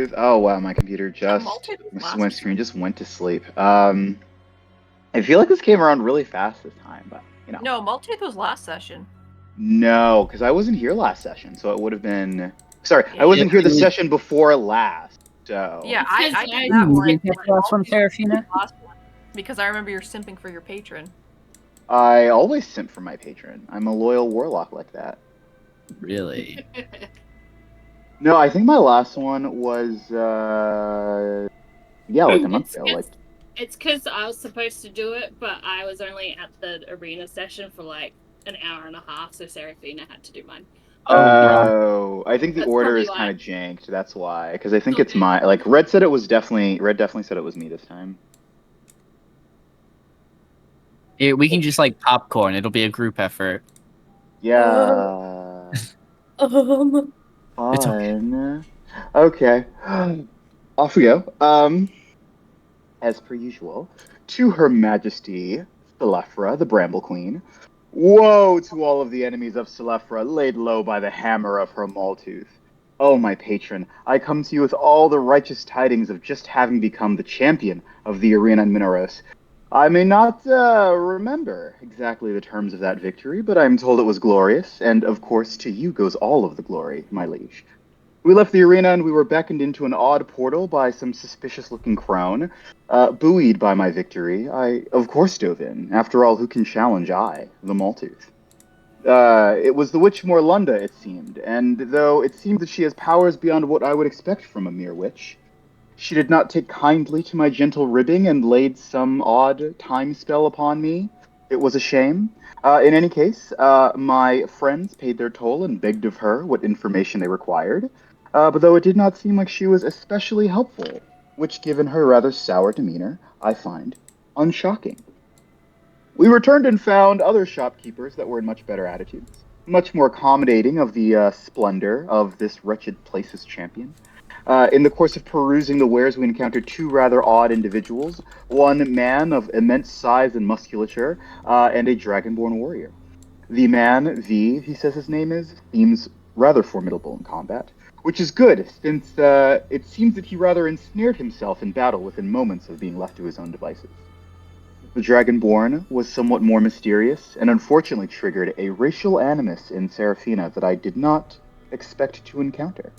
Maltooth. Oh wow, my computer just Maltooth was my last screen just went to sleep. I feel like this came around really fast this time, but No, Maltooth was last session. No, because I wasn't here last session, so it would have been. Sorry, Yeah, I wasn't here the session before last. So Yeah, It's I 'cause did that one. You get the last one, Serafina? Because I remember you're simping for your patron. I always simp for my patron. I'm a loyal warlock like that. Really? No, I think my last one was yeah, like a month ago. Like It's because I was supposed to do it, but I was only at the arena session for like an hour and a half, so Serafina had to do mine. Oh, I think the That's order probably is why. kind of janked. That's why, because I think it's my like Red said it was definitely Red definitely said it was me this time. We can just like popcorn. It'll be a group effort. Yeah. It's okay. Fun. Okay. Off we go. As per usual, to Her Majesty Celefra, the Bramble Queen. Woe to all of the enemies of Celefra, laid low by the hammer of her Maltooth. Oh, my patron, I come to you with all the righteous tidings of just having become the champion of the arena in Mineros. I may not remember exactly the terms of that victory, but I'm told it was glorious, and of course to you goes all of the glory, my liege. We left the arena and we were beckoned into an odd portal by some suspicious-looking crone. Buoyed by my victory, I of course dove in. After all, who can challenge I, the Maltooth? It was the witch Morlunda, it seemed, and though it seems that she has powers beyond what I would expect from a mere witch, she did not take kindly to my gentle ribbing and laid some odd time spell upon me. It was a shame. In any case, my friends paid their toll and begged of her what information they required. But though it did not seem like she was especially helpful, which, given her rather sour demeanor, I find unshocking. We returned and found other shopkeepers that were in much better attitudes, much more accommodating of the splendor of this wretched place's champion. In the course of perusing the wares, we encountered two rather odd individuals, one man of immense size and musculature, and a dragonborn warrior. The man, V, he says his name is, seems rather formidable in combat, which is good, since it seems that he rather ensnared himself in battle within moments of being left to his own devices. The Dragonborn was somewhat more mysterious, and unfortunately triggered a racial animus in Serafina that I did not expect to encounter.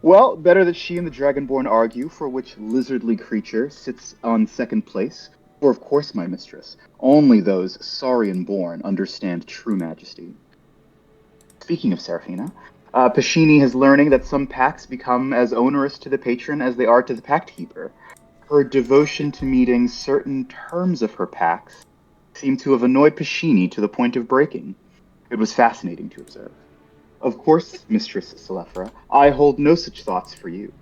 Well, better that she and the Dragonborn argue for which lizardly creature sits on second place, for of course, my mistress, only those Saurian-born understand true majesty. Speaking of Serafina, Pashini is learning that some pacts become as onerous to the patron as they are to the pact keeper. Her devotion to meeting certain terms of her pacts seemed to have annoyed Pashini to the point of breaking. It was fascinating to observe. Of course, Mistress Celefra, I hold no such thoughts for you.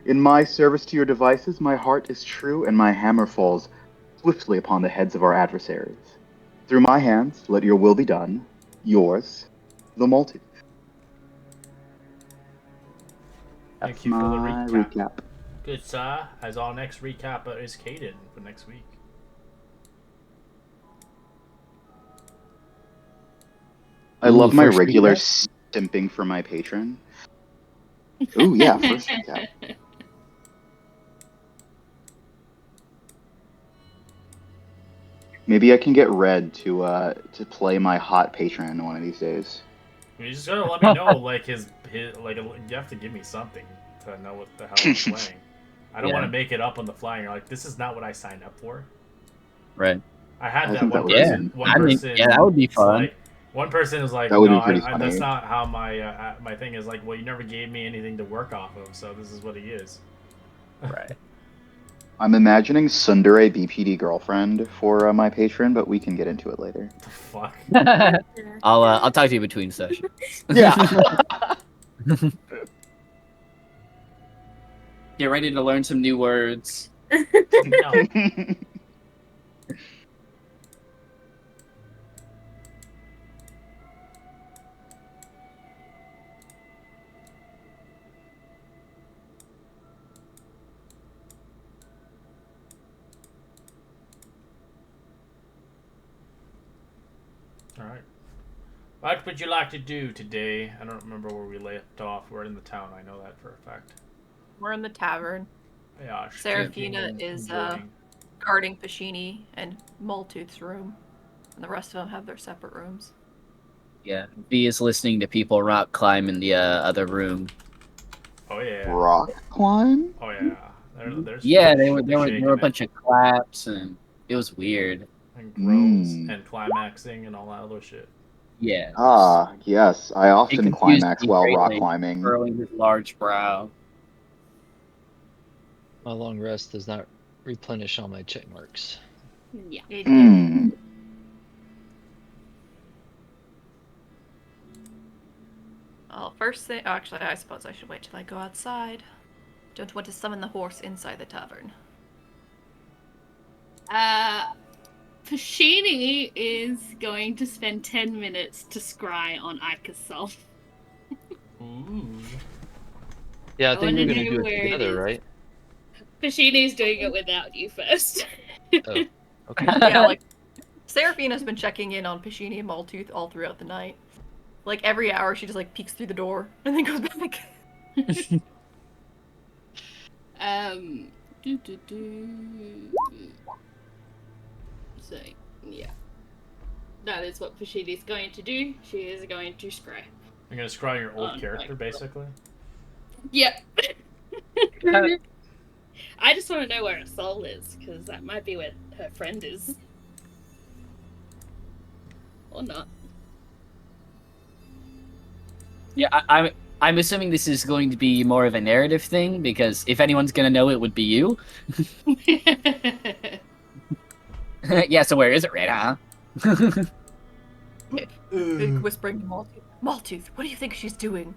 In my service to your devices, my heart is true, and my hammer falls swiftly upon the heads of our adversaries. Through my hands, let your will be done. Yours, the Maltooth. Thank That's you for the my recap. recap. Good, sir. As our next recapper is Caden for next week. I love my first regular recap? stimping for my patron. Ooh, yeah, first recap. Maybe I can get Red to play my hot patron one of these days. You just gotta let me know, like his like you have to give me something to know what the hell I'm playing. I don't want to make it up on the fly. And you're like, this is not what I signed up for. Right. I had I that think one that would be person. fun. One I mean, person. yeah, that would be fun. Like, one person is like, That would no, be pretty that's funny. not how my thing is. Like, well, you never gave me anything to work off of, so this is what he is. Right. I'm imagining Sundere BPD girlfriend for my patron, but we can get into it later. The fuck. I'll talk to you between sessions. Yeah. Get ready to learn some new words. No. Alright. What would you like to do today? I don't remember where we left off. We're in the town. I know that for a fact. We're in the tavern. Yeah, Serafina speaking, is enjoying. guarding Pashini and Maltooth's room, and the rest of them have their separate rooms. Yeah, V is listening to people rock climb in the other room. Oh yeah. Rock climb? Oh yeah. There's Yeah, folks there were shaking a it bunch of claps and it was weird. and groans Mm. and climaxing and all that other shit. Yeah. Ah, yes. I It often confused climax me while rock greatly, climbing. furrowing his large brow. My long rest does not replenish all my check marks. Yeah. It did. Mm. Well, first thing. Actually, I suppose I should wait till I go outside. Don't want to summon the horse inside the tavern. Pashini is going to spend 10 minutes to scry on Ika's soul. Ooh. Yeah, I I think wanna we're gonna know do where it it together, is. right? Pashini's doing it without you first. Oh, okay. Yeah, like Serafina's been checking in on Pashini and Maltooth all throughout the night. Like every hour, she just like peeks through the door and then goes back. Do, do, do. So, yeah. That is what Pashini's going to do. She is going to scry. You're gonna scry your old Oh, character, right. basically. Yep. I just want to know where her soul is, because that might be where her friend is. Or not. Yeah, I'm assuming this is going to be more of a narrative thing because if anyone's gonna know, it would be you. Yeah, so where is it, right? Huh? Whispering to Maltooth. Maltooth, what do you think she's doing?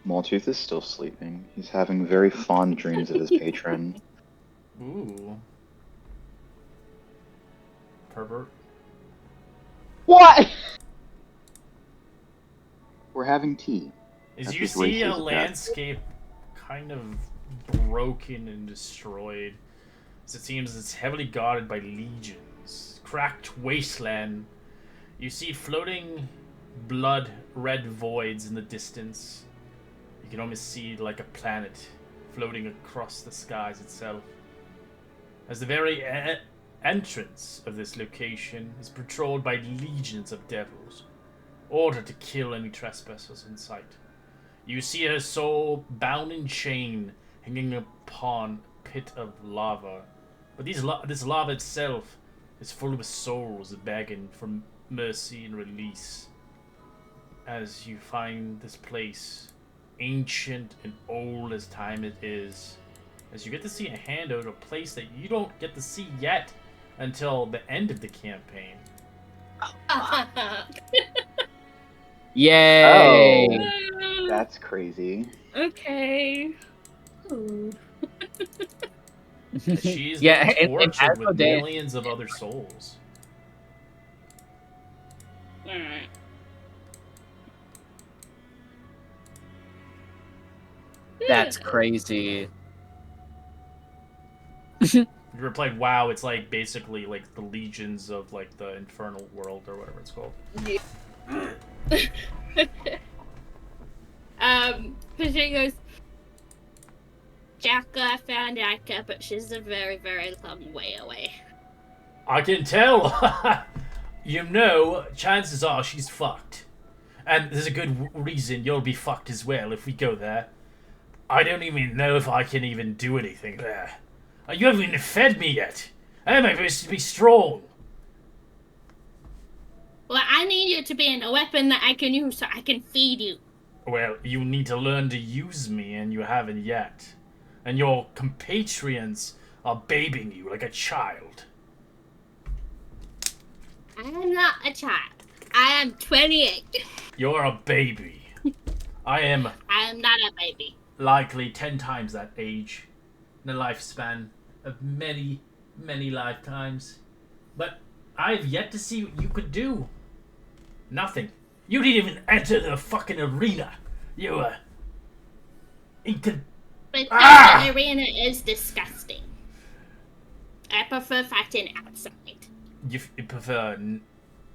Maltooth is still sleeping. He's having very fond dreams of his patron. Ooh. Pervert. What? We're having tea. As That's you his see a racist landscape kind of broken and destroyed, as it seems it's heavily guarded by legions, cracked wasteland. You see floating blood-red voids in the distance. You can almost see like a planet floating across the skies itself. As the very entrance of this location is patrolled by legions of devils, ordered to kill any trespassers in sight. You see her soul bound in chain, hanging upon a pit of lava. But this lava itself is full of souls begging for mercy and release. As you find this place, ancient and old as time it is, as you get to see a handout of a place that you don't get to see yet until the end of the campaign. Yay! Oh, that's crazy. Okay. Ooh. She's Yeah, been and tortured with Asmodeus- millions of other souls. Alright. That's crazy. If you ever played WoW, it's like basically like the legions of like the infernal world or whatever it's called. Pashini goes, Jacka, I found Jacka, but she's a very, very long way away. I can tell. You know, chances are she's fucked, and there's a good reason you'll be fucked as well if we go there. I don't even know if I can even do anything there. You haven't even fed me yet. How am I supposed to be strong? Well, I need you to be in a weapon that I can use so I can feed you. Well, you need to learn to use me, and you haven't yet. And your compatriots are babying you like a child. I am not a child. I am 28. You're a baby. I am I am not a baby. likely 10 times that age in the lifespan of many, many lifetimes. But I've yet to see what you could do. Nothing. You didn't even enter the fucking arena. You were... But Ah! the arena is disgusting. I prefer fighting outside. You prefer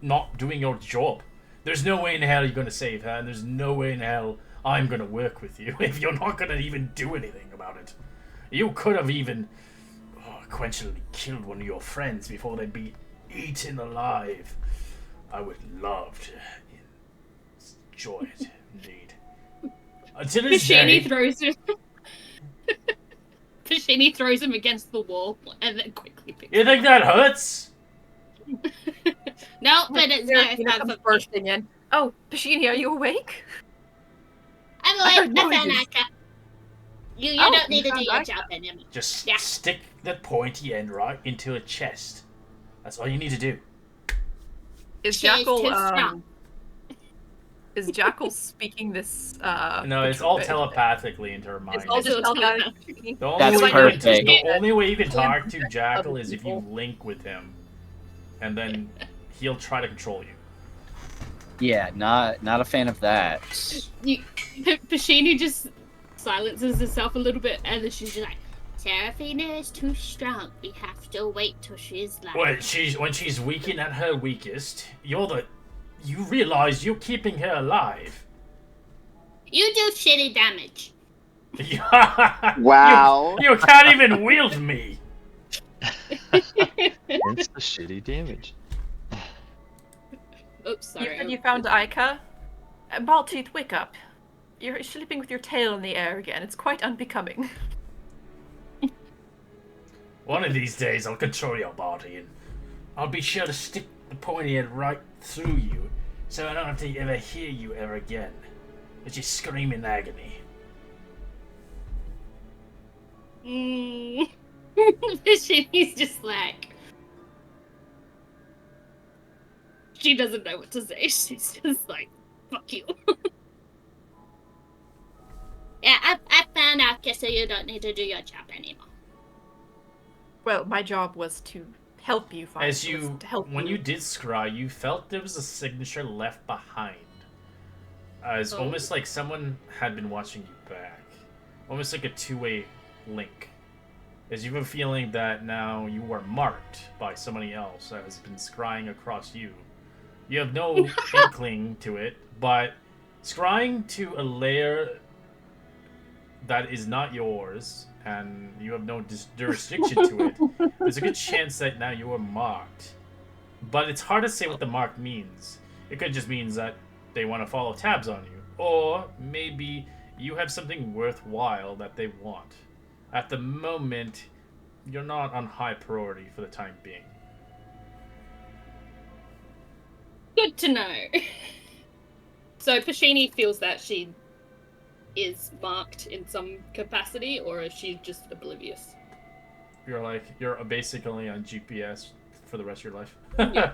not doing your job. There's no way in hell you're going to save her, and there's no way in hell I'm gonna work with you if you're not gonna even do anything about it. You could have even quenchily killed one of your friends before they'd be eaten alive. I would love to enjoy it, indeed. Until this day... Pashini throws him against the wall and then quickly picks You him think up. that hurts? No, but it's very Seraphina fun comes for me. bursting in. Oh, Pashini, are you awake? I'm I awake, heard I found noises. Aka. You Oh, don't need you to do found your Aka. job anymore. Just Yeah. stick the pointy end right into a chest. That's all you need to do. Is She is Jackal too strong. is Jackal speaking this No, it's all telepathically into her mind. It's all just It's all telepathically. The only That's way perfect. the only way you can Can't talk to protect Jackal other is if you people. link with him, and then he'll try to control you. Yeah, not a fan of that. Pashini just silences herself a little bit and then she's just like, Seraphina is too strong. We have to wait till she's like. When she's weakened at her weakest, you realize you're keeping her alive. You do shitty damage. Wow. You can't even wield me. It's the shitty damage. Oops, You sorry. said you found Aika? Maltooth, wake up. You're sleeping with your tail in the air again. It's quite unbecoming. One of these days, I'll control your body, and I'll be sure to stick the pointy end right through you, so I don't have to ever hear you ever again. As you scream in agony. Pashini's just like. She doesn't know what to say. She's just like, fuck you. Yeah, I found out, so you don't need to do your job anymore. Well, my job was to help you find As you, to help when you did scry, you felt there was a signature left behind. As almost like someone had been watching you back. Almost like a two-way link. As you have a feeling that now you are marked by somebody else that has been scrying across you. You have no inkling to it, but scrying to a layer that is not yours, and you have no jurisdiction to it, there's a good chance that now you are marked. But it's hard to say what the mark means. It could just mean that they want to follow tabs on you. Or maybe you have something worthwhile that they want. At the moment, you're not on high priority for the time being. Good to know. So Pashini feels that she is marked in some capacity, or is she just oblivious? You're basically on GPS for the rest of your life. Yeah.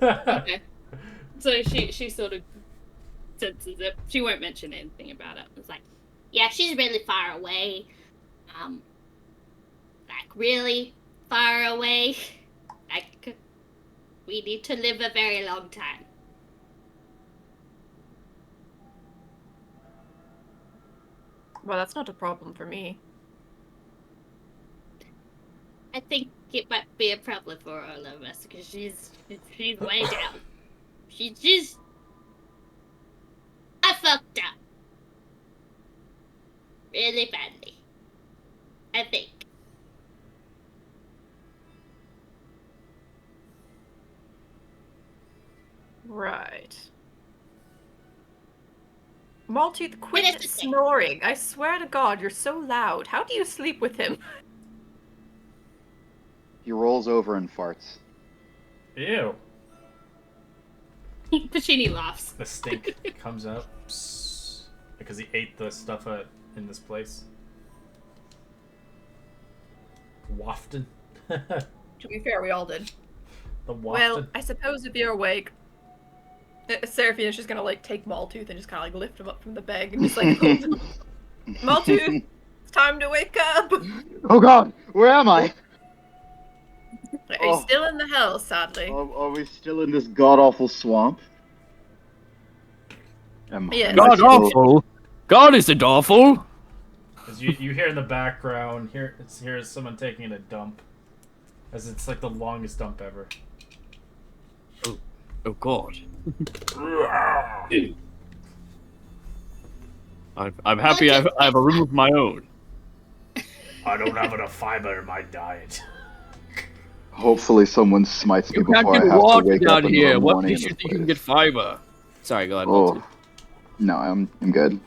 Okay. So she sort of senses it. She won't mention anything about it. It's like, yeah, she's really far away. Like really far away. Like we need to live a very long time. Well, that's not a problem for me. I think it might be a problem for all of us because she's way down. She's just. I fucked up. Really badly. I think. Right. Maltooth, quit Finish the thing. snoring. I swear to God, you're so loud. How do you sleep with him? He rolls over and farts. Ew. Pacini laughs. The stink comes out. Psst, because he ate the stuff in this place. Wafting. The To be fair, we all did. wafting. Well, I suppose if you're awake, Seraphina's just gonna like take Maltooth and just kind of like lift him up from the bed and just like, Maltooth, it's time to wake up. Oh God, where am I? Are you still in the hell, sadly? Are we still in this god awful swamp? Yes. God awful. God isn't awful. As you hear in the background, here's someone taking a dump. As it's like the longest dump ever. Oh God. I'm happy I have a room of my own. I don't have enough fiber in my diet. Hopefully someone smites me You can't before I get have to water wake down up in here. the What morning in makes you this think you can place. get fiber? Sorry, go ahead, Oh, Malty. no, I'm good.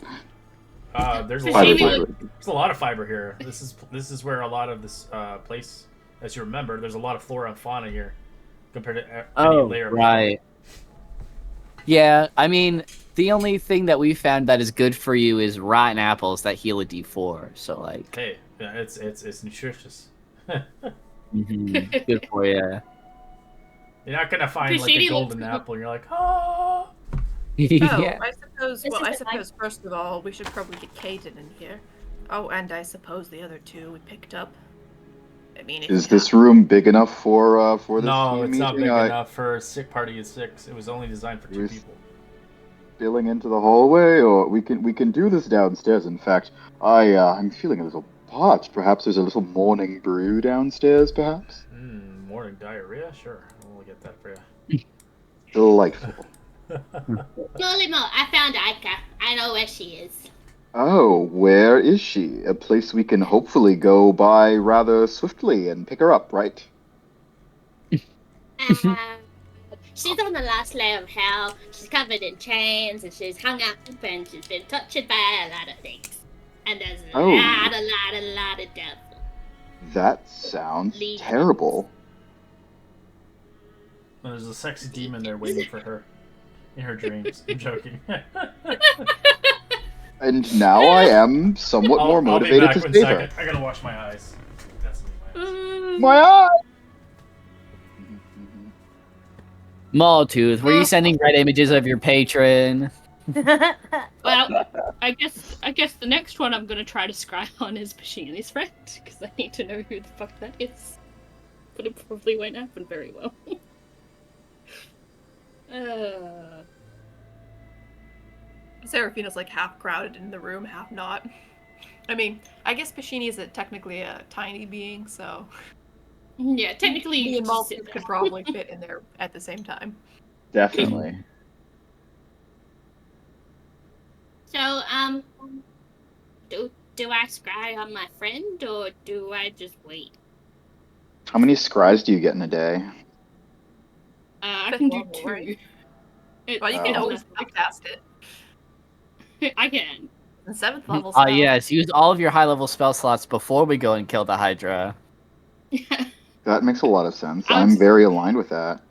There's a Fiber, lot of Fiber. fiber. There's a lot of fiber here. This is where a lot of this place, as you remember, there's a lot of flora and fauna here compared to any layer. before. Right. Yeah, I mean, the only thing that we found that is good for you is rotten apples that heal a D4. So like, Hey, yeah, it's nutritious. good for you. You're not gonna find like a Appreciate it. golden apple. And you're like, oh. Oh, Yeah. I suppose. This Well, is I a suppose first of all, we should probably get Caden in here. Oh, and I suppose the other two we picked up. I mean, if Is we this have- room big enough for this No, team it's meeting? not big enough for a sick party of 6. It was only designed for 2 Yes. people. Spilling into the hallway, or we can do this downstairs. In fact, I'm feeling a little parched. Perhaps there's a little morning brew downstairs. Perhaps Morning diarrhea? Sure, we'll get that for you. delightful. Lolimo, I found Aika. I know where she is. Oh, where is she? A place we can hopefully go by rather swiftly and pick her up, right? She's on the last layer of hell. She's covered in chains, and she's hung up, and she's been tortured by a lot of things. And there's a Oh. lot of death. That sounds Leave. terrible. There's a sexy demon there waiting for her in her dreams. I'm joking. And now I am somewhat more I'll be motivated back to one save her. second. I gotta wash my eyes. That's my eyes. My eye! Maltooth, were you sending red images of your patron? Well, I guess the next one I'm gonna try to scry on is Pashini's friend, because I need to know who the fuck that is. But it probably won't happen very well. Seraphina's like half crowded in the room, half not. I mean, I guess Pashini is technically a tiny being, so Yeah, technically me you and can just sit Maltooth there. could probably fit in there at the same time. Definitely. So, do I scry on my friend, or do I just wait? How many scries do you get in a day? I Fifth can do level, 2. right? It- Well, you can Oh. always cast it. I can. And 7th level spell. Yes, use all of your high level spell slots before we go and kill the Hydra. That makes a lot of sense. I I'm was- very aligned with that.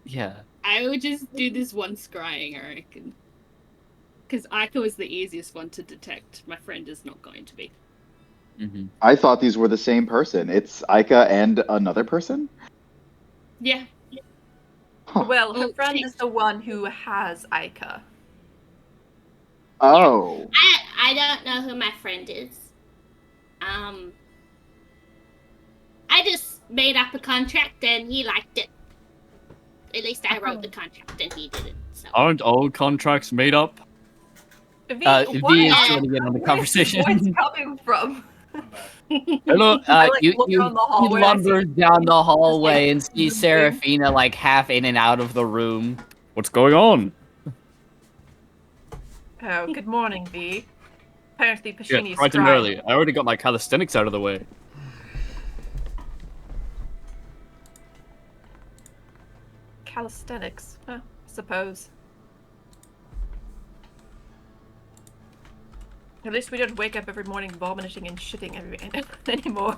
Yeah. I would just do this one scrying, I reckon. Because Aika was the easiest one to detect. My friend is not going to be. Mm-hmm. I thought these were the same person. It's Aika and another person? Yeah. Huh. Well, her Oh, friend thanks. is the one who has Aika. Oh. I don't know who my friend is. I just made up a contract and he liked it. At least I wrote the contract and he didn't. So. Aren't all contracts made up? V, V why is are- joining in on the where's conversation. this voice coming from? I'm back. Hello, I, like, you look down the hallway, I lumber see- down the hallway and see zooming. Seraphina like half in and out of the room. What's going on? Oh, good morning, V. Apparently, Yeah, Pashini's bright and scribe. early. I already got my calisthenics out of the way. Calisthenics, I suppose. At least we don't wake up every morning vomiting and shitting anymore.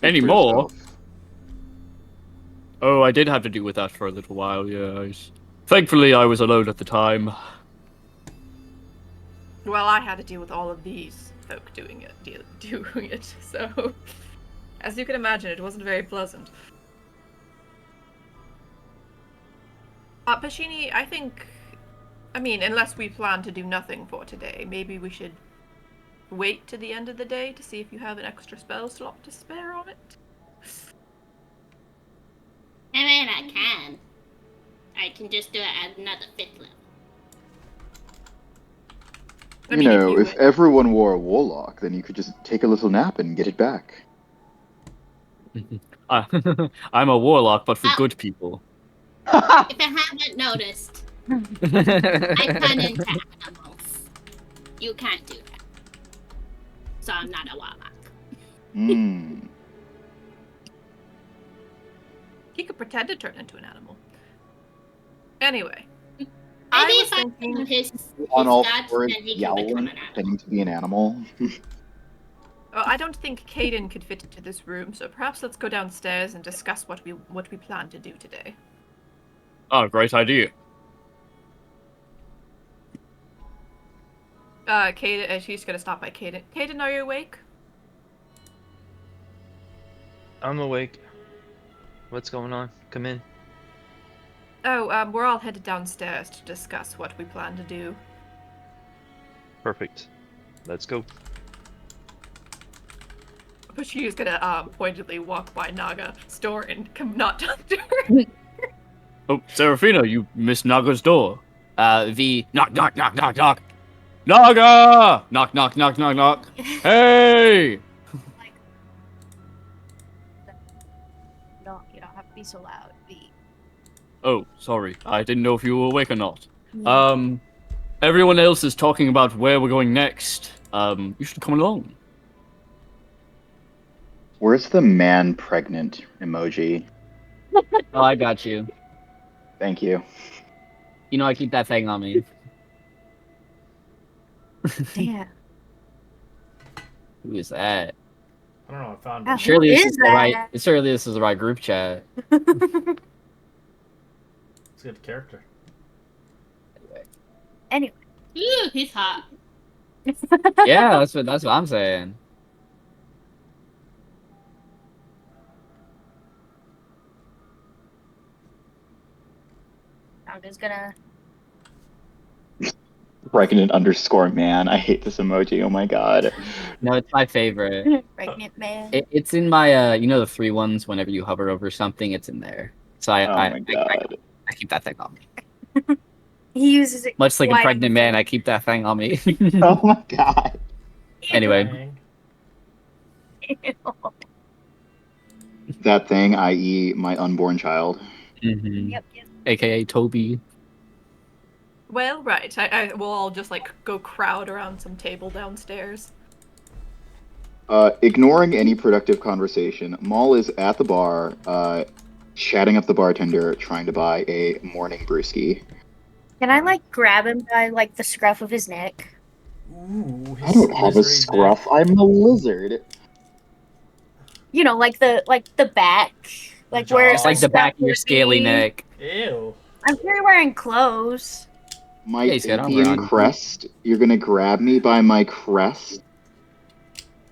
Anymore? Oh, I did have to deal with that for a little while, yes. Thankfully, I was alone at the time. Well, I had to deal with all of these folk doing it, so as you can imagine, it wasn't very pleasant. Pashini, I mean, unless we plan to do nothing for today, maybe we should wait to the end of the day to see if you have an extra spell slot to spare on it. I mean, I can. I can just do it at another 5th level. I You mean, know, if everyone wore a warlock, then you could just take a little nap and get it back. I'm a warlock, but for good people. If I haven't noticed, I turn into animals. You can't do that. So I'm not a warlock. He could pretend to turn into an animal. Anyway. Maybe I if was I thinking become his On all guts, fours, then he can become yowling, an animal. pretending to be an animal. I don't think Caden could fit into this room, so perhaps let's go downstairs and discuss what we plan to do today. Oh, great idea. Caden, she's gonna stop by Caden. Caden, are you awake? I'm awake. What's going on? Come in. Oh, we're all headed downstairs to discuss what we plan to do. Perfect. Let's go. But she's gonna pointedly walk by Naga's door and not talk to her. Oh, Serafina, you missed Naga's door. V. Knock, knock, knock, knock, knock. Naga! Knock, knock, knock, knock, knock. Hey! No, you don't have to be so loud. V. Oh, sorry. I didn't know if you were awake or not. Everyone else is talking about where we're going next. You should come along. Where's the man pregnant emoji? Oh, I got you. Thank you. You know I keep that thing on me. Damn. Who is that? I don't know. I found Ah, one. Surely Who this is is the right. that? Surely this is the right group chat. It's a good character. Anyway. Ooh, he's hot. Yeah, that's what I'm saying. I'm just gonna. Pregnant underscore man. I hate this emoji. Oh my god. No, it's my favorite. Pregnant man. It's in my you know the 3 ones. Whenever you hover over something, it's in there. So Oh my god. I keep that thing on me. He uses it. Much like a quite pregnant man, I keep that thing on me. Oh my god. Anyway, Dang. That thing, i.e., my unborn child. Yep. AKA Toby. Well, right. We'll all just like go crowd around some table downstairs. Ignoring any productive conversation, Maul is at the bar, chatting up the bartender, trying to buy a morning brewski. Can I like grab him by like the scruff of his neck? Ooh, I don't have a lizard scruff. I'm a lizard. You know, like the back, like where Just like the back of your would scaly be. neck. Ew. I'm sure you're wearing clothes. My Yeah, he's got armor Apian on. crest. You're gonna grab me by my crest?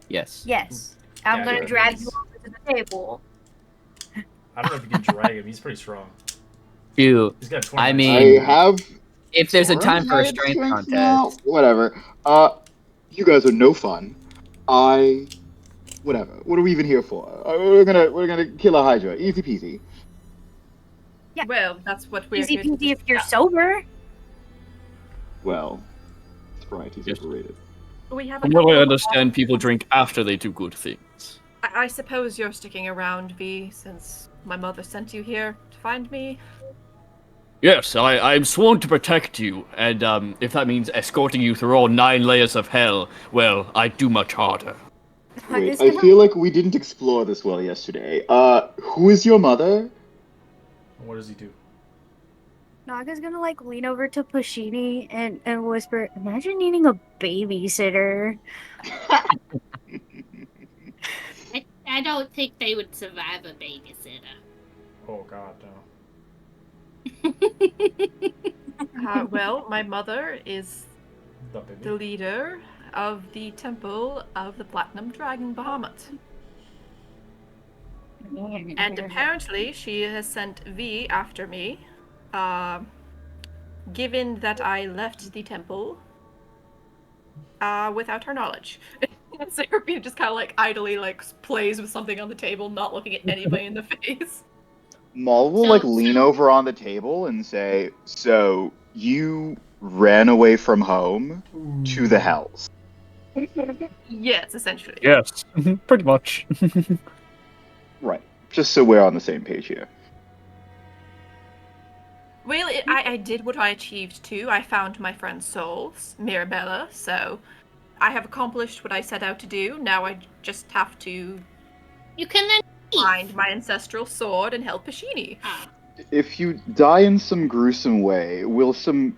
Yes. Yes. I'm Yeah, gonna yeah, drag yes. you over to the table. I don't know if you can drag him. He's pretty strong. Dude, He's got 20. I mean- I have. if there's a time for a Giant strength strength now. contest, Whatever. You guys are no fun. Whatever. What are we even here for? We're gonna kill a Hydra. Easy peasy. Yeah. Well, that's what we're Easy here to peasy if you're discuss. sober. Well, Sprite is Yes. overrated. We have a From what couple I of understand, people drink after they do good things. I suppose you're sticking around, V, since my mother sent you here to find me. Yes, I'm sworn to protect you, and if that means escorting you through all 9 layers of hell, well, I'd do much harder. Wait, It's I gonna- feel like we didn't explore this well yesterday. Who is your mother? What does he do? Naga's gonna like lean over to Pushini and whisper, "Imagine needing a babysitter." I don't think they would survive a babysitter. Oh god, no. Well, my mother is The the baby. leader of the Temple of the Platinum Dragon Bahamut. And apparently she has sent V after me. Given that I left the temple without her knowledge. Seraphina just kind of like idly like plays with something on the table, not looking at anybody in the face. Maul will So- like lean over on the table and say, "So you ran away from home to the hells?" Yes, essentially. Yes, pretty much. Right. Just so we're on the same page here. Well, I did what I achieved too. I found my friend's soul, Mirabella, so I have accomplished what I set out to do. Now I just have to You can then find my ancestral sword and help Pashini. Ah. If you die in some gruesome way, will some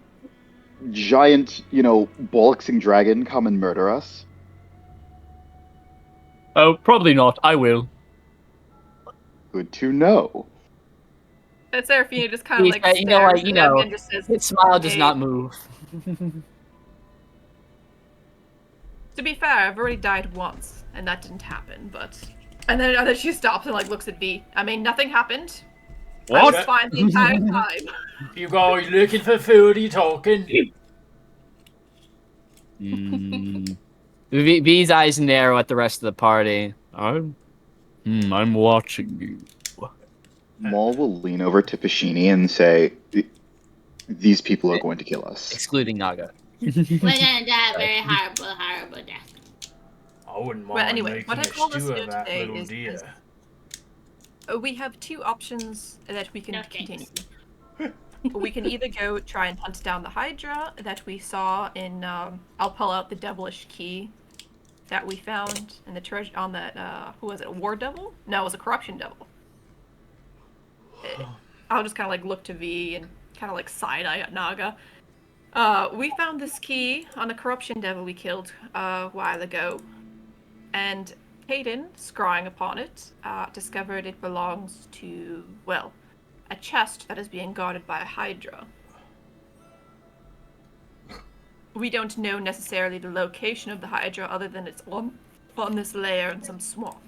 giant, bollocksing dragon come and murder us? Oh, probably not. I will. Good to know. And Seraphina just kind of like You know what? stares at him and just says, His smile does "Hey." not move. To be fair, I've already died once, and that didn't happen, but... And then she stops and like looks at V. I mean, nothing happened. I What? was fine the entire time. You guys looking for food? Are you talking? V's eyes narrow at the rest of the party. I'm watching you. Maul will lean over to Pashini and say, "These people are going to kill us." Excluding Naga. We're gonna die a very horrible, horrible death. I wouldn't mind Well, anyway, making what I a called us stew here of that today little is deer. we have two options that we can No continue. thanks. We can either go try and hunt down the Hydra that we saw in. I'll pull out the devilish key that we found in the treasure on that. Who was it? A war devil? No, it was a corruption devil. I'll just kind of like look to V and kind of like side eye at Naga. We found this key on a corruption devil we killed a while ago, and Hayden, scrying upon it, discovered it belongs to, well, a chest that is being guarded by a Hydra. We don't know necessarily the location of the Hydra other than it's on this layer in some swamp.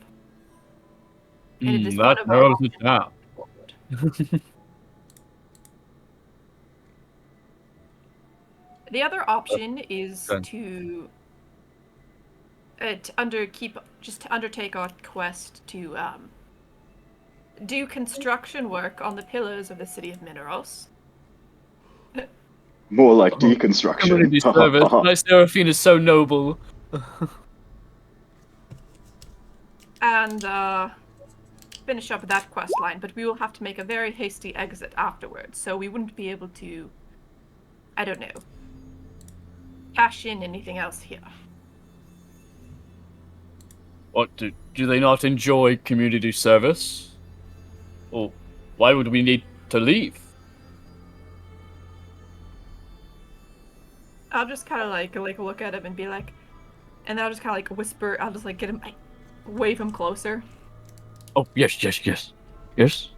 And it is one That of our narrows it options down. forward. The other option is Done. to undertake our quest to do construction work on the pillars of the city of Mineros. More like deconstruction. Community service. My Seraphine is so noble. And finish up that quest line, but we will have to make a very hasty exit afterwards, so we wouldn't be able to, I don't know, cash in anything else here. What, do they not enjoy community service? Or why would we need to leave? I'll just kind of like look at him and be like, and then I'll just kind of like whisper. I'll just like get him, wave him closer. Oh, yes. Yes?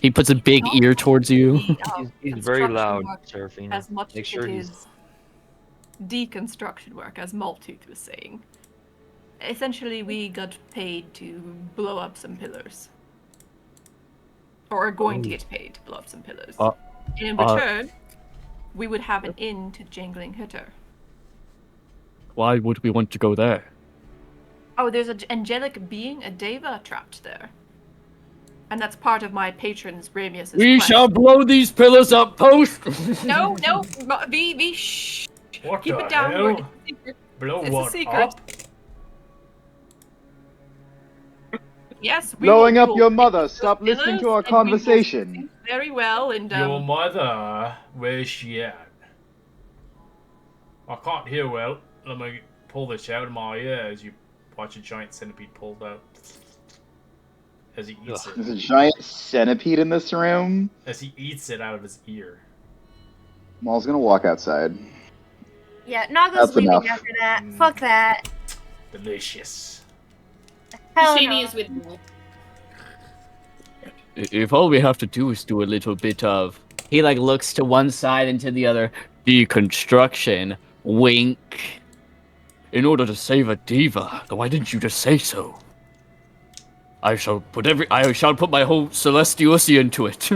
He puts a big ear towards you. He's very Construction loud, work Seraphina. As much Make as sure it he's. is deconstruction work, as Maltooth was saying. Essentially, we got paid to blow up some pillars. Or are going to get paid to blow up some pillars. And in return, we would have an inn to Jangling Hitter. Why would we want to go there? Oh, there's an angelic being, a deva, trapped there. And that's part of my patron's Ramius's We quest. shall blow these pillars up, post! No, shh. What Keep the it down. hell? It's a secret. Blow It's a what secret. up? Yes, we Blowing will- up we your will mother. fix those Stop listening to our pillars, and we will conversation. fix things very well, and Your mother, where's she at? I can't hear well. Let me pull this out of my ear as you watch a giant centipede pulled out. As he eats There's a it. giant centipede in this room. As he eats it out of his ear. Maul's gonna walk outside. Yeah, Naga's That's leaving enough. after that. Fuck that. Delicious. Hell Shady no. is with me. If all we have to do is do a little bit of He like looks to one side and to the other. deconstruction, wink, in order to save a diva, why didn't you just say so? I shall put my whole Celestiusi into it.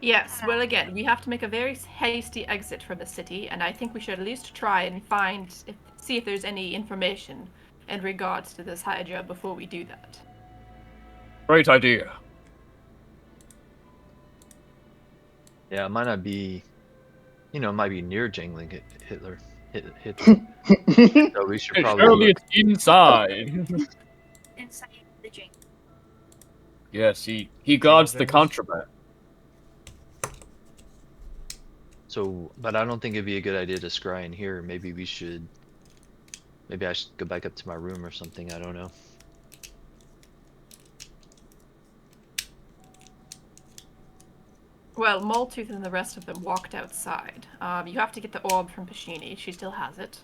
Yes, well, again, we have to make a very hasty exit from the city, and I think we should at least try and see if there's any information in regards to this Hydra before we do that. Great idea. Yeah, it might not be. It might be near Jangling Hitler. So we should probably. Surely look. it's inside. Inside the drink. Yes, he guards the contraband. So, but I don't think it'd be a good idea to scry in here. Maybe we should. Maybe I should go back up to my room or something. I don't know. Well, Moltooth and the rest of them walked outside. You have to get the orb from Pashini. She still has it.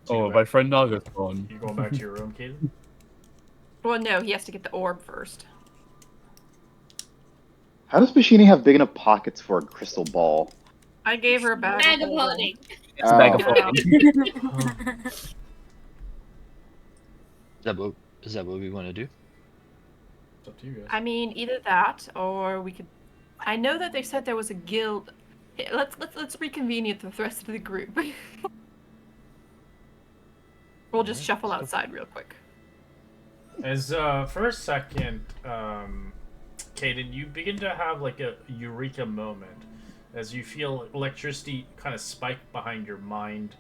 Oh, my friend Naga's gone. You going back to your room, Kaden? Well, no, he has to get the orb first. How does Bashini have big enough pockets for a crystal ball? I gave her a bag, Bag of holding. holding. It's a bag of Oh. holding. Is that what we want to do? It's up to you guys. I mean, either that or we could. I know that they said there was a guild. Let's reconvene with the rest of the group. We'll just shuffle outside real quick. As for a second, Kaden, you begin to have like a eureka moment as you feel electricity kind of spike behind your mind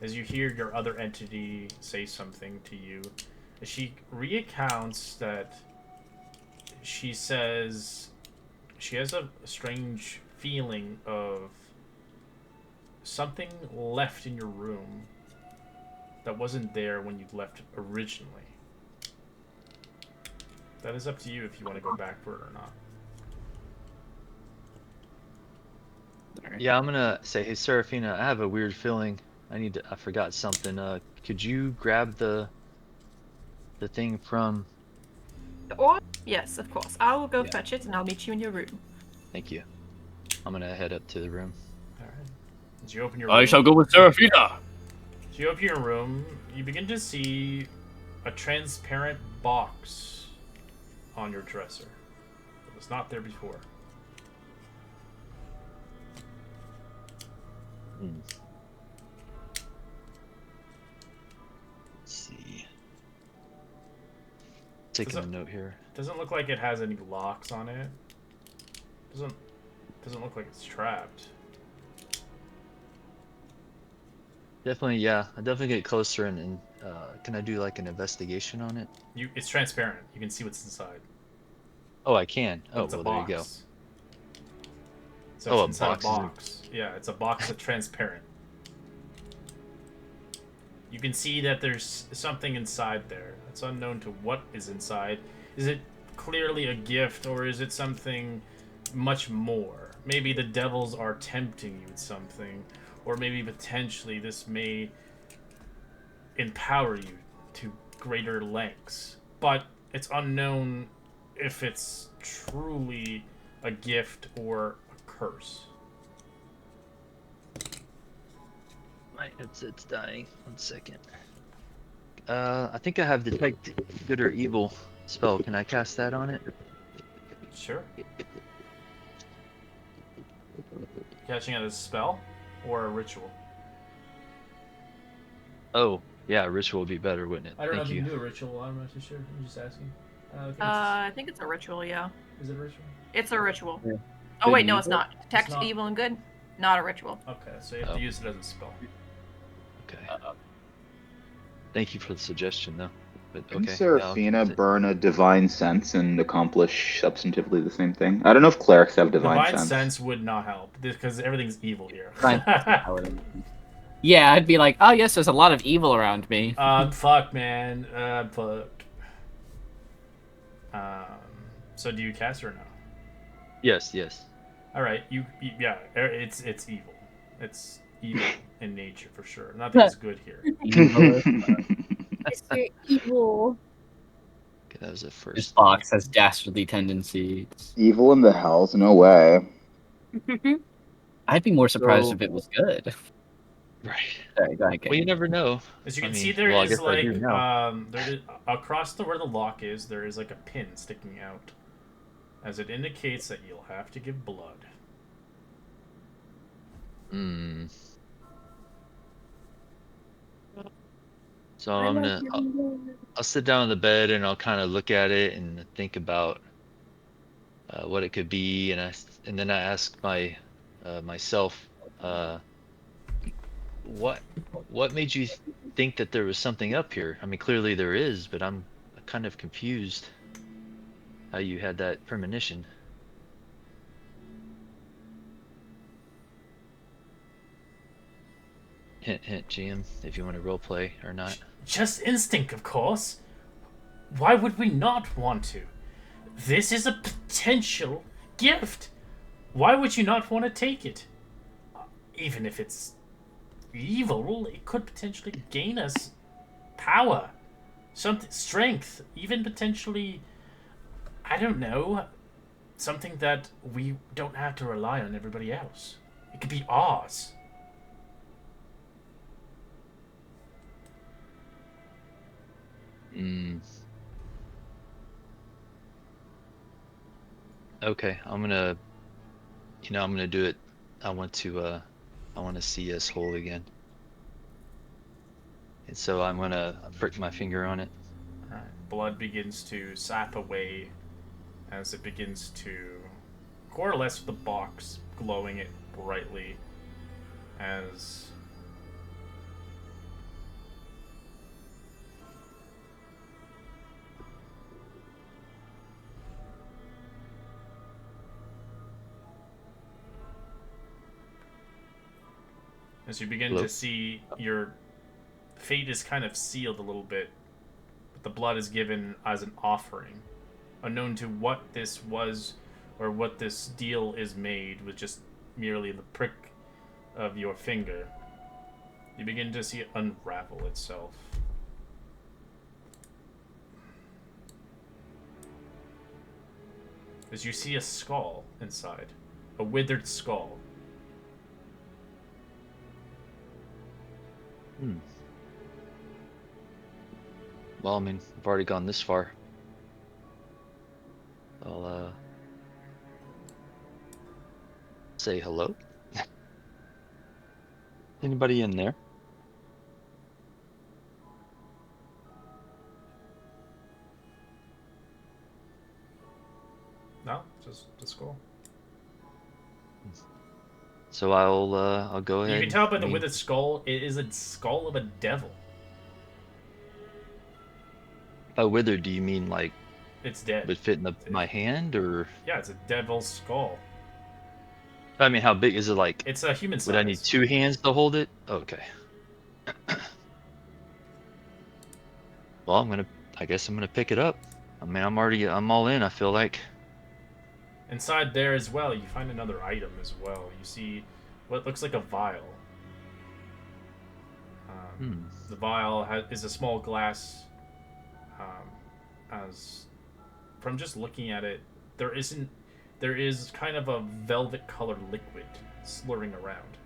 as you hear your other entity say something to you. As she recounts that she says she has a strange feeling of something left in your room that wasn't there when you left originally. That is up to you if you want to go back for it or not. Yeah, I'm gonna say, hey Serafina, I have a weird feeling. I forgot something. Could you grab the thing from? The orb? Yes, of course. I will go Yeah. fetch it and I'll meet you in your room. Thank you. I'm gonna head up to the room. Alright. As you open your I room, shall go with Serafina. as you open your room, you begin to see a transparent box on your dresser. It was not there before. Let's see. Taking a note here. Doesn't look like it has any locks on it. Doesn't look like it's trapped. Definitely, yeah. I definitely get closer and can I do like an investigation on it? It's transparent. You can see what's inside. Oh, I can. Oh, It's a well, box. there you go. So Oh, it's a inside box a is- box. Yeah, it's a box that's transparent. You can see that there's something inside there. It's unknown to what is inside. Is it clearly a gift or is it something much more? Maybe the devils are tempting you with something, or maybe potentially this may empower you to greater lengths. But it's unknown if it's truly a gift or a curse. My headset's dying. 1 second. I think I have detect good or evil spell. Can I cast that on it? Sure. Catching it as a spell or a ritual? Oh, yeah, ritual would be better, wouldn't it? I don't know Thank if you you. can do a ritual. I'm not too sure. I'm just asking. I think it's a ritual, yeah. Is it a ritual? It's a ritual. Yeah. Oh, Good wait, and no, it's evil? not. Detect not. evil and good? Not a ritual. Okay, so you have Oh. to use it as a spell. Okay. Thank you for the suggestion, though. But Can okay. Serafina burn a divine sense and accomplish substantively the same thing? I don't know if clerics have divine, sense. would not help because everything's evil here. Yeah, I'd be like, oh yes, there's a lot of evil around me. Fuck, man. Fuck. So do you cast or no? Yes, yes. All right, yeah, it's evil. It's evil in nature for sure. Nothing's good here. Evil. Mr. Evil. Okay, that was the This first. box has dastardly tendencies. Evil in the hells? No way. I'd be more surprised So- if it was good. Right. Sorry, go ahead, Well, you Kate. never know. As you I can mean, see, there well, I is guess I do now. there is across where the lock is, there is like a pin sticking out, as it indicates that you'll have to give blood. Hmm. So I'll sit down on the bed and I'll kind of look at it and think about what it could be, and then I ask myself, what made you think that there was something up here? I mean, clearly there is, but I'm kind of confused how you had that premonition. Hint, hint, GM, if you want to roleplay or not. Just instinct, of course. Why would we not want to? This is a potential gift. Why would you not want to take it? Even if it's evil, it could potentially gain us power, something, strength, even potentially, I don't know, something that we don't have to rely on everybody else. It could be ours. Okay, I'm gonna do it. I want to see us whole again. And so I'm gonna prick my finger on it. Alright. Blood begins to sap away as it begins to coalesce with the box, glowing it brightly as you begin to see your fate is kind of sealed a little bit, but the blood is given as an offering. Unknown to what this was or what this deal is made with just merely the prick of your finger, you begin to see it unravel itself. As you see a skull inside, a withered skull. Well, I mean, I've already gone this far. I'll say hello. Anybody in there? No, just the skull. So I'll go ahead. You can tell by the withered skull, it is a skull of a devil. By withered, do you mean like it's dead? Would fit in my hand, or? Yeah, it's a devil's skull. I mean, how big is it? Like, it's a human size. Would I need 2 hands to hold it? Okay. Well, I guess I'm gonna pick it up. I mean, I'm all in, I feel like. Inside there as well, you find another item as well. You see what looks like a vial. The vial is a small glass. As from just looking at it, there is kind of a velvet colored liquid slurring around.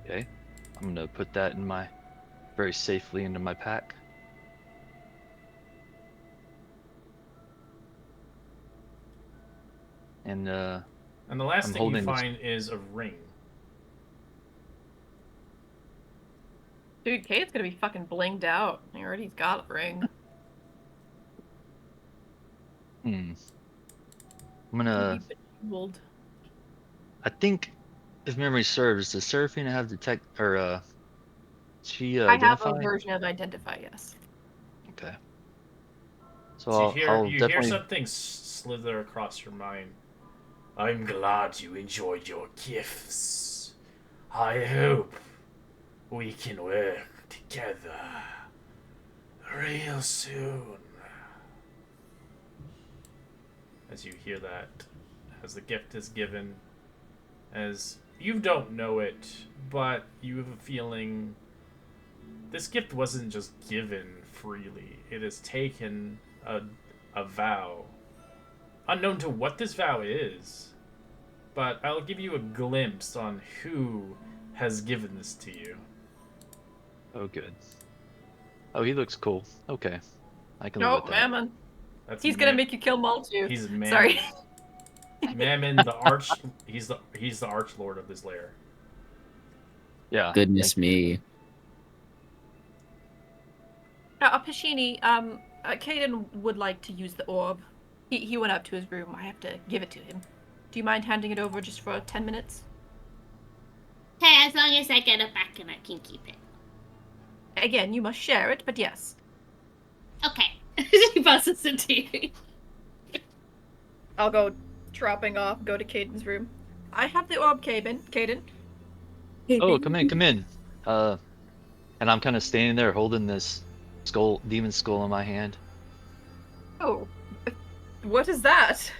Okay, I'm gonna put that very safely into my pack. And the last thing you find is a ring. Dude, Kate's gonna be fucking blinged out. He already's got a ring. I'm gonna. I think, if memory serves, does Seraphina have detect or she identify? I have a version of identify, yes. Okay. So you hear something slither across your mind. I'm glad you enjoyed your gifts. I hope we can work together real soon. As you hear that, as the gift is given, as you don't know it, but you have a feeling this gift wasn't just given freely. It has taken a vow. Unknown to what this vow is, but I'll give you a glimpse on who has given this to you. Oh, good. Oh, he looks cool. Okay. I can live with that. Mammon. He's gonna make you kill Maul too. He's Mammon. Sorry. Mammon, he's the arch lord of this lair. Yeah. Goodness me. Pashini, Caden would like to use the orb. He went up to his room. I have to give it to him. Do you mind handing it over just for 10 minutes? Hey, as long as I get it back and I can keep it. Again, you must share it, but yes. Okay. He passes it to you. I'll go dropping off, go to Caden's room. I have the orb, Caden. Oh, come in, come in. And I'm kind of standing there holding this demon skull in my hand. Oh, what is that?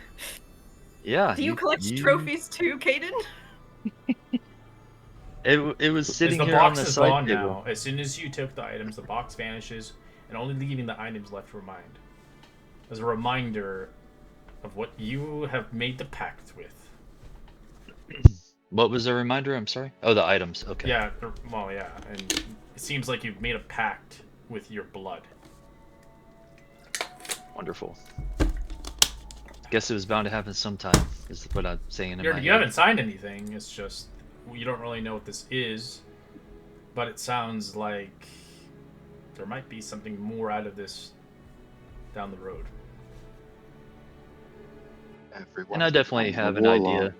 Yeah. Do you collect trophies too, Caden? It was sitting the here on box the is side gone table. now. As soon as you took the items, the box vanishes, and only leaving the items left remind. As a reminder of what you have made the pact with. What was the reminder? I'm sorry. Oh, the items. Okay. Yeah, well, yeah, and it seems like you've made a pact with your blood. Wonderful. Guess it was bound to happen sometime, is what I'm saying in my head. You haven't signed anything, it's just, you don't really know what this is, but it sounds like there might be something more out of this down the road. And I definitely have an idea.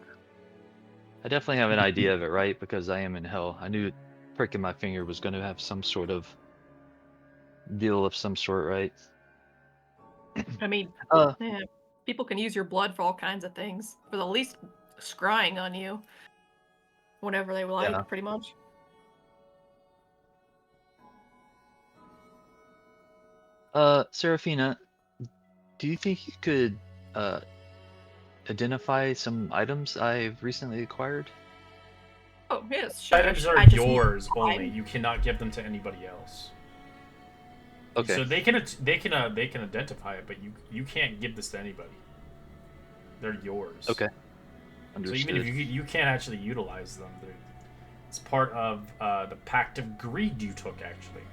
I definitely have an idea of it, right? Because I am in hell. I knew pricking my finger was going to have some sort of deal of some sort, right? I mean, yeah, people can use your blood for all kinds of things. For the least scrying on you. Whenever they like, pretty much. Serafina, do you think you could identify some items I've recently acquired? Oh, yes, sure. Items are yours only. You cannot give them to anybody else. Okay. So they can identify it, but you can't give this to anybody. They're yours. Okay. Understood. So even if you can't actually utilize them, it's part of the Pact of Greed you took, actually.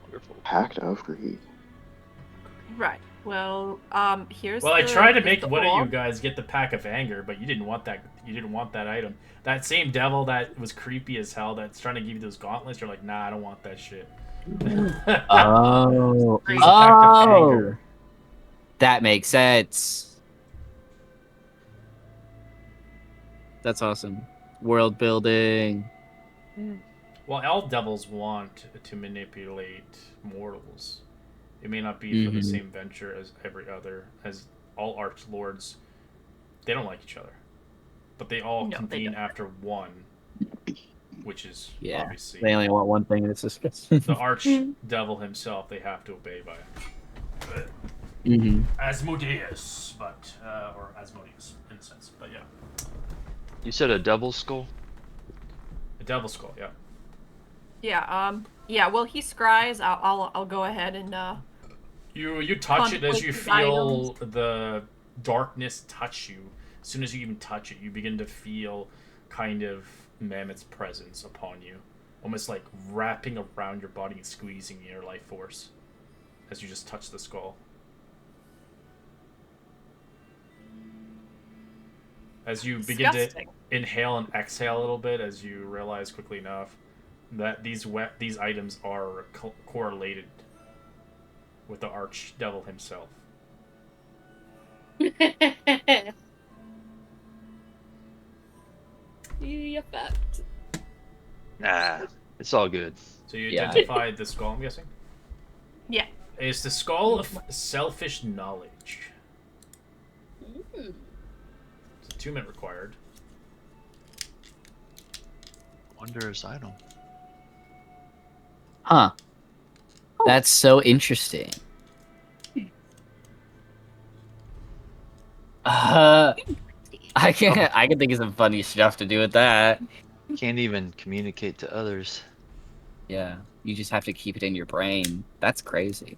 Wonderful. Pact of Greed. Right. Well, here's. Well, I tried to make one of you guys get the Pack of Anger, but you didn't want that. You didn't want that item. That same devil that was creepy as hell, that's trying to give you those gauntlets. You're like, nah, I don't want that shit. Oh, He's a Pact of oh, Anger. that makes sense. That's awesome. World building. Well, all devils want to manipulate mortals. It may not be for the same venture as every other, as all archlords. They don't like each other, but they all convene after one, which is obviously they only want one thing, and it's just the archdevil himself. They have to obey by Asmodeus, but or Asmodeus in a sense, but yeah. You said a devil skull? A devil skull, yeah. Yeah. Yeah. Well, he scries. I'll go ahead and. You touch it as you feel the darkness touch you. As soon as you even touch it, you begin to feel kind of Mammoth's presence upon you, almost like wrapping around your body and squeezing your life force as you just touch the skull. As you begin to inhale and exhale a little bit, as you realize quickly enough that these items are correlated with the archdevil himself. You fact. Nah, it's all good. So you identified the skull, I'm guessing? Yeah. It's the skull of selfish knowledge. It's a 2-minute required. Wondrous item. Huh. That's so interesting. I can think of some funny stuff to do with that. Can't even communicate to others. Yeah, you just have to keep it in your brain. That's crazy.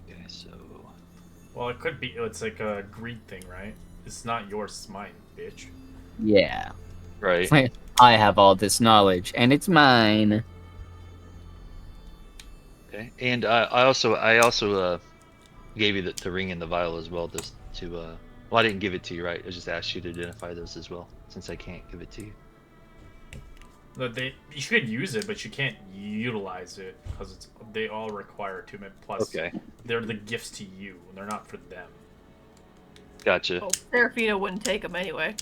Okay, so... Well, it could be, it's like a greed thing, right? It's not yours, it's mine, bitch. Yeah. Right. I have all this knowledge, and it's mine. Okay, and I also gave you the ring and the vial as well, just to well, I didn't give it to you, right? I just asked you to identify those as well, since I can't give it to you. You should use it, but you can't utilize it because they all require 2-minute plus. Okay. They're the gifts to you, and they're not for them. Gotcha. Oh, Serafina wouldn't take them anyway.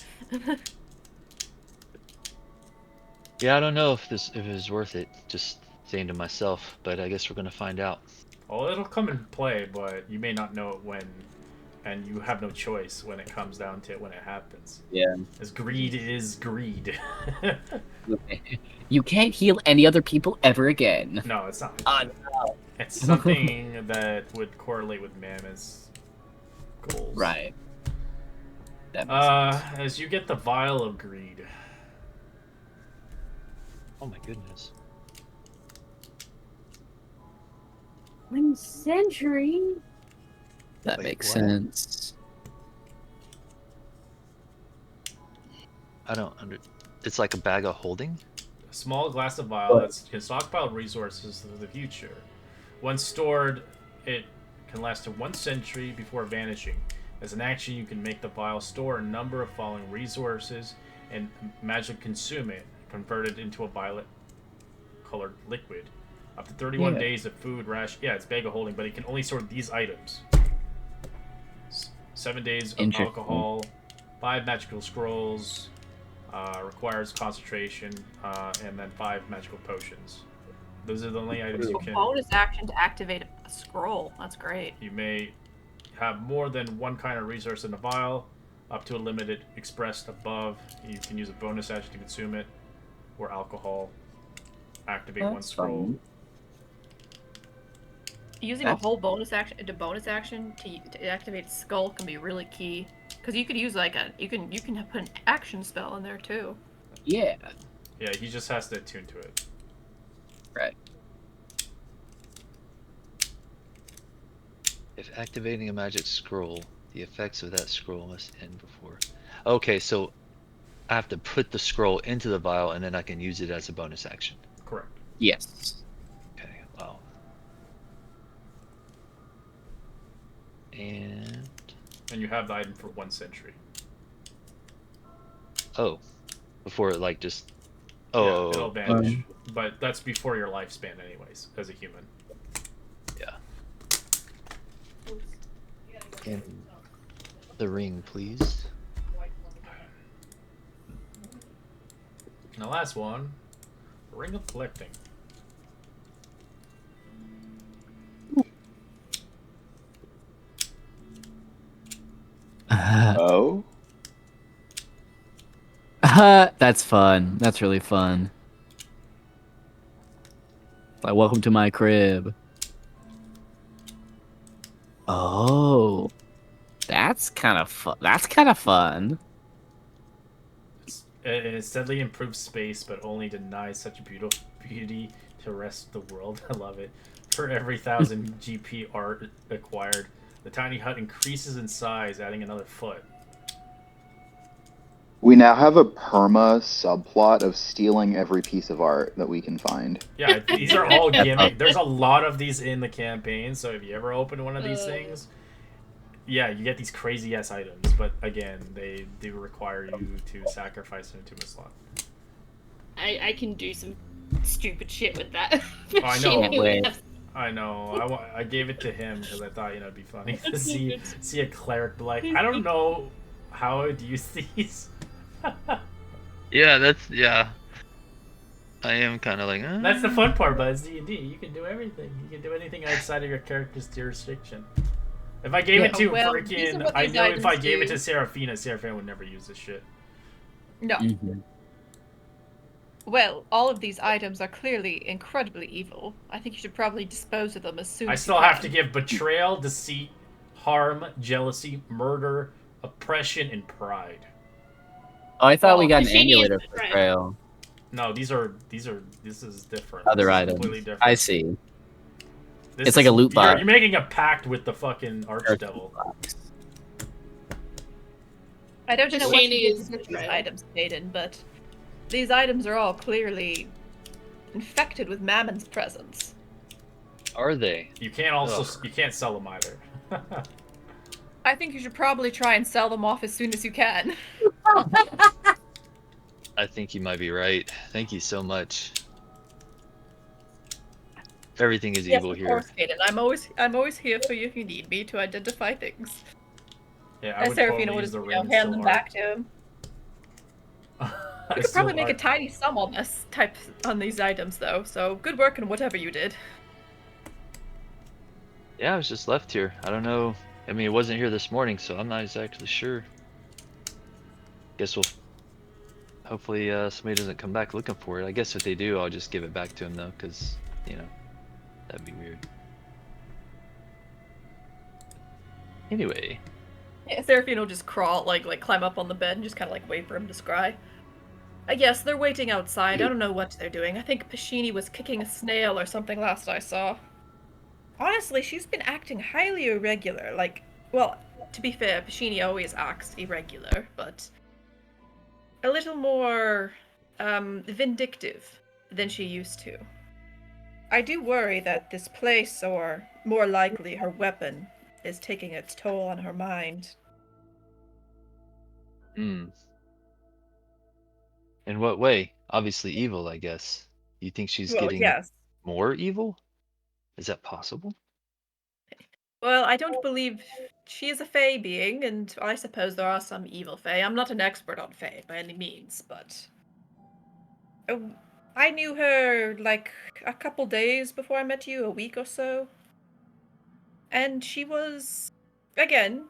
Yeah, I don't know if it was worth it. Just saying to myself, but I guess we're gonna find out. Well, it'll come in play, but you may not know it when and you have no choice when it comes down to it when it happens. Yeah. As greed is greed. You can't heal any other people ever again. No, it's not. No. It's something that would correlate with Mammoth's goals. Right. That makes sense. As you get the vial of greed. Oh my goodness. 1 century? That Wait, makes what? sense. I don't under. It's like a bag of holding. A small glass of vial that can stockpile resources for the future. Once stored, it can last to 1 century before vanishing. As an action, you can make the vial store a number of following resources and magically consume it, convert it into a violet-colored liquid. Up to 31 days of food ration. Yeah, it's bag of holding, but it can only store these items. 7 days of alcohol, 5 magical scrolls, requires concentration, and then 5 magical potions. Those are the only items you can. Bonus action to activate a scroll. That's great. You may have more than one kind of resource in the vial, up to a limited expressed above. You can use a bonus action to consume it, or alcohol. Activate 1 scroll. Fun. Using a whole bonus action to activate a skull can be really key, because you could use like you can put an action spell in there too. Yeah. Yeah, he just has to attune to it. Right. If activating a magic scroll, the effects of that scroll must end before. Okay, so I have to put the scroll into the vial and then I can use it as a bonus action. Correct. Yes. Okay, wow. And you have the item for 1 century. oh, before it like just Yeah, it'll vanish. But that's before your lifespan anyways, as a human. Yeah. And the ring, please. And the last one, Ring of Collecting. Oh? That's fun. That's really fun. Like, welcome to my crib. Oh, that's kind of fun. That's kind of fun. It steadily improves space, but only denies such beauty to the rest of the world. I love it. For every 1,000 GP art acquired, the tiny hut increases in size, adding another foot. We now have a perma subplot of stealing every piece of art that we can find. Yeah, these are all gimmick. There's a lot of these in the campaign, so if you ever open one of these things, yeah, you get these crazy ass items. But again, they do require you to sacrifice them to a slot. I can do some stupid shit with that. Oh, I know. Wait. I know. I gave it to him because I thought it'd be funny to see a cleric be like, I don't know how I would use these. Yeah, I am kind of like. That's the fun part about D&D. You can do everything. You can do anything outside of your character's jurisdiction. If I gave it to freaking, I know if I gave it to Seraphina would never use this shit. No. Mm-hmm. Well, all of these items are clearly incredibly evil. I think you should probably dispose of them as soon as I you still can. have to give betrayal, deceit, harm, jealousy, murder, oppression, and pride. Oh, I thought we got an Machine amulet is of betrayal. betrayal. No, this is different. Other This is items. completely different. I see. This It's like a loot box. You're making a pact with the fucking archdevil. I don't know what Machine you is did with these betrayal. items, Aiden, but these items are all clearly infected with Mammon's presence. Are they? You can't sell them either. I think you should probably try and sell them off as soon as you can. I think you might be right. Thank you so much. Everything is evil Of here. course, Aiden. I'm always here for you if you need me to identify things. Yeah, I And would Seraphina totally would use just the ring. hand them back to him. You could probably make a art. tiny sum on this on these items though, so good work in whatever you did. Yeah, I was just left here. I don't know. I mean, it wasn't here this morning, so I'm not exactly sure. Guess we'll hopefully somebody doesn't come back looking for it. I guess if they do, I'll just give it back to him though, because that'd be weird. Anyway, Yeah, Seraphine will just crawl, like climb up on the bed and just kind of like wait for him to scry. Yes, they're waiting outside. I don't know what they're doing. I think Pashini was kicking a snail or something last I saw. Honestly, she's been acting highly irregular. Like, well, to be fair, Pashini always acts irregular, but a little more vindictive than she used to. I do worry that this place, or more likely her weapon, is taking its toll on her mind. in what way? Obviously evil, I guess. You think she's Well, getting yes. more evil? Is that possible? Well, I don't believe she is a Fae being, and I suppose there are some evil Fae. I'm not an expert on Fae by any means, but I knew her like a couple days before I met you, a week or so. And she was, again,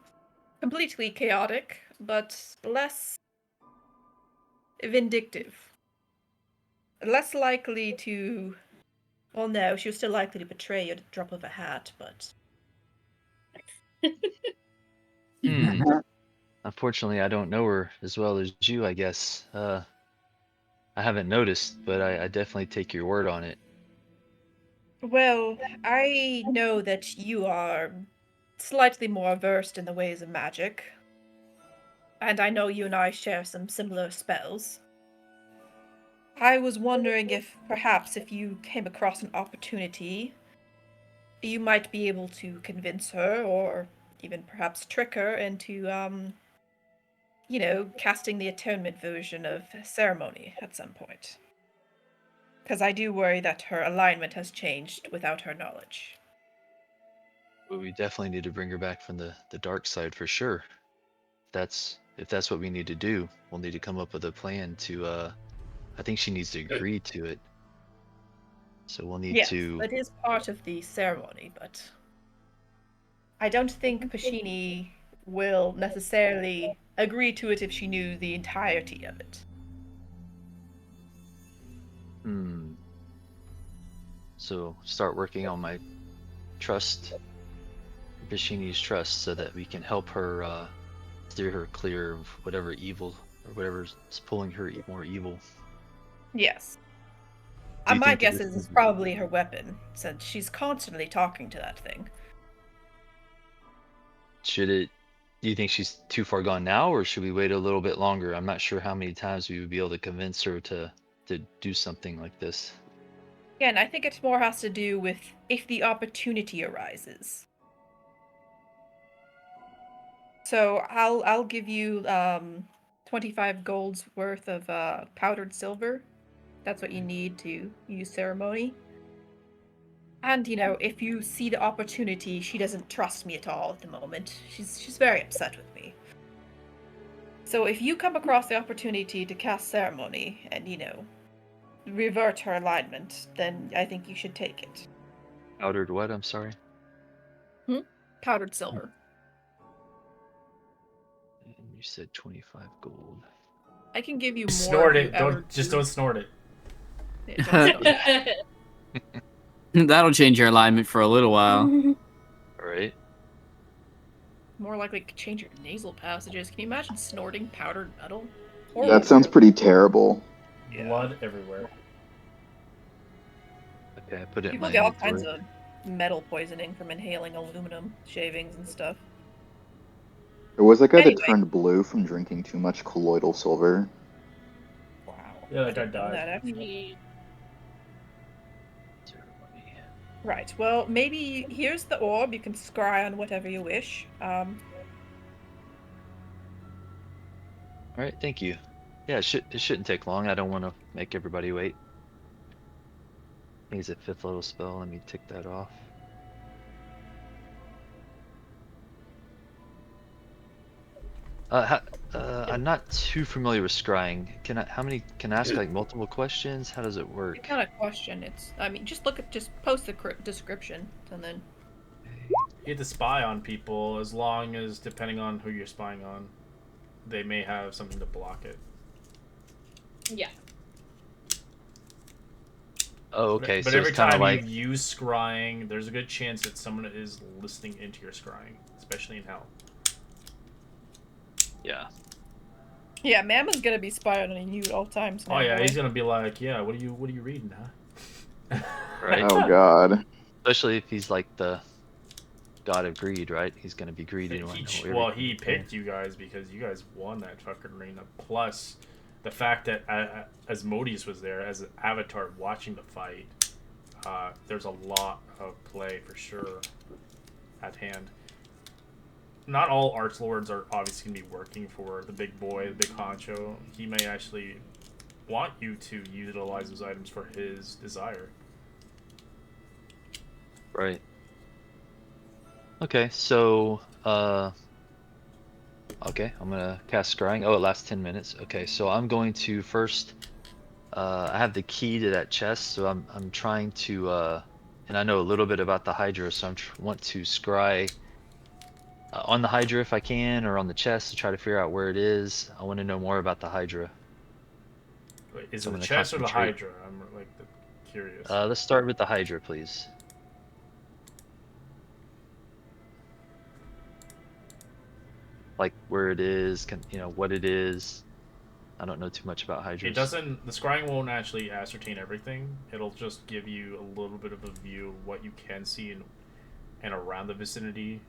completely chaotic, but less vindictive. Less likely to. Well, no, she was still likely to betray you at the drop of a hat, but. Unfortunately, I don't know her as well as you, I guess. I haven't noticed, but I definitely take your word on it. Well, I know that you are slightly more versed in the ways of magic. And I know you and I share some similar spells. I was wondering if perhaps if you came across an opportunity, you might be able to convince her or even perhaps trick her into, casting the atonement version of ceremony at some point. Because I do worry that her alignment has changed without her knowledge. But we definitely need to bring her back from the dark side for sure. If that's what we need to do, we'll need to come up with a plan to I think she needs to agree to it. So we'll need Yes, to that is part of the ceremony, but I don't think Pashini will necessarily agree to it if she knew the entirety of it. So start working on my trust, Bishini's trust, so that we can help her steer her clear of whatever evil or whatever's pulling her more evil. Yes. Do you My think guess this is it's probably her weapon, since she's constantly talking to that thing. Do you think she's too far gone now, or should we wait a little bit longer? I'm not sure how many times we would be able to convince her to do something like this. Again, I think it more has to do with if the opportunity arises. So I'll give you 25 gold's worth of powdered silver. That's what you need to use ceremony. And if you see the opportunity, she doesn't trust me at all at the moment. She's very upset with me. So if you come across the opportunity to cast ceremony and revert her alignment, then I think you should take it. Powdered what? I'm sorry. Powdered silver. You said 25 gold. I can give you more. Snort it. Don't snort it. Yeah, don't snort it. That'll change your alignment for a little while. All right. More likely to change your nasal passages. Can you imagine snorting powdered metal? That sounds pretty terrible. Blood everywhere. Okay, I put it People in my get all inventory. kinds of metal poisoning from inhaling aluminum shavings and stuff. There was a guy Anyway. that turned blue from drinking too much colloidal silver. Wow. Yeah, that guy I didn't know died. that, actually. Ceremony. Right. Well, maybe here's the orb. You can scry on whatever you wish. All right, thank you. Yeah, it shouldn't take long. I don't want to make everybody wait. I think it's a 5th level spell. Let me tick that off. I'm not too familiar with scrying. Can I ask like multiple questions? How does it work? It's not a question. Just post the description and then get to spy on people as long as, depending on who you're spying on, they may have something to block it. Yeah. Oh, okay. But So every it's kind of time like you use scrying, there's a good chance that someone is listening into your scrying, especially in hell. yeah. Yeah, Mama's gonna be spying on you at all times now. Oh yeah, boy. he's gonna be like, yeah, what are you reading, huh? Right. Oh God. Especially if he's like the god of greed, right? He's gonna be greedy. And He picked you guys because you guys won that fucking arena. Plus, the fact that Asmodeus was there as an avatar watching the fight, there's a lot of play for sure at hand. Not all Arch Lords are obviously going to be working for the big boy, the big honcho. He may actually want you to utilize those items for his desire. Right. Okay, so okay, I'm gonna cast scrying. Oh, it lasts 10 minutes. Okay, so I'm going to first I have the key to that chest, so I'm trying to and I know a little bit about the Hydra, so want to scry on the Hydra if I can, or on the chest to try to figure out where it is. I want to know more about the Hydra. Wait, is So it I'm the gonna chest or the concentrate. Hydra? I'm like curious. Let's start with the Hydra, please. Like where it is, what it is. I don't know too much about Hydras. It doesn't. The scrying won't actually ascertain everything. It'll just give you a little bit of a view of what you can see and around the vicinity.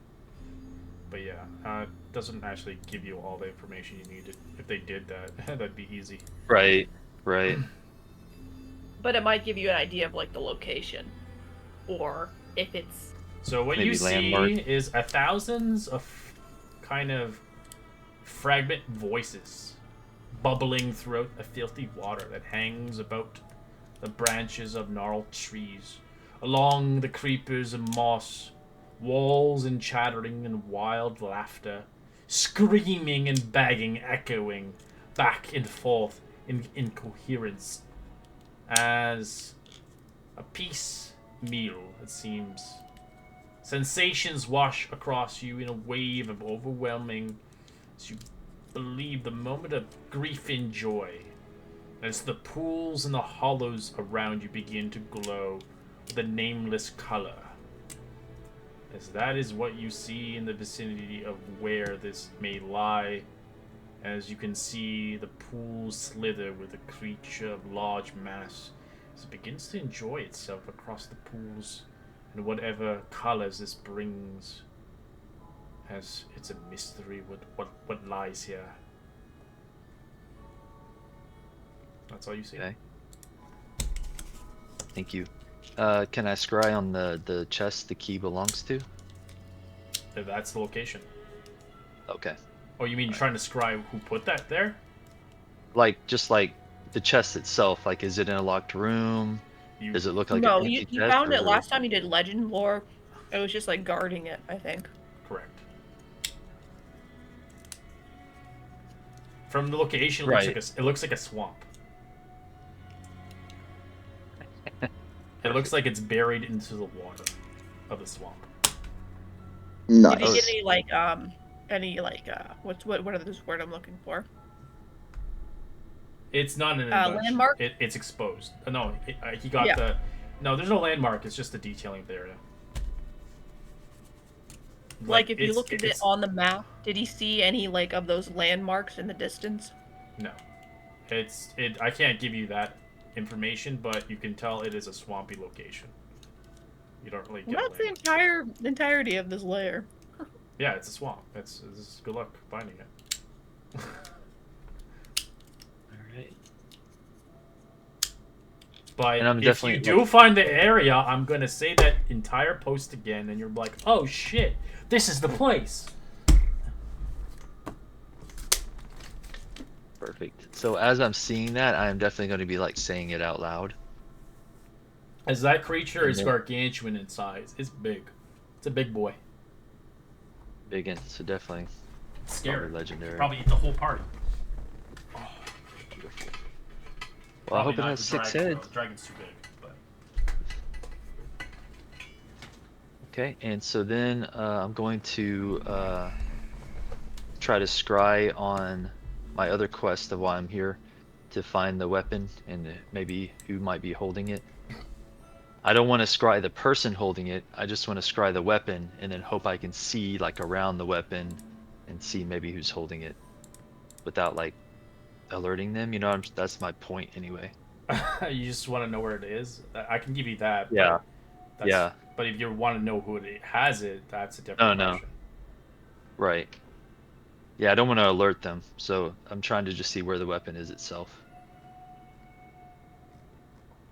But yeah, it doesn't actually give you all the information you need. If they did that, that'd be easy. Right, right. But it might give you an idea of like the location, or if it's. So what Maybe you see landmark. is thousands of kind of fragment voices bubbling throughout a filthy water that hangs about the branches of gnarled trees, along the creepers and moss, walls and chattering and wild laughter, screaming and begging, echoing back and forth in incoherence as a piece meal, it seems. Sensations wash across you in a wave of overwhelming as you believe the moment of grief and joy, as the pools and the hollows around you begin to glow with a nameless color. As that is what you see in the vicinity of where this may lie, as you can see the pool slither with a creature of large mass as it begins to enjoy itself across the pools and whatever colors this brings, as it's a mystery what lies here. That's all you see. Okay. Thank you. Can I scry on the chest the key belongs to? That's the location. Okay. Oh, you mean trying to scry who put that there? Just like the chest itself, like is it in a locked room? Does it look like No, an empty you chest? found or it is last time you did legend lore. It was just like guarding it, I think. Correct. From the location, it Right. looks like a swamp. It looks like it's buried into the water of the swamp. Nice. Did you get any what are this word I'm looking for? It's not an invention. Landmark? It's exposed. No, he got Yeah. the. No, there's no landmark. It's just the detailing of the area. Like if you it's- looked at it it's- on the map, did he see any like of those landmarks in the distance? No, I can't give you that information, but you can tell it is a swampy location. You don't really get. Well, that's the entirety of this layer. Yeah, it's a swamp. It's good luck finding it. Alright. But And I'm if definitely you do find the area, I'm gonna say that entire post again, and you're like, "Oh shit, this is the place." Perfect. So as I'm seeing that, I'm definitely going to be like saying it out loud. As that creature is Mhm. gargantuan in size, it's big. It's a big boy. Big in, so definitely Scary. probably legendary. Probably eat the whole party. Beautiful. Well, I hope it has 6 heads. The dragon's too big, but Okay, and so then I'm going to try to scry on my other quest of why I'm here, to find the weapon and maybe who might be holding it. I don't want to scry the person holding it. I just want to scry the weapon and then hope I can see like around the weapon and see maybe who's holding it without like alerting them. You know, that's my point anyway. You just want to know where it is. I can give you that. Yeah. But that's, Yeah. But if you want to know who it has it, that's a No, different no. question. Right. Yeah, I don't want to alert them, so I'm trying to just see where the weapon is itself.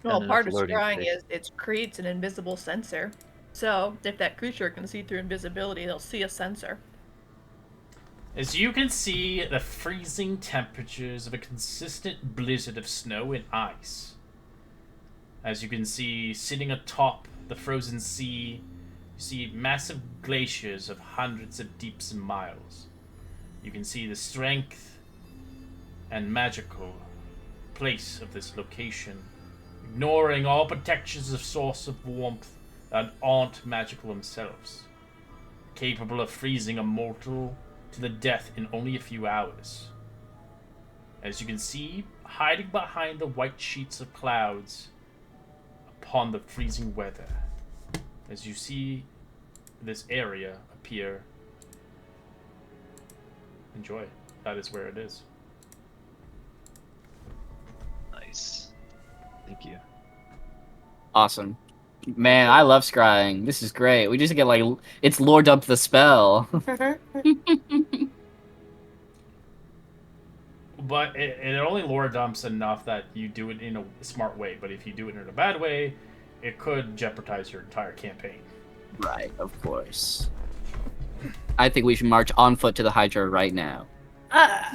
Well, And then part if of alerting scrying they- is it creates an invisible sensor. So if that creature can see through invisibility, they'll see a sensor. As you can see, the freezing temperatures of a consistent blizzard of snow and ice. As you can see, sitting atop the frozen sea, you see massive glaciers of hundreds of deeps and miles. You can see the strength and magical place of this location, ignoring all protections of source of warmth that aren't magical themselves, capable of freezing a mortal to the death in only a few hours. As you can see, hiding behind the white sheets of clouds upon the freezing weather, as you see this area appear. Enjoy. That is where it is. Nice. Thank you. Awesome. Man, I love scrying. This is great. We just get like it's lore dump the spell. But it only lore dumps enough that you do it in a smart way. But if you do it in a bad way, it could jeopardize your entire campaign. Right, of course. I think we should march on foot to the Hydra right now.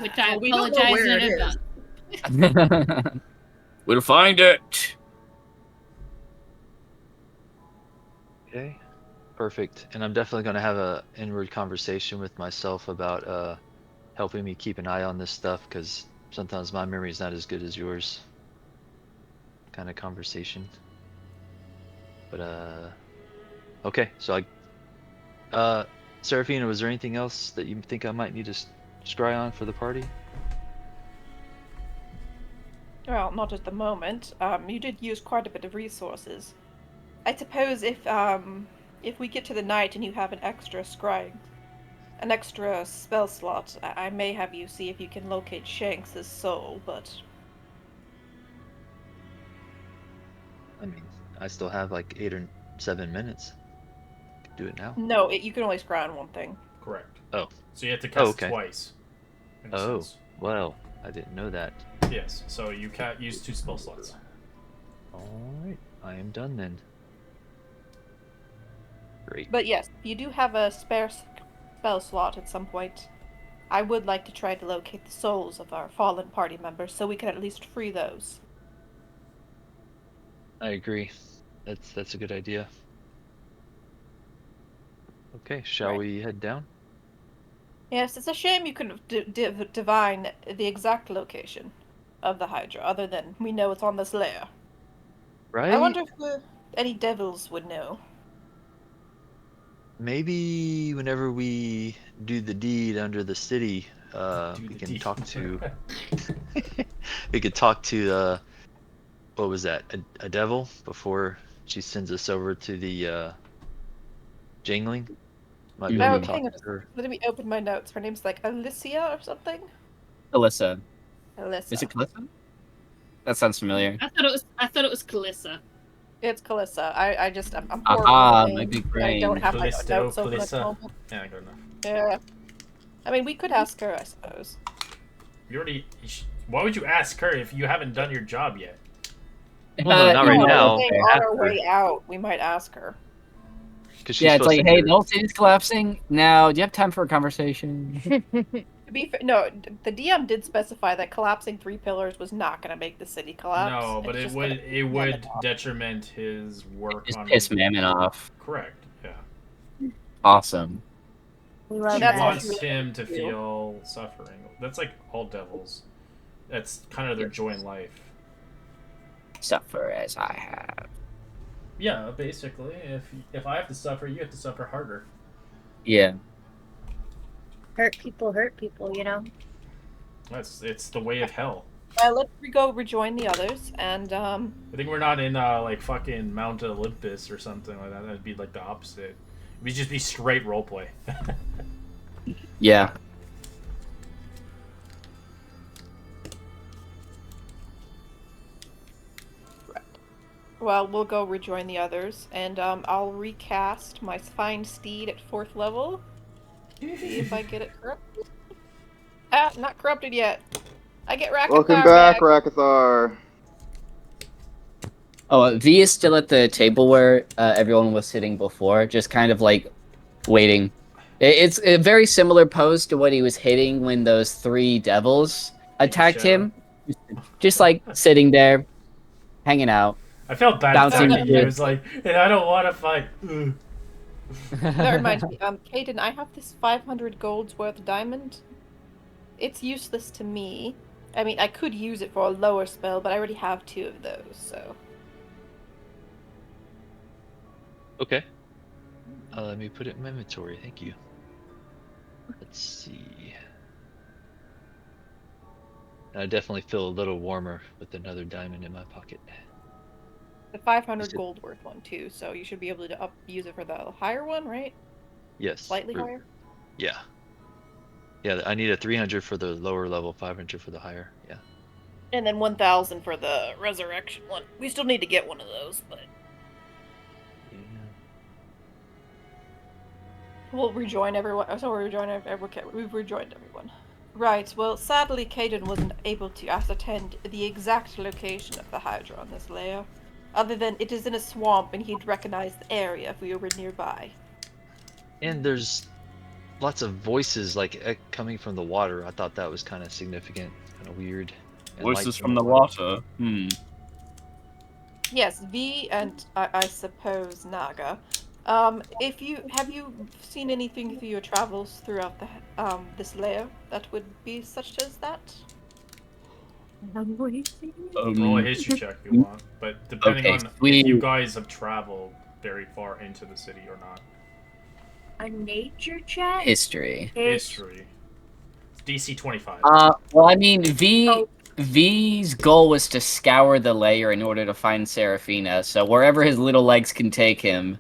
Which I we don't know apologize where in it advance. We'll find it. Okay. Perfect. And I'm definitely going to have a inward conversation with myself about helping me keep an eye on this stuff, because sometimes my memory is not as good as yours. Kind of conversation. But okay, so Seraphina, was there anything else that you think I might need to scry on for the party? Well, not at the moment. You did use quite a bit of resources. I suppose if we get to the night and you have an extra spell slot, I may have you see if you can locate Shanks' soul, but... I mean, I still have like 8 or 7 minutes. Could do it now. No, you can only scry on one thing. Correct. Oh. So you have to cast okay. it twice. Oh, well, I didn't know that. Yes, so you can't use 2 spell slots. Alright, I am done then. Great. But yes, you do have a spare spell slot at some point. I would like to try to locate the souls of our fallen party members so we can at least free those. I agree. That's a good idea. Okay, shall we head down? Yes, it's a shame you couldn't divine the exact location of the Hydra, other than we know it's on this layer. Right? I wonder if any devils would know. Maybe whenever we do the deed under the city, we can talk to we could talk to what was that? A devil before she sends us over to the Jangling? Might be able to talk to her. Let me open my notes. Her name's like Alicia or something? Alyssa. Alyssa. Is it Calissa? That sounds familiar. I thought it was Calissa. It's Calissa. I'm Aha, horrible with my names. big brain. I don't have Callisto, my notes open at the Calissa. moment. Yeah, I don't know. Yeah. I mean, we could ask her, I suppose. You already. Why would you ask her if you haven't done your job yet? Well, no, not right No, now. I think on our way out, we might ask her. Yeah, it's like, hey, the whole city's collapsing. Now, do you have time for a conversation? To be fair, no, the DM did specify that collapsing 3 pillars was not going to make the city collapse. No, but It's it just would detriment his work Just on. piss Mammon off. Correct. Yeah. Awesome. We She That's wants what him to do. feel suffering. That's like all devils. That's kind of their joy in life. Suffer as I have. Yeah, basically, if I have to suffer, you have to suffer harder. Yeah. Hurt people, you know? It's the way of hell. Let's go rejoin the others, and I think we're not in like fucking Mount Olympus or something like that. That'd be like the opposite. We'd just be straight roleplay. Yeah. well, we'll go rejoin the others, and I'll recast my fine steed at 4th level. See if I get it corrupted. Ah, not corrupted yet. I get Rakathar Welcome back, back. Rakathar. Oh, V is still at the table where everyone was sitting before, just kind of like waiting. It's a very similar pose to what he was hitting when those 3 devils attacked Shadow. him. Just like sitting there, hanging out. I felt bad Bouncing attacking you. good. It's like, and I don't want to fight. Ugh. That reminds me, Caden, I have this 500 gold's worth diamond. It's useless to me. I mean, I could use it for a lower spell, but I already have 2 of those, so. Okay. Let me put it in my inventory. Thank you. Let's see. I definitely feel a little warmer with another diamond in my pocket. The 500 gold worth one, too, so you should be able to use it for the higher one, right? Yes. Slightly higher? Yeah. Yeah, I need a 300 for the lower level, 500 for the higher. Yeah. And then 1,000 for the resurrection one. We still need to get one of those, but Yeah. we'll rejoin everyone. Oh, so we'll rejoin everyone. Okay, we've rejoined everyone. Right, well, sadly, Caden wasn't able to ascertain the exact location of the Hydra on this layer. Other than it is in a swamp and he'd recognize the area if we were nearby. And there's lots of voices like coming from the water. I thought that was kind of significant, kind of weird. And Voices lights from the water. Yes, V and I suppose Naga. If you have you seen anything through your travels throughout the this layer that would be such as that? Roll a history check if you want, but depending Okay, on we- if you guys have traveled very far into the city or not. A nature check? History. History. It's DC 25. Well, I mean, V's goal was to scour the layer in order to find Seraphina, so wherever his little legs can take him.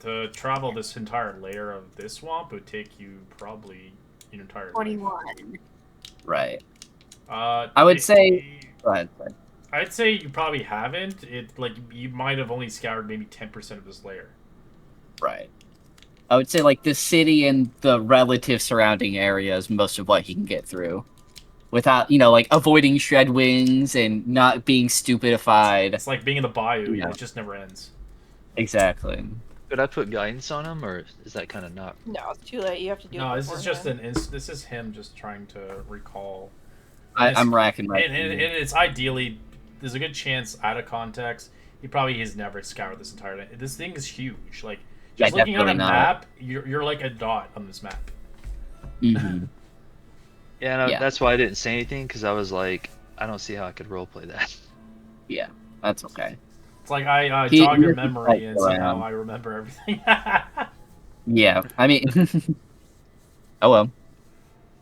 To travel this entire layer of this swamp would take you probably an entire life. 21. Right. I would say- Go ahead. I'd say you probably haven't. It like you might have only scoured maybe 10% of this layer. Right. I would say, like, the city and the relative surrounding area is most of what he can get through. Without, like, avoiding shred wings and not being stupidified. It's like being in the bayou. Yeah. It just never ends. Exactly. Could I put guidance on him, or is that kind of not? No, it's too late. You have to do it. No, this is just beforehand. this is him just trying to recall. I'm racking my and it's ideally, there's a good chance out of context. He probably has never scoured this entire thing. This thing is huge. Like just looking at a definitely not. map, you're like a dot on this map. Mm-hmm. Yeah, no, Yeah. that's why I didn't say anything, because I was like, I don't see how I could roleplay that. Yeah, that's okay. It's like I He- jog your he- memory and somehow around. I remember everything. Yeah, I mean... oh well.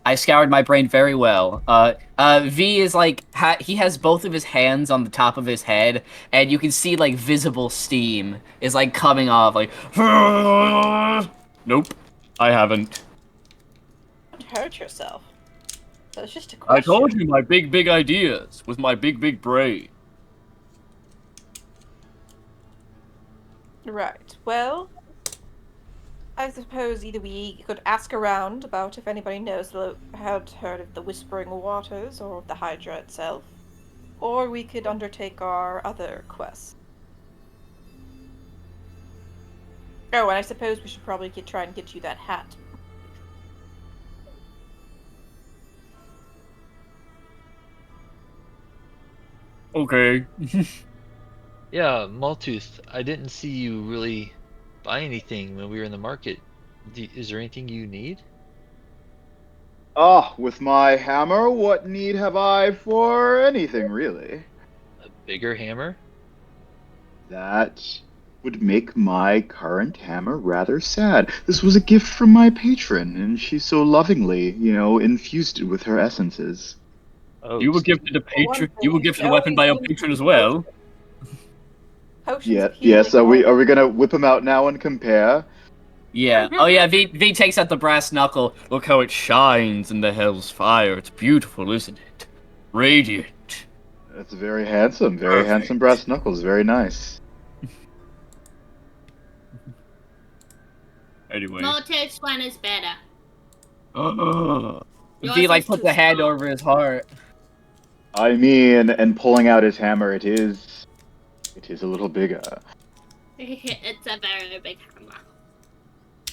I scoured my brain very well. V is like, he has both of his hands on the top of his head, and you can see, like, visible steam is, like, coming off, like... Nope, I haven't. Don't hurt yourself. That's just a I question. told you my big ideas with my big brain. Right. Well, I suppose either we could ask around about if anybody knows had heard of the Whispering Waters or the Hydra itself, or we could undertake our other quest. Oh, and I suppose we should probably try and get you that hat. Okay. Yeah, Maltooth, I didn't see you really buy anything when we were in the market. Is there anything you need? Ah, with my hammer, what need have I for anything, really? A bigger hammer? That would make my current hammer rather sad. This was a gift from my patron, and she so lovingly, infused it with her essences. Oh, You were excuse gifted a One patron. You were thing gifted a Joey weapon by your seems patron to as be well. potions Yeah, of yes. healing. Are we gonna whip them out now and compare? Yeah. Oh yeah. V takes out the brass knuckle. Look how it shines in the hell's fire. It's beautiful, isn't it? Radiant. That's very handsome. Very handsome Perfect. brass knuckles. Very nice. Anyway. Mortis one is better. V Yours like is puts too a hand small. over his heart. I mean, and pulling out his hammer, it is a little bigger. It's a very big hammer.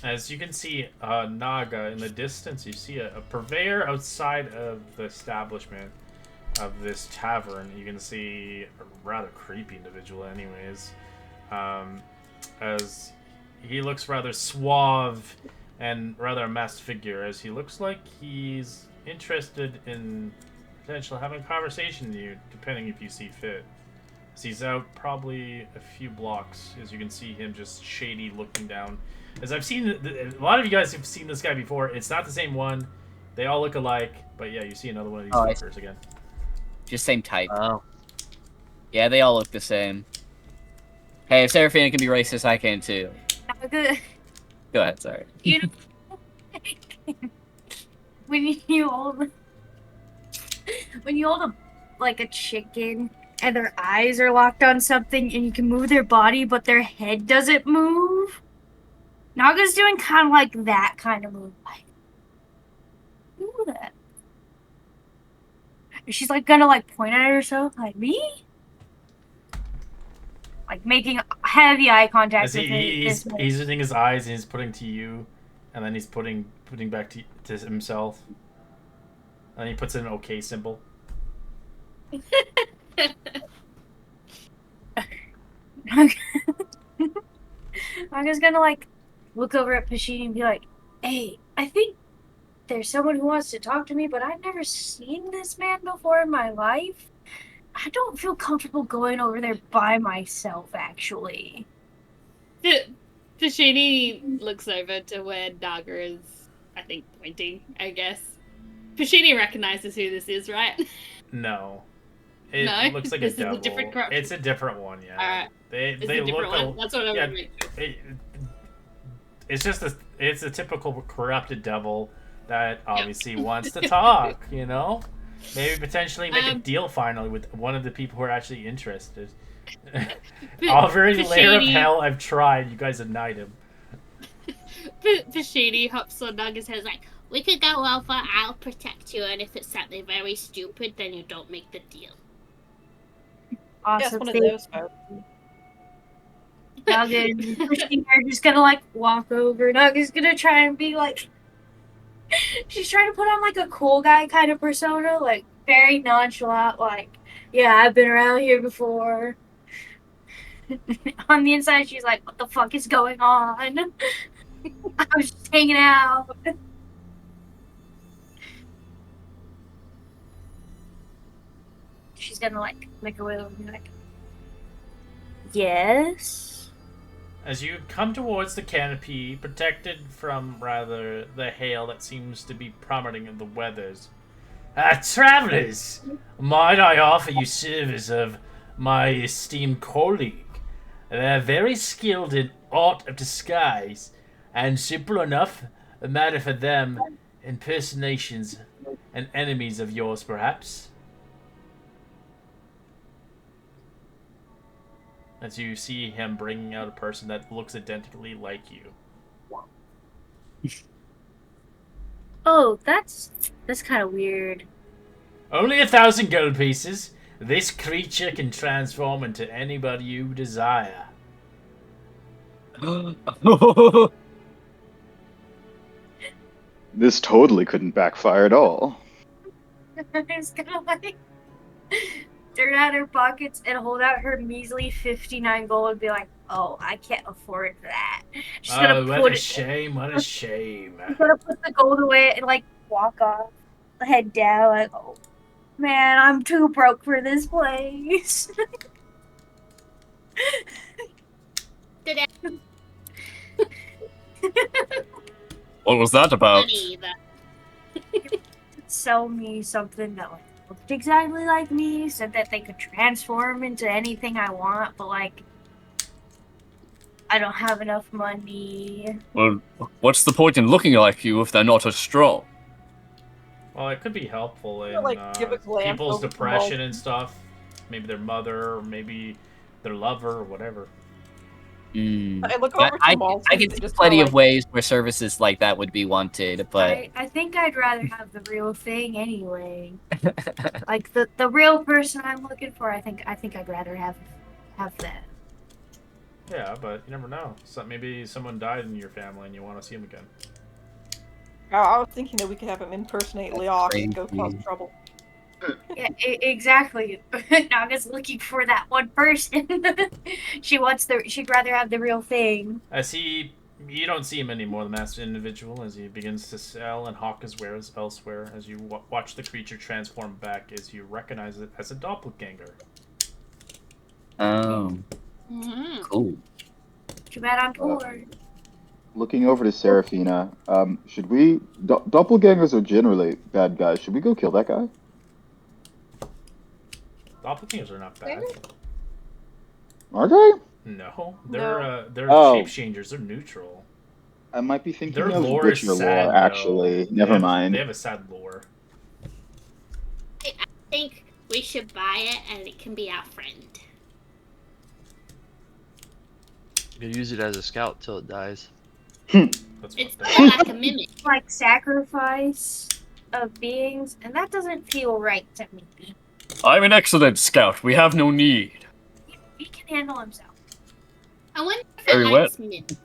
As you can see, Naga, in the distance, you see a purveyor outside of the establishment of this tavern. You can see a rather creepy individual, anyways. As he looks rather suave and rather a masked figure, as he looks like he's interested in potentially having a conversation with you, depending if you see fit. As he's out probably a few blocks, as you can see him just shady looking down. As I've seen, a lot of you guys have seen this guy before. It's not the same one. They all look alike, but yeah, you see another one of these fuckers again. Just same type. Oh. Yeah, they all look the same. Hey, if Seraphina can be racist, I can too. Good. Go ahead, sorry. You know, when you hold like a chicken and their eyes are locked on something and you can move their body but their head doesn't move. Naga's doing kind of like that kind of move. Like, do that. And she's like gonna like point at herself like me, like making heavy eye contact As with he's using his eyes and he's putting to you, and then he's putting back to himself. And he puts in an OK symbol. Naga's gonna like look over at Pashini and be like, "Hey, I think there's someone who wants to talk to me, but I've never seen this man before in my life. I don't feel comfortable going over there by myself, actually." Pashini looks over to where Naga is, I think, pointing, I guess. Pashini recognizes who this is, right? No. It No? looks like This a is a devil. different corruption? It's a different one, yeah. Alright. They It's a look different one? That's what I yeah, was reading. it's just it's a typical corrupted devil that obviously wants to talk, you know? Maybe potentially make a deal finally with one of the people who are actually interested. Every layer of hell I've tried, you guys denied him. Pashini hops on Naga's head like, We could go over, I'll protect you, and if it's something very stupid, then you don't make the deal. Awesome. One of those folks. Naga and Christine are just gonna like walk over. Naga's gonna try and be like, she's trying to put on like a cool guy kind of persona, like very nonchalant, like, yeah, I've been around here before. On the inside, she's like, what the fuck is going on? I was just hanging out. She's gonna like make her way over and be like, yes. As you come towards the canopy, protected from rather the hail that seems to be prominent in the weathers. Travelers, might I offer you service of my esteemed colleague? They're very skilled in art of disguise, and simple enough a matter for them, impersonations and enemies of yours, perhaps. As you see him bringing out a person that looks identically like you. Oh, that's kind of weird. Only 1,000 gold pieces. This creature can transform into anybody you desire. This totally couldn't backfire at all. It's gonna like dirt out her pockets and hold out her measly 59 gold and be like, oh, I can't afford that. She's gonna what put a it, shame, what a shame. she's gonna put the gold away and like walk off, head down, like, oh man, I'm too broke for this place. What was that about? Money either. Sell me something that like looked exactly like me, said that they could transform into anything I want, but like I don't have enough money. Well, what's the point in looking like you if they're not as strong? Well, it could be helpful in Like, give a glance people's over the depression wall. and stuff. Maybe their mother, or maybe their lover, or whatever. I look over to Maltese I can and see just plenty kinda of ways where services like that would be wanted, but I think I'd rather have the real thing anyway. Like the real person I'm looking for, I think I'd rather have that. Yeah, but you never know. So maybe someone died in your family and you want to see him again. I was thinking that we could have him impersonate Leox and go cause crazy. trouble. Yeah, exactly. Naga's looking for that one person. She'd rather have the real thing. You don't see him anymore, the masked individual, as he begins to sell and hawk his wares elsewhere. As you watch the creature transform back, as you recognize it as a doppelganger. Oh, cool. Too bad I'm poor. Looking over to Serafina, should we... doppelgangers are generally bad guys. Should we go kill that guy? Doppelgangers are not bad. Are they? No, No. they're Oh. shapechangers. They're neutral. I might be thinking Their of lore is Witcher sad, lore, actually. though. Never mind. They have a sad lore. I think we should buy it, and it can be our friend. You can use it as a scout till it dies. That's It's what more like a mimic. Like sacrifice of beings, and that doesn't feel right to me. I'm an excellent scout. We have no need. He can handle himself. I wonder if Very it well. likes mimics.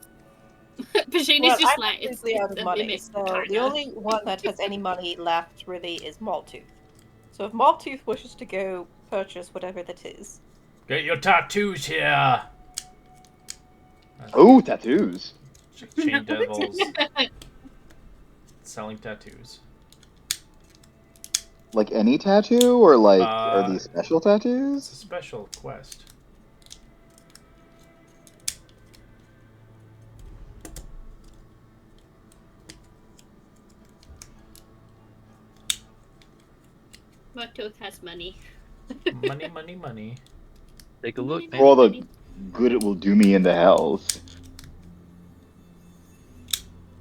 Pashini's Well, just I'm like, it's completely out of a money, mimic, so kinda. the only one that has any money left really is Maltooth. So if Maltooth wishes to go purchase whatever that is, Get your tattoos here! Oh, tattoos. Chain devils. Selling tattoos. Like any tattoo, or like, are these special It's a tattoos? special quest. Motooth has money. Money, money, money. Take a look, For man. all the good it will do me in the hells.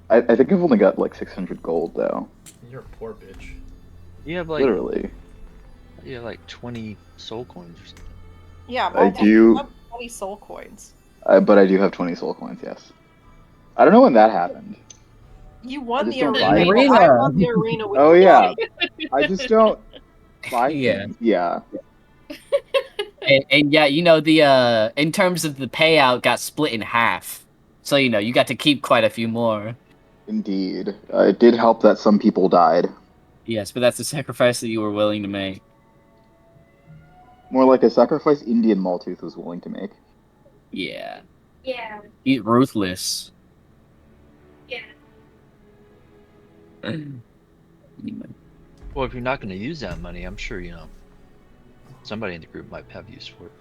I think I've only got like 600 gold, though. You're a poor bitch. You have like Literally. 20 soul coins or something. yeah, I Maltooth do- has 20 soul coins. But I do have 20 soul coins, yes. I don't know when that happened. You won just the don't arena. buy but it. I won the arena with Oh, your yeah. money. I just don't buy Yeah. things. Yeah. And yeah, you know, the in terms of the payout got split in half. So, you know, you got to keep quite a few more. Indeed. It did help that some people died. Yes, but that's the sacrifice that you were willing to make. More like a sacrifice Indian Maltooth was willing to make. Yeah. Yeah. He's ruthless. Yeah. Well, if you're not going to use that money, I'm sure, somebody in the group might have use for it.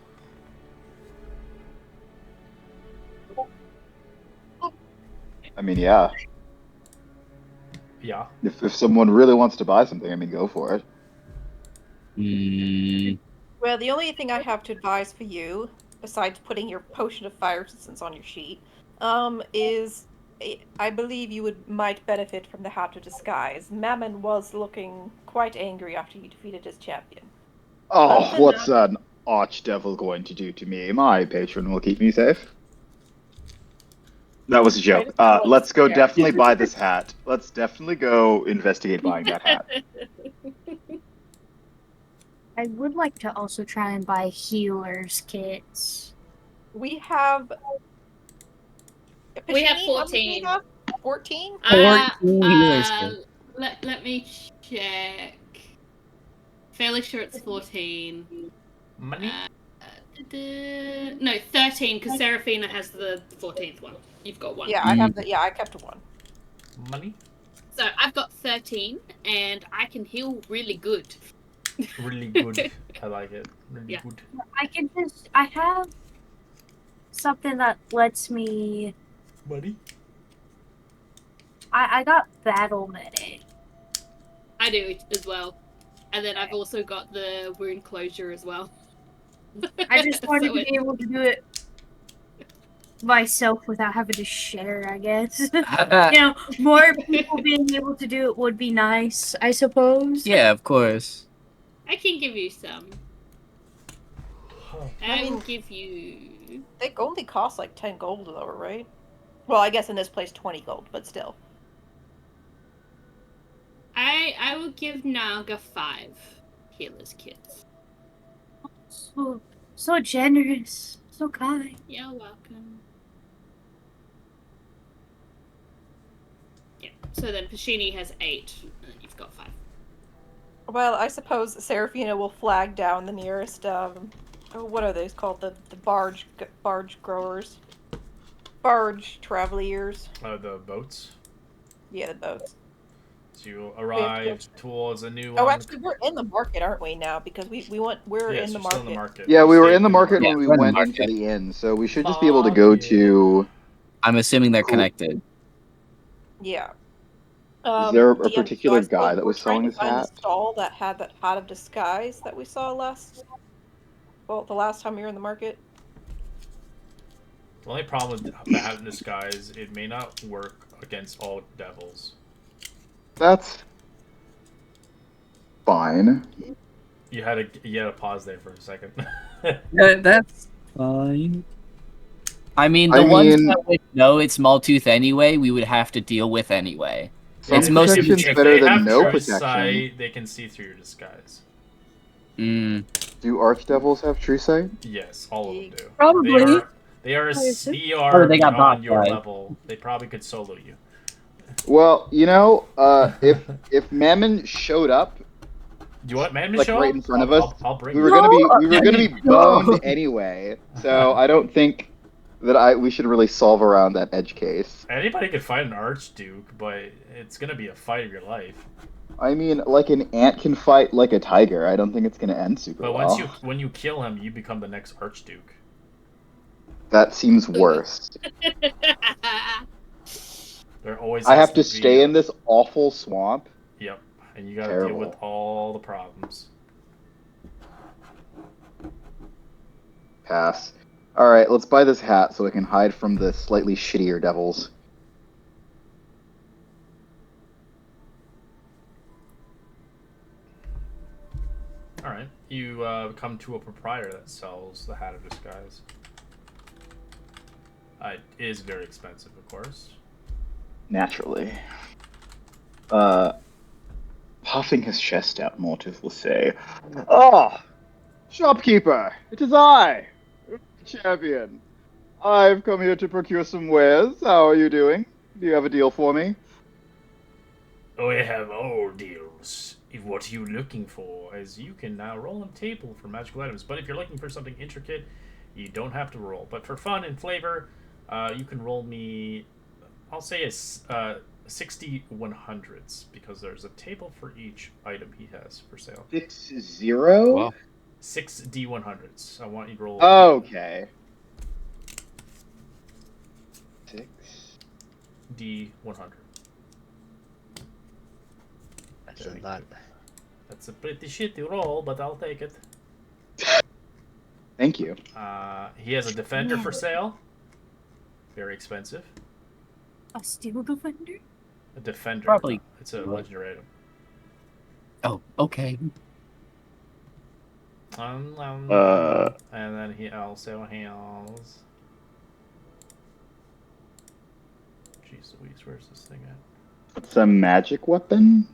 I mean, yeah. Yeah. If someone really wants to buy something, I mean, go for it. Well, the only thing I have to advise for you, besides putting your potion of fire resistance on your sheet, is I believe you might benefit from the Hat of Disguise. Mammon was looking quite angry after you defeated his champion. Oh, Other what's than an archdevil going to do to me? My patron will keep me safe. That was a joke. Let's go definitely buy this hat. Let's definitely go investigate buying that hat. I would like to also try and buy healers kits. We have. We have Pashini, how many do 14. we have? 14? 14 healers kits. Let me check. Fairly sure it's 14. Money? No, 13, because Serafina has the 14th one. You've got one. Yeah, I have the. Yeah, I kept one. Money? So I've got 13, and I can heal really good. Really good. I like it. Really Yeah. good. I have something that lets me. Buddy? I got battle medic. I do as well. And then I've also got the wound closure as well. I just wanted So to be able to do it myself without having to share, I guess. More people being able to do it would be nice, I suppose. Yeah, of course. I can give you some. I I will mean- give you. They only cost like 10 gold though, right? Well, I guess in this place 20 gold, but still. I will give Naga 5 healers kits. So generous, so kind. You're welcome. Yeah. So then Pashini has 8, and then you've got 5. Well, I suppose Serafina will flag down the nearest, what are those called? The barge growers. Barge traveliers. The boats. Yeah, the boats. So you arrive towards a new one. Oh, actually, we're in the market, aren't we, now? Because we're Yes, in the you're market. still in the market. Yeah, You we were stayed in the market when we we're in the went market. into the inn, so we should just be able to go to. I'm assuming they're Cool. connected. Yeah. Is there a DM, particular so I suppose guy that we're was trying selling to his find hat? the stall that had that hat of disguise that we saw the last time we were in the market. The only problem with the hat in disguise, it may not work against all devils. That's fine. You had to pause there for a second. That's fine. I mean, the ones that would know it's Maltooth anyway, we would have to deal with anyway. Some It's mostly protection's if better they than have no true protection. sight, they can see through your disguise. Mm. Do archdevils have true sight? Yes, all of them do. Probably. They are a I assume. CR Oh, they got beyond bot your fight. level. They probably could solo you. Well, if Mammon showed up, Do you want man to like show right up? in front of us, I'll bring we you. were gonna be No. boned anyway. So I don't think that we should really solve around that edge case. Anybody could fight an archduke, but it's gonna be a fight of your life. I mean, like an ant can fight like a tiger. I don't think it's gonna end super But well. when you kill him, you become the next archduke. That seems worse. There always. I has have to be stay a- in this awful swamp. Yep, and you gotta deal Terrible. with all the problems. Pass. All right, let's buy this hat so I can hide from the slightly shittier devils. All right, you come to a proprietor that sells the hat of disguise. It is very expensive, of course. Naturally. Puffing his chest out, Mortis will say, "Ah, shopkeeper, it is I, champion. I've come here to procure some wares. How are you doing? Do you have a deal for me?" We have all deals. What are you looking for? As you can now roll on table for magical items, but if you're looking for something intricate, you don't have to roll. But for fun and flavor, you can roll me. I'll say a 60 100s because there's a table for each item he has for sale. 60. Wow. 6 D100s. I want you to roll. Okay. 6. D100. That's a lot. That's a pretty shitty roll, but I'll take it. Thank you. He has a defender for sale. Very expensive. A steel defender? A defender. Probably. It's a legendary item. Oh, okay. And then he also has. Jeez Louise, where's this thing at? It's a magic weapon?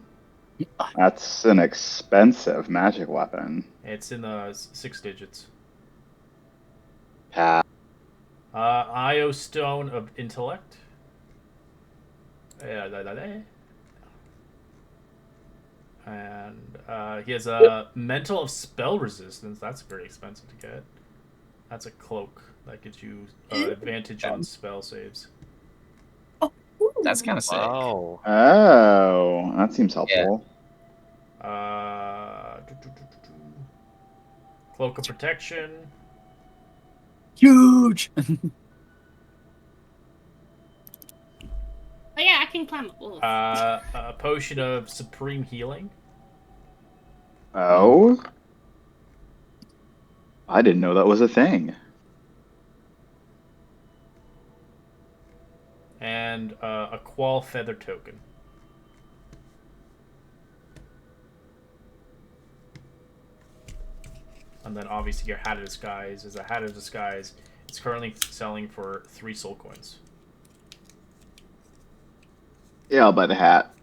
That's an expensive magic weapon. It's in the 6 digits. Pass. Io Stone of Intellect. And he has a Mental of Spell Resistance. That's very expensive to get. That's a cloak that gives you advantage on spell saves. That's kind of sick. Wow. Oh, that seems helpful. Cloak of Protection. huge. Oh yeah, I can climb a wolf. A potion of supreme healing. Oh, I didn't know that was a thing. And a qual feather token. And then obviously your hat of disguise is a hat of disguise. It's currently selling for 3 soul coins. Yeah, I'll buy the hat.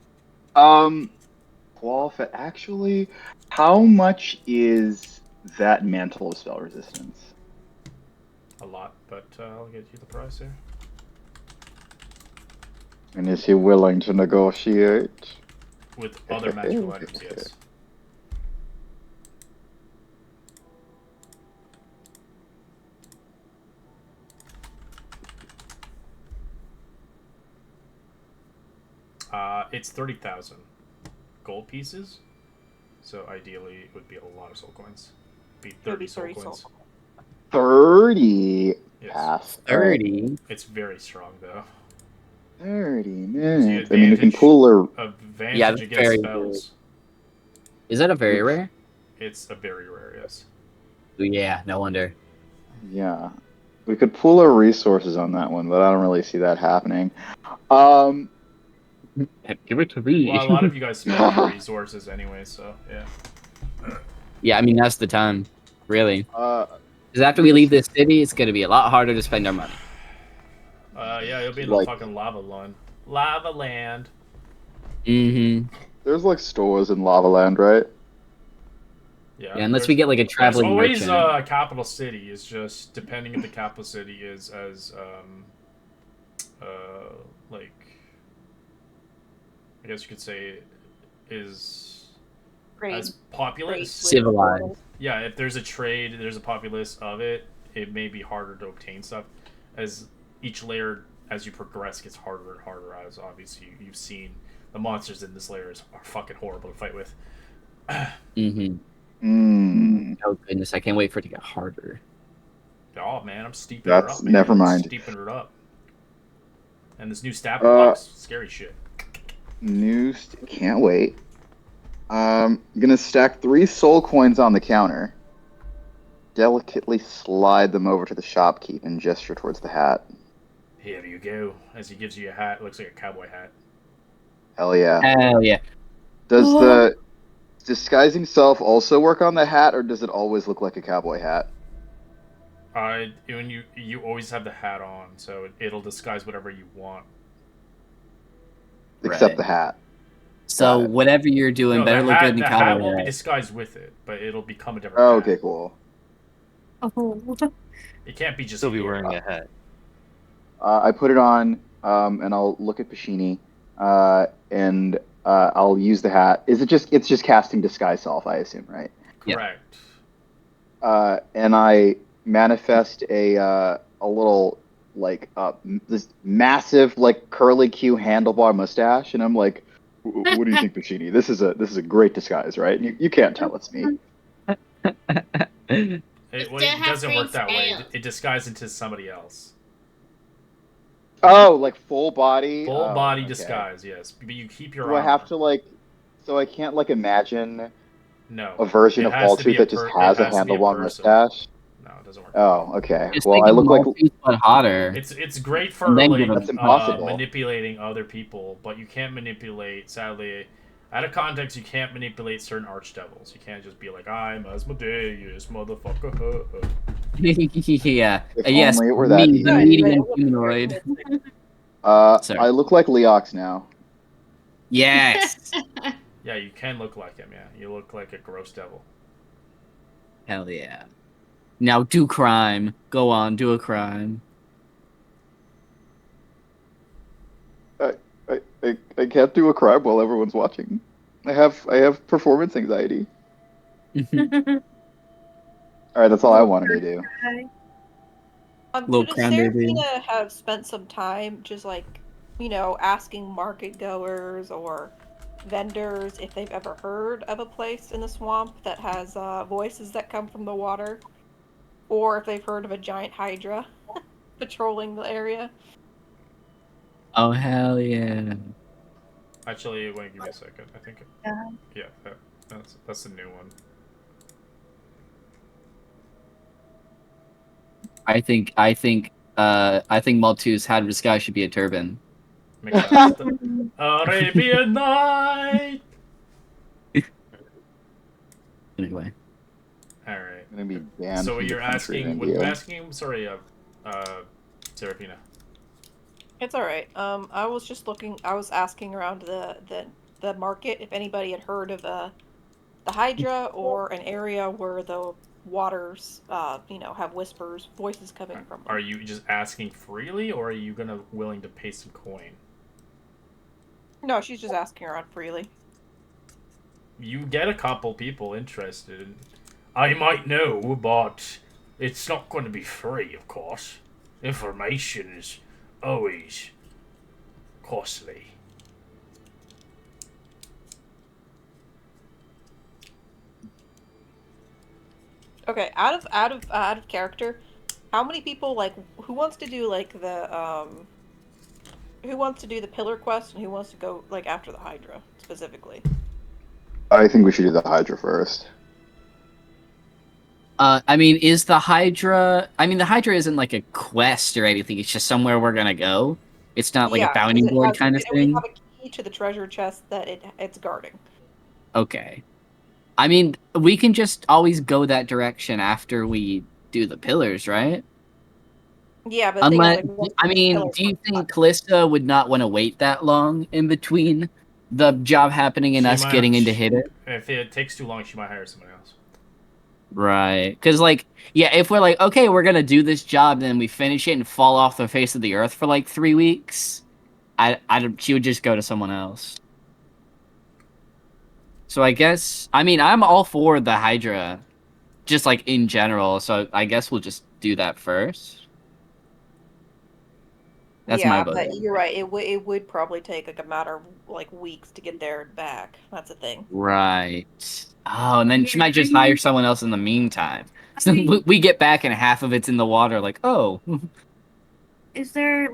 Qualify. Actually, how much is that mantle of spell resistance? A lot, but I'll get you the price here. And is he willing to negotiate? With other magical items, yes. It's 30,000 gold pieces. So ideally, it would be a lot of soul coins. Be 30 soul coins. 30. Yes. Pass. 30. It's very strong though. 30 The minutes. I mean, we can pull a. advantage against very spells. Is that a very rare? It's a very rare, yes. Yeah, no wonder. Yeah. We could pull our resources on that one, but I don't really see that happening. Give it to me. Well, a lot of you guys spend your resources anyway, so yeah. Yeah, I mean, that's the time. Really. Uh, Because after we leave this city, it's going to be a lot harder to spend our money. Yeah, you'll be in Like- the fucking lava land. Lava land. Mm-hmm. there's like stores in Lava Land, right? Yeah, Yeah, unless we get like a traveling always merchant. a capital city. Is just depending if the capital city is as like I guess you could say is as populous. Civilized. Yeah, if there's a trade, there's a populace of it, it may be harder to obtain stuff. As each layer, as you progress, gets harder and harder. As obviously you've seen, the monsters in this layer are fucking horrible to fight with. Mm-hmm. Oh goodness, I can't wait for it to get harder. Oh man, I'm steeping her That's up, man. never mind. Steeping her up. And this new stab blocks, scary shit. Can't wait. I'm gonna stack 3 soul coins on the counter. Delicately slide them over to the shopkeep and gesture towards the hat. Here you go. As he gives you a hat, it looks like a cowboy hat. Hell yeah. Hell yeah. Does the disguising self also work on the hat, or does it always look like a cowboy hat? When you always have the hat on, so it'll disguise whatever you want. Except Right. the hat. So whatever you're doing, No, better look good in the the hat cowboy won't be hat. disguised with it, but it'll become a different Oh, hat. okay, cool. Oh. It can't be just Still be here. wearing a hat. I put it on, and I'll look at Pashini, and I'll use the hat. It's just casting disguise self, I assume, right? Correct. And I manifest a little like this massive like curly Q handlebar mustache, and I'm like, what do you think, Pashini? This is a great disguise, right? You can't tell it's me. It Still have doesn't work green that way. scales. It disguises into somebody else. Oh, like full body. Full body okay. disguise, yes. But you keep your Do I armor. have to like? So I can't like imagine No. a version It of has to be Alltruth a that just per- has it a has to be a handlebar person. mustache. No, it doesn't work. Oh, okay. Just Well, make I him look like Maltese, but hotter. It's great for And then like give him- That's impossible. manipulating other people, but you can't manipulate. Sadly, out of context, you can't manipulate certain archdevils. You can't just be like, "I'm Asmodeus, motherfucker." Yeah. If Yes. only it were that Me, easy. the medium humanoid. Sorry. I look like Leox now. Yes. Yeah, you can look like him. Yeah, you look like a gross devil. Hell yeah. Now do crime. Go on, do a crime. I can't do a crime while everyone's watching. I have performance anxiety. All right, that's all I wanted to do. Little Could crime baby. Seraphina have spent some time just like, asking market goers or vendors if they've ever heard of a place in the swamp that has voices that come from the water? or if they've heard of a giant hydra patrolling the area. Oh hell yeah! Actually, wait, give me a second. I think. Yeah. Yeah, that's a new one. I think Maltese had Sky should be a turban. Makes sense. Arabian Night. Anyway, All right. I'm gonna be banned So from the you're country of asking? What are you India. asking? Sorry, Serafina. It's all right. I was just looking. I was asking around the market if anybody had heard of the hydra or an area where the waters have whispers, voices coming from Are them. you just asking freely, or are you willing to pay some coin? No, she's just asking around freely. You get a couple people interested. I might know, but it's not going to be free, of course. Information is always costly. Okay, out of character, how many people who wants to do who wants to do the pillar quest and who wants to go after the hydra specifically? I think we should do the Hydra first. I mean, is the Hydra? I mean, the Hydra isn't like a quest or anything. It's just somewhere we're gonna go. It's not like a Yeah, because bounty it board has kind of we thing. have a key to the treasure chest that it's guarding. Okay. I mean, we can just always go that direction after we do the pillars, right? Yeah, but the thing is, Unless, once I we do the mean, pillars, do you think Callista would not want to wait that long in between the job happening and She us might. getting into hit it? If it takes too long, she might hire someone else. Right. Because, like, yeah, if we're like, okay, we're going to do this job, then we finish it and fall off the face of the earth for like 3 weeks, she would just go to someone else. So I guess, I mean, I'm all for the Hydra, just like in general. So I guess we'll just do that first. That's my vote. but you're right. It would probably take a matter of weeks to get there and back. That's the thing. Right. Oh, and then she might just hire someone else in the meantime. So we get back and half of it's in the water. Like, oh. Is there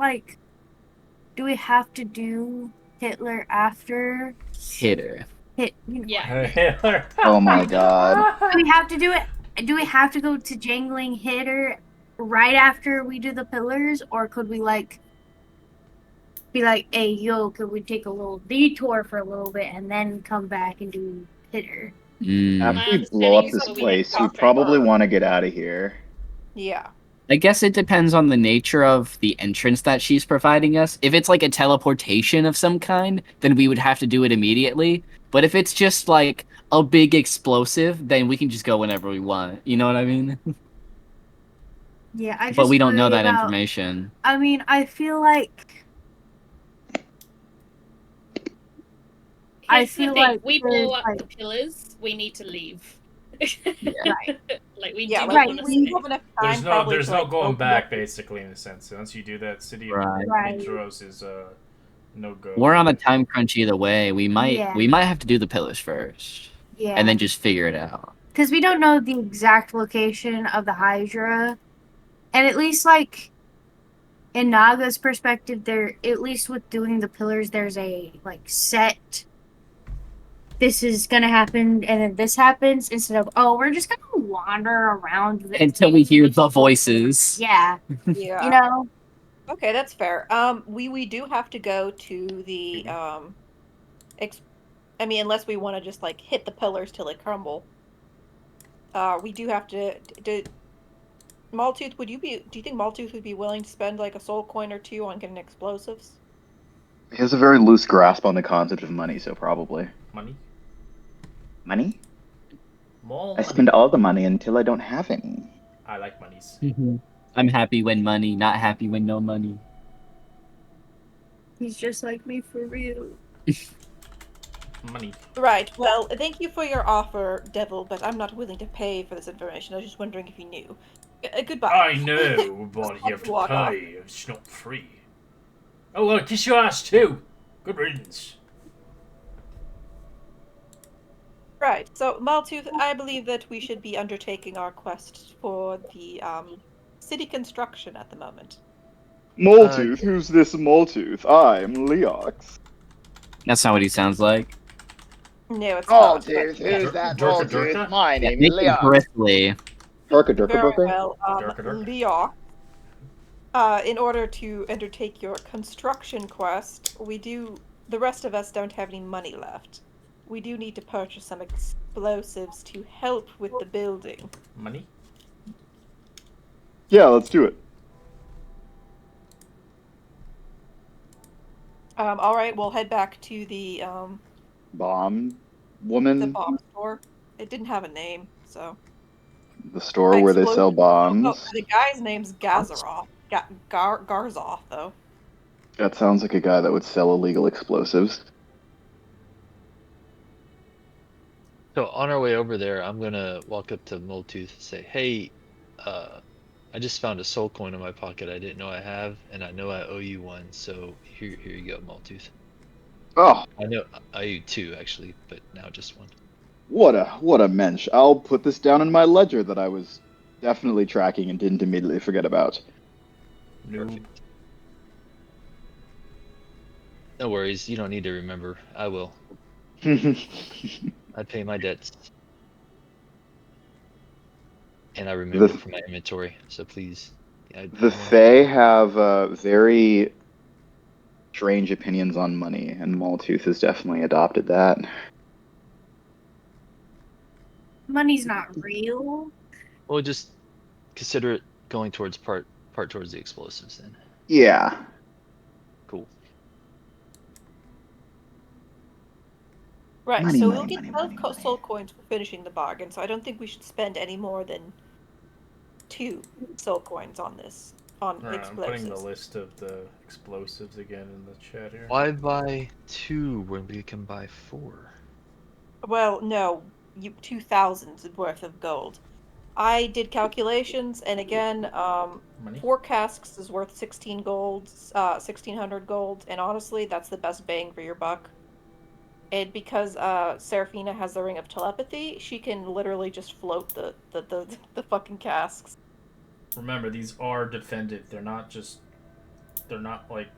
do we have to do Hitler after Hitter. Yeah. Oh my god. Do we have to do it? Do we have to go to Jangling Hitter right after we do the pillars, or could we be like, hey, yo, could we take a little detour for a little bit and then come back and do Hitter? After we blow up this place, we probably want to get out of here. Yeah. I guess it depends on the nature of the entrance that she's providing us. If it's like a teleportation of some kind, then we would have to do it immediately. But if it's just like a big explosive, then we can just go whenever we want. You know what I mean? Yeah, I just But we don't know worry that about- information. I mean, I feel like Here's the feel thing, like we there's, blow up the pillars, we need to leave. Right. We Yeah, do like, want to we stay. have enough time. There's no probably there's to, no going open back up- basically in a sense. Once you do that, city Right. of Right. Intros is no go. We're on a time crunch either way. We might have to do the pillars first. Yeah. And then just figure it out. Because we don't know the exact location of the Hydra. And at least, in Naga's perspective, there, at least with doing the pillars, there's a, set, this is gonna happen, and then this happens, instead of, oh, we're just gonna wander around. Until we hear the voices. Yeah. Yeah. You know? Okay, that's fair. We do have to go to the I mean, unless we want to just hit the pillars till they crumble. We do have to. Maltooth, do you think Maltooth would be willing to spend a soul coin or two on getting explosives? He has a very loose grasp on the concept of money, so probably. Money? Money? More I spend all the money until I don't have any. I like monies. I'm happy when money, not happy when no money. He's just like me for real. Money. Right. Well, thank you for your offer, Devil, but I'm not willing to pay for this information. I was just wondering if you knew. Goodbye. I know, but you have to Walk off. pay. It's not free. Oh, well, kiss your ass too. Good riddance. Right. So, Maltooth, I believe that we should be undertaking our quest for the city construction at the moment. Moltooth, who's this Moltooth? I'm Leox. That's not what he sounds like. No, it's not. But Moltooth, who's that Durka Moltooth? Durka? My Yeah, name's make it Leox. bristly. Durka Durka very Burka? well, Durka Durka. Leoc. In order to undertake your construction quest, the rest of us don't have any money left. We do need to purchase some explosives to help with the building. Money? Yeah, let's do it. All right, we'll head back to the Bomb woman? bomb store. It didn't have a name, so. The store where they sell Oh, bombs? the guy's name's Gazaroff. Garzoff, though. That sounds like a guy that would sell illegal explosives. So on our way over there, I'm gonna walk up to Moltooth and say, "Hey, I just found a soul coin in my pocket I didn't know I have, and I know I owe you one. So here you go, Moltooth. Oh, I know I owe you two actually, but now just one." what a mensch. I'll put this down in my ledger that I was definitely tracking and didn't immediately forget about. Noob. No worries, you don't need to remember. I will. I pay my debts. And I remember from my inventory, so please. Yeah, The Fae have very strange opinions on money, and Maltooth has definitely adopted that. Money's not real. Well, just consider it going towards part towards the explosives then. Yeah. Cool. Right, Money, so money, we'll get money, 12 soul coins for finishing the bargain, so I don't think we should spend any more than 2 soul coins on this, on Alright, I'm putting explosives. the list of the explosives again in the chat here. Why buy 2 when we can buy 4? Well, no, 2,000 worth of gold. I did calculations, and again, Money? 4 casks is worth 16 gold, 1,600 gold, and honestly, that's the best bang for your buck. And because Seraphina has the ring of telepathy, she can literally just float the fucking casks. Remember, these are defended. They're not like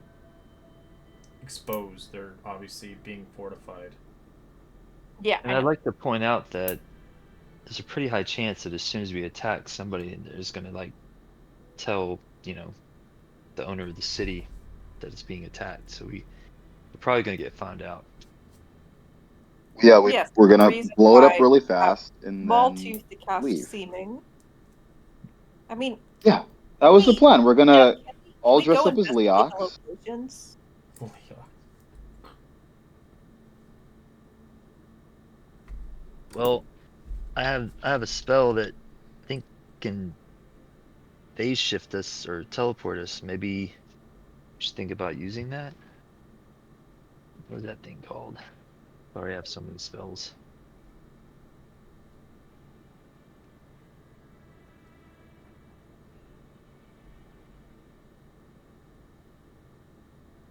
exposed. They're obviously being fortified. Yeah. And I'd like to point out that there's a pretty high chance that as soon as we attack, somebody is going to like tell, the owner of the city that it's being attacked. So we're probably going to get found out. Yeah, we're the gonna reason blow it up why, really fast and Maltooth to then cast leave. seeming. I mean, Yeah, that was the plan. We're gonna all dress go up as investigate the Leox. locations? Oh, yeah. Well, I have a spell that I think can phase shift us or teleport us. Maybe we should think about using that. What is that thing called? Sorry, I have so many spells.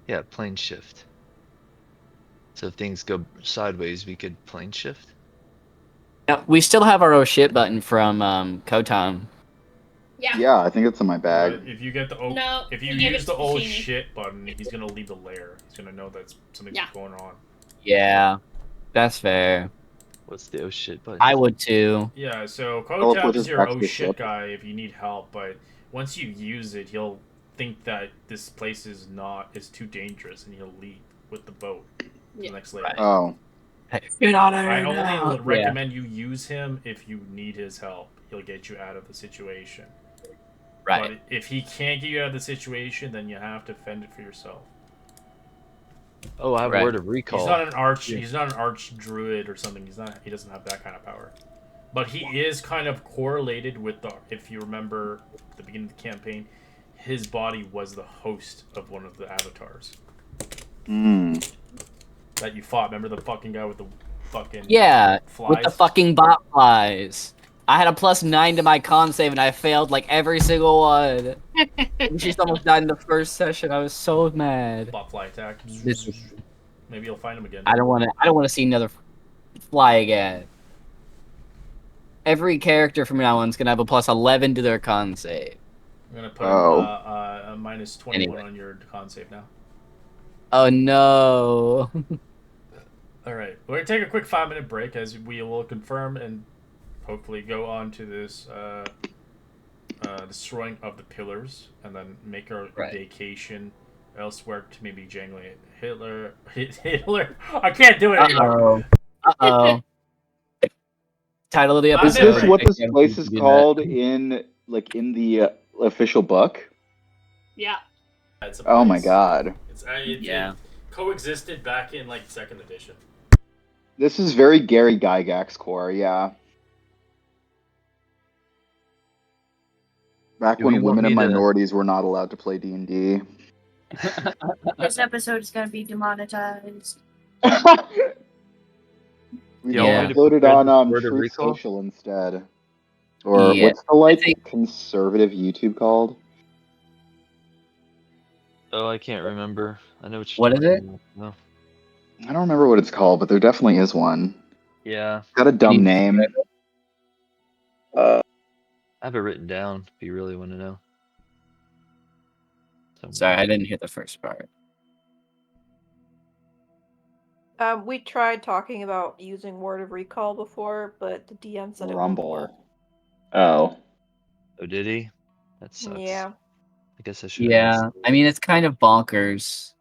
Yeah, plane shift. So if things go sideways, we could plane shift. Yeah, we still have our oh shit button from Kotam. Yeah. Yeah, I think it's in my bag. But if you get the if you we gave use it the to oh Fashini. shit button, he's gonna leave the lair. He's gonna know that something's going on. Yeah, that's fair. What's the oh shit button? I would too. Yeah, so Teleport Kotab us is your back to oh the shit ship. guy if you need help, but once you use it, he'll think that this place is too dangerous, and he'll leave with the boat to the next layer. Oh. You're not I only now. recommend you use him if you need his help. He'll get you out of the situation. Right. But if he can't get you out of the situation, then you have to fend it for yourself. Oh, I have a word of recall. He's not an arch. He's not an arch druid or something. He doesn't have that kind of power. But he is kind of correlated with the. If you remember the beginning of the campaign, his body was the host of one of the avatars that you fought. Remember the fucking guy with the fucking flies? With the fucking bot flies. I had a +9 to my con save and I failed like every single one. And she's almost died in the first session. I was so mad. Bot fly attack. Maybe you'll find him again. I don't want to see another fly again. every character from now on is gonna have a plus 11 to their con save. I'm gonna put a minus 21 on your con save now. Oh no. All right, we're gonna take a quick 5-minute break as we will confirm and hopefully go on to this destroying of the pillars, and then make our vacation elsewhere to maybe jangling it. Hitler. I can't do it anymore. Uh-oh. Title of the Is episode. this what this place is called in the official book? Yeah. It's a Oh my place. god. It coexisted back in like 2nd edition. This is very Gary Gygax core, yeah. Back when women and minorities were not allowed to play D&D. This episode is gonna be demonetized. We uploaded on Truth Social instead. Or what's the conservative YouTube called? Oh, I can't remember. I know what is it? No. I don't remember what it's called, but there definitely is one. Yeah. It's got a dumb name. I have it written down if you really want to know. Sorry, I didn't hear the first part. We tried talking about using Word of Recall before, but the DM said it wouldn't work. Oh. Oh, did he? That sucks. Yeah. I guess I should. Yeah, I mean it's kind of bonkers.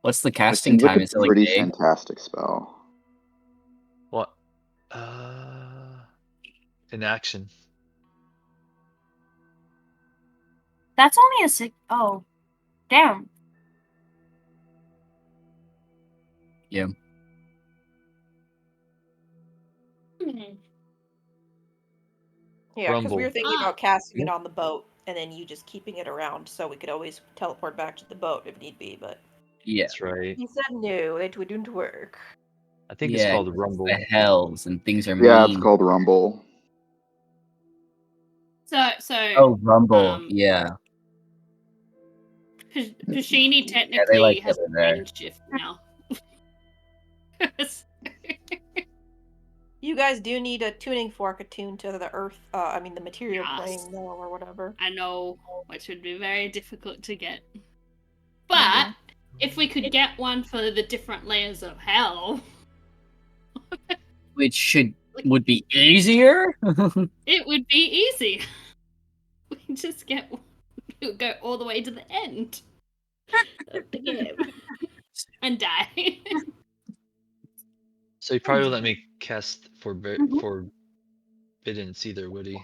What's the casting It seems time? like Is a it like pretty big? fantastic spell. What? In action. That's only a 6. Oh, damn. Yeah. Yeah, because we were thinking about casting it Yeah. on the boat and then you just keeping it around so we could always teleport back to the boat if need be, but Yeah. That's right. he said no, it wouldn't work. I think it's called it's Rumble. The hells and things are Yeah, mean. it's called Rumble. Oh, Rumble. Yeah. Pashini technically like has it a there. range shift now. You guys do need a tuning fork attuned to the earth, the material plane though, or whatever. I know, which would be very difficult to get. But if we could get one for the different layers of hell, Which would be easier. it would be easy. We just go all the way to the end of the game and die. So he probably would let me cast Forbidden either, would he?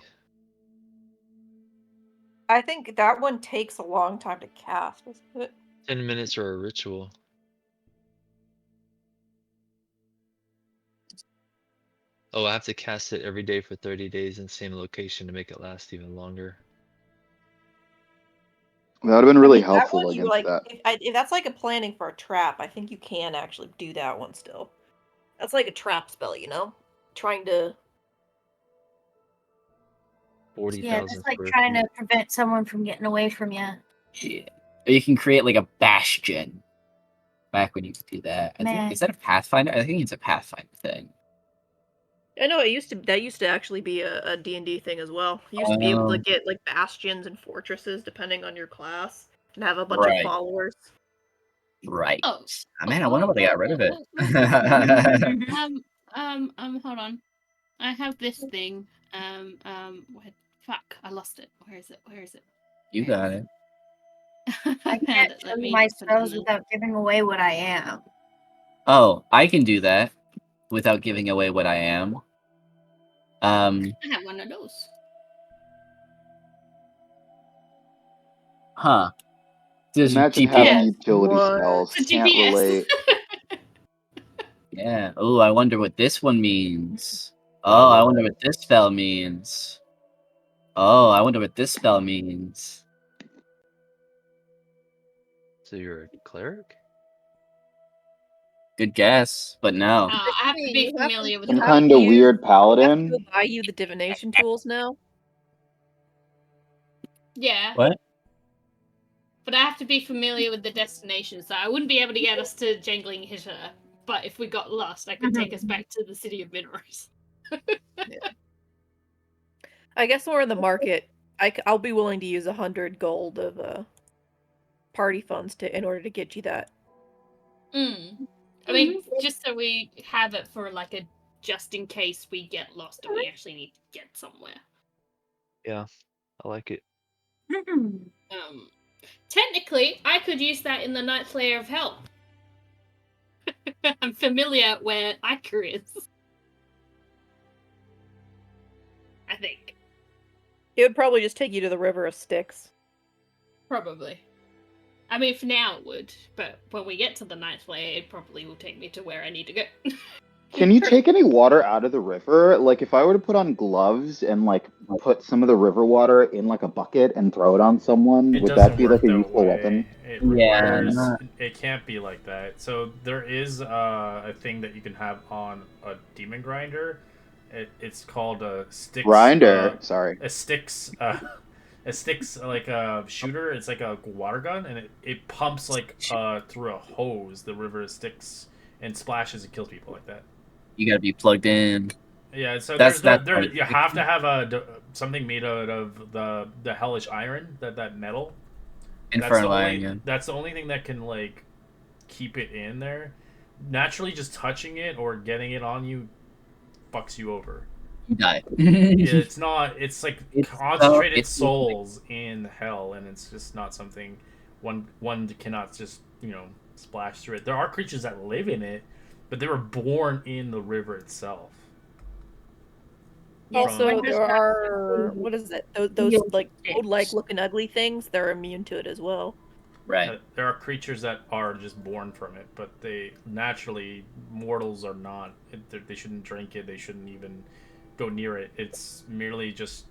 I think that one takes a long time to cast, isn't it? 10 minutes or a ritual. Oh, I have to cast it every day for 30 days in the same location to make it last even longer. That would have been really That helpful one, you against that. if that's like a planning for a trap, I think you can actually do that one still. That's like a trap spell, trying to. 40,000 Yeah, it's like square trying feet. to prevent someone from getting away from you. Yeah. Or you can create like a bastion. Back when you could do that. Man. Is that a Pathfinder? I think it's a Pathfinder thing. I know that used to actually be a D&D thing as well. You used to be able to get like bastions and fortresses depending on your class and have a bunch of followers. Right. Oh, man, I wonder why they got rid of it. Hold on. I have this thing. Fuck, I lost it. Where is it? You got it. I can't tell you my spells without giving away what I am. Oh, I can do that without giving away what I am. I have one of those. Huh. Imagine having utility spells. It's a Can't GPS. relate. Yeah. Oh, I wonder what this one means. Oh, I wonder what this spell means. Oh, I wonder what this spell means. So you're a cleric? Good guess, but no. I have to be familiar with Some kind of weird paladin. Go buy you the divination tools now. Yeah. What? But I have to be familiar with the destination, so I wouldn't be able to get us to Jangling Hitter. But if we got lost, I could take us back to the city of minerals. I guess when we're in the market, I'll be willing to use 100 gold of party funds in order to get you that. I mean, just so we have it for like a just in case we get lost and we actually need to get somewhere. Yeah, I like it. Technically, I could use that in the ninth layer of hell. I'm familiar where Iker is. I think. It would probably just take you to the River of Styx. Probably. I mean, for now it would, but when we get to the ninth layer, it probably will take me to where I need to go. Can you take any water out of the river? Like, if I were to put on gloves and, like, put some of the river water in, like, a bucket and throw it on someone, It would doesn't that be, like, work a that useful way. weapon? It Yeah, requires. not- It can't be like that. So there is a thing that you can have on a demon grinder. It's called a Styx. Grinder. Sorry. A Styx. A Styx like a shooter. It's like a water gun, and it pumps like through a hose the river of Styx and splashes and kills people like that. You gotta be plugged in. Yeah, so That's- there that's- you have to have something made out of the hellish iron, that metal. Infernal iron, yeah. That's the only thing that can like keep it in there. Naturally, just touching it or getting it on you fucks you over. You die. Yeah, it's not. It's like It's concentrated it's- souls in hell, and it's just not something one cannot just splash through it. There are creatures that live in it, but they were born in the river itself. Also, From- there are what is it? Those Yeah. like toad-like looking ugly things. They're immune to it as well. Right. There are creatures that are just born from it, but they naturally mortals are not. They shouldn't drink it. They shouldn't even go near it. It's merely just.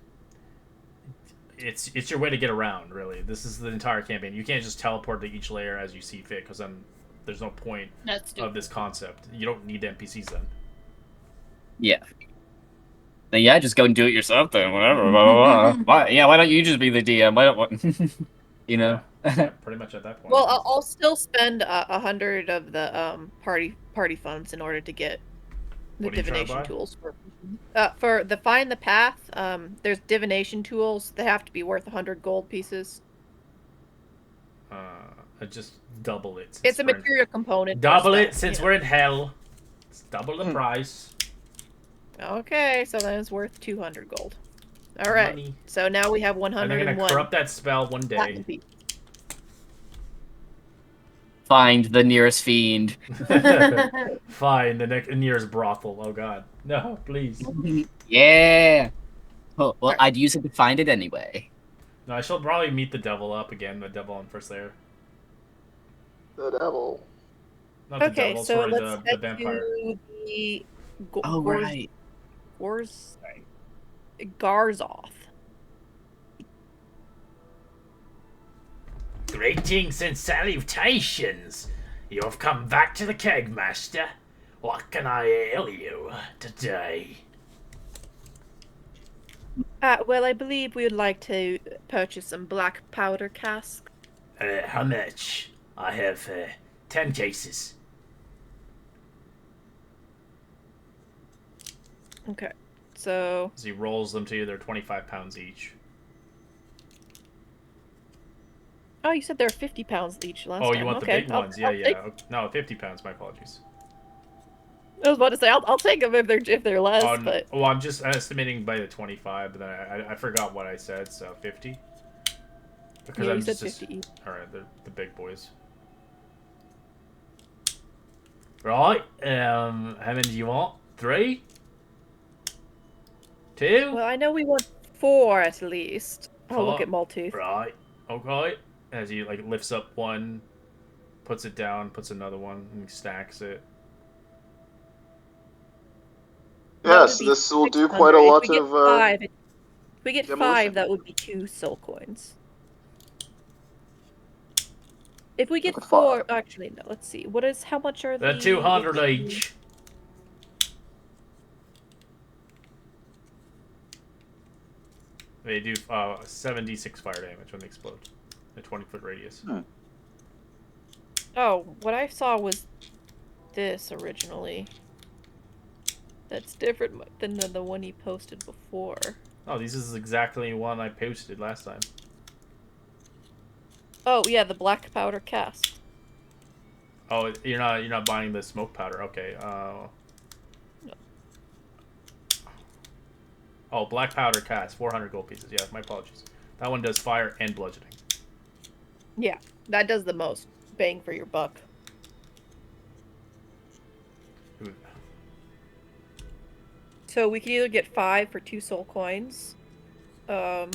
It's your way to get around, really. This is the entire campaign. You can't just teleport to each layer as you see fit, because then there's no point That's stupid. of this concept. You don't need NPCs then. Yeah. Then yeah, just go and do it yourself then, whatever. Blah, blah, blah. Why don't you just be the DM? Why don't you know? Yeah, pretty much at that point. Well, I'll still spend 100 of the party funds in order to get the What are you trying to divination buy? tools for the find the path. There's divination tools. They have to be worth 100 gold pieces. Just double it. It's a material component. Double so, it since we're in hell. It's double the price. Okay, so then it's worth 200 gold. All right. Money. So now we have And they're 101. gonna corrupt that spell one day. platinum pieces. Find the nearest fiend. Fine, the nearest brothel. Oh god. No, please. Yeah. Oh, well, I'd use it to find it anyway. No, I shall probably meet the devil up again, the devil on first layer. The devil. Not the Okay, devil, so sorry, let's the head vampire. to the Oh, right. Garzoth. Greetings and salutations. You have come back to the keg, master. What can I ail you today? Well, I believe we would like to purchase some black powder casks. How much? I have 10 cases. Okay, so As he rolls them to you, they're 25 pounds each. oh, you said they're 50 pounds each last Oh, time. you want Okay, the big ones? Yeah, I'll yeah. take- No, 50 pounds. My apologies. I was about to say I'll take them if they're less, Oh, no. but Well, I'm just estimating by the 25, but then I forgot what I said, so 50. Because yeah, I'm you said just 50 each. Alright, they're the big boys. Right, how many do you want? 3? 2? Well, I know we want 4 at least. I'll look Four. at Maltooth. Right, okay. As he like lifts up one, puts it down, puts another one, and stacks it. That would Yes, be this will do 600. quite a If lot we get of. 5, if we get demolition. 5, that would be 2 soul coins. If we get Look at 4, actually no. Let's see. How much are They're the 200 each. They do 76 fire damage when they explode. A 20-foot radius. Oh, what I saw was this originally. That's different than the one he posted before. Oh, this is exactly one I posted last time. Oh yeah, the black powder cask. Oh, you're not buying the smoke powder. Okay. Oh, black powder cast, 400 gold pieces. Yeah, my apologies. That one does fire and bludgeoning. Yeah, that does the most bang for your buck. So we can either get 5 for 2 soul coins. The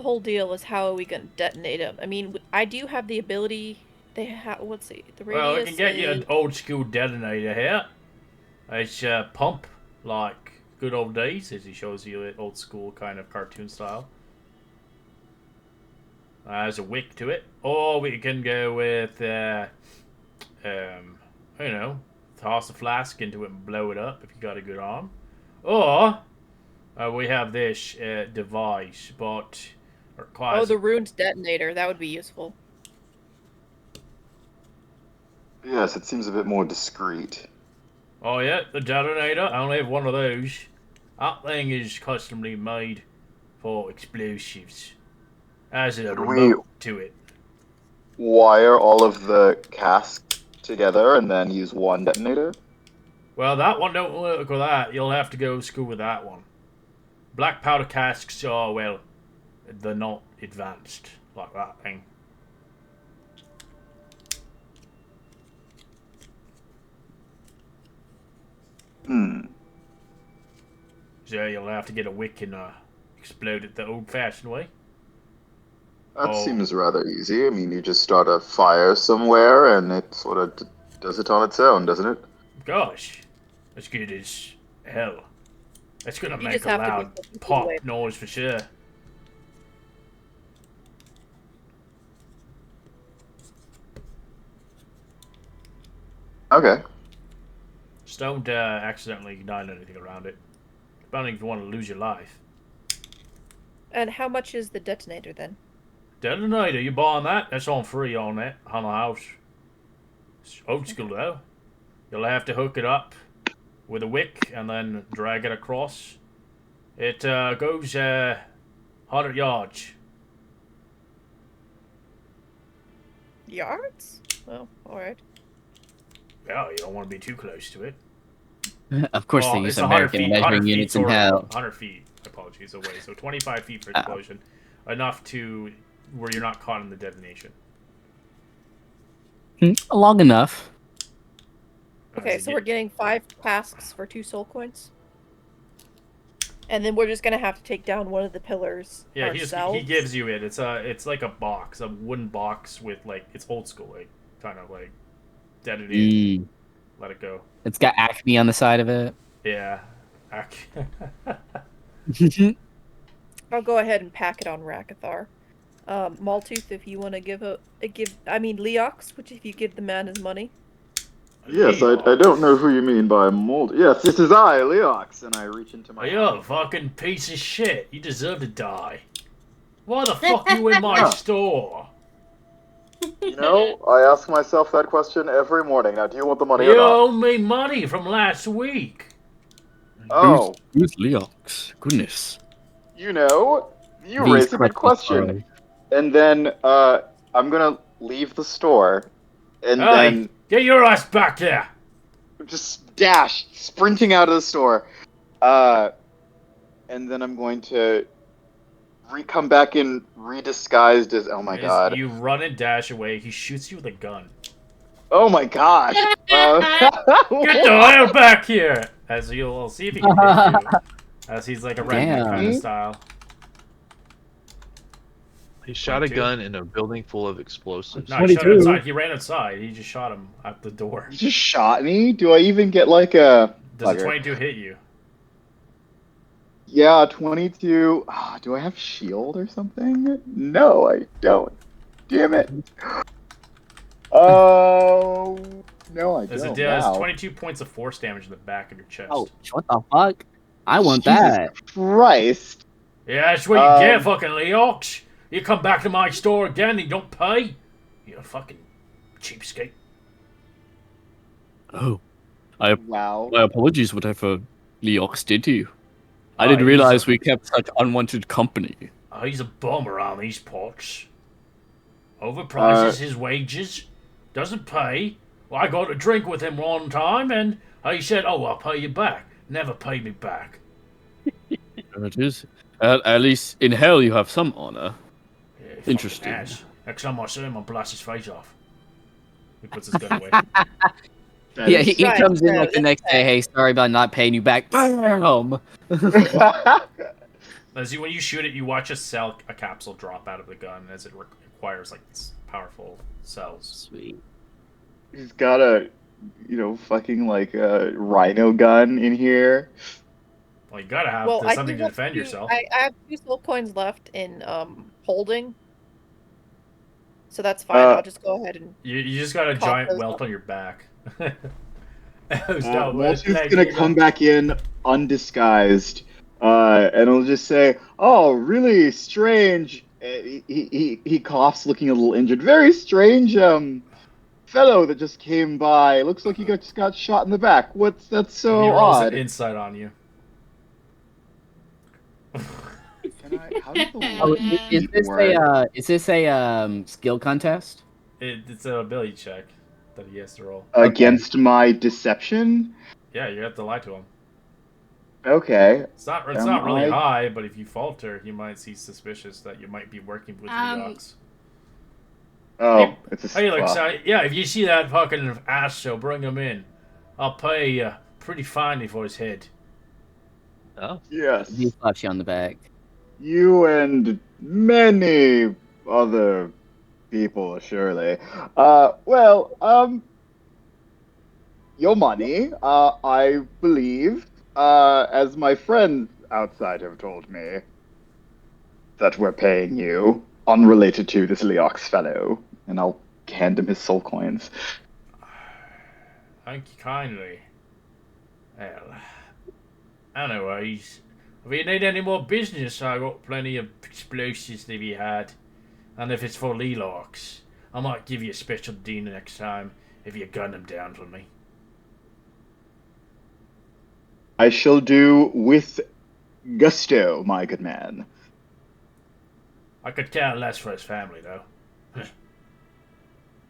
whole deal is how are we gonna detonate them? I mean, I do have the ability. They have. Let's see. The Well, I radius can get you is. an old school detonator here. It's pump like good old days, as he shows you it old school kind of cartoon style. There's a wick to it, or we can go with toss a flask into it and blow it up if you got a good arm, or we have this device, but Oh, the ruined detonator. That would be useful. Yes, it seems a bit more discreet. Oh yeah, the detonator. I only have one of those. That thing is customly made for explosives. Has a Could we remote to it. wire all of the casks together and then use one detonator? Well, that one don't work with that. You'll have to go to school with that one. Black powder casks are, well, they're not advanced like that thing. So you'll have to get a wick and explode it the old-fashioned way. That seems rather easy. I mean, you just start a fire somewhere and it sort of does it on its own, doesn't it? Gosh, as good as hell. It's gonna You make just a have to loud be pop aware. noise for sure. Okay. Just don't accidentally ignite anything around it. Depending if you want to lose your life. And how much is the detonator then? Detonator, you buying that? That's on free on that, on the house. It's old school though. You'll have to hook it up with a wick and then drag it across. It goes 100 yards. Yards? Oh, alright. Yeah, you don't want to be too close to it. Of course, they Well, use it's 100 American feet, measuring 100 feet units in sort of, hell. 100 feet, apologies, away. So 25 feet for explosion. Enough to where you're not caught in the detonation. Long enough. Okay, so we're getting 5 casks for 2 soul coins? And then we're just gonna have to take down one of the pillars ourselves? he gives you it. It's like a box, a wooden box with like, it's old school, like kind of like detonated. Let it go. It's got Acme on the side of it. Yeah. I'll go ahead and pack it on Rakathar. Maltooth, if you want to give Leox, which if you give the man his money. Yes, I don't know who you mean by mold. Yes, this is I, Leox, and I reach into my... You're a fucking piece of shit. You deserve to die. Why the fuck you in my store? You know, I ask myself that question every morning. Now, do you want the money or You not? owe me money from last week. Oh. Who's Leox? Goodness. You know, you These raised a good questions question. And then, I'm gonna leave the store, and Hey, then... get your ass back here! Just dash, sprinting out of the store. And then I'm going to come back in redisguised as... Oh my god. You run and dash away. He shoots you with a gun. Oh my gosh. Get the hell back here! As you'll see if he can hit you. As he's like a redneck kind of style. He shot a gun in a building full of explosives. No, he shot him outside. He ran outside. He just shot him at the door. You just shot me? Do I even get like a... Does a 22 hit you? Yeah, 22. Do I have shield or something? No, I don't. Damn it. Oh, no, I As don't. it does, Wow. 22 points of force damage in the back of your chest. Oh, what the fuck? I want Jesus that. Christ. Yeah, that's what you get, fucking Leox. You come back to my store again and you don't pay? You fucking cheapskate. Oh. Wow. My apologies, whatever Leox, did you? I Ah, didn't he's realize a- we kept such unwanted company. He's a bum around these parts. Uh, Overprices his wages. Doesn't pay. Well, I got a drink with him one time, and he said, "Oh, I'll pay you back." Never paid me back. There it is. At least in hell you have some honor. Yeah, he Interesting. fucking ass. Next time I see him, I'll blast his face off. He puts his gun away. that Yeah, is- he Right, comes in so like the it's next day. Hey, sorry about not paying you back. Bam! As when you shoot it, you watch a capsule drop out of the gun as it requires like this powerful cells. Sweet. He's got a, fucking like a rhino gun in here. Well, you gotta have Well, I something do to have defend two- yourself. I have 2 soul coins left in holding, so that's fine. I'll just go ahead and You just got a Cough giant those welt up. on your back. It's not worth Walter's playing gonna either. come back in undisguised, and he'll just say, "Oh, really strange." He coughs, looking a little injured. Very strange, fellow that just came by. Looks like just got shot in the back. That's And he so rolls an odd. insight on you. How does the Oh, lucky is feet this work? is this a skill contest? It's an ability check that he has to roll. Against my deception? Yeah, you have to lie to him. Okay. It's not Am really I- high, but if you falter, he might see suspicious that you might be working with Leox. Oh, it's a Hey, look, well, so, yeah, if you see that fucking ass, so bring him in. I'll pay you pretty finely for his head. Oh, yes. He slaps you on the back. You and many other people, surely. Your money, I believe, as my friends outside have told me, that we're paying you, unrelated to this Leox fellow. And I'll hand him his soul coins. Thank you kindly. Well, anyways, if you need any more business, I got plenty of explosives to be had. And if it's for Leox, I might give you a special deal next time if you gun him down for me. I shall do with gusto, my good man. I could care less for his family, though.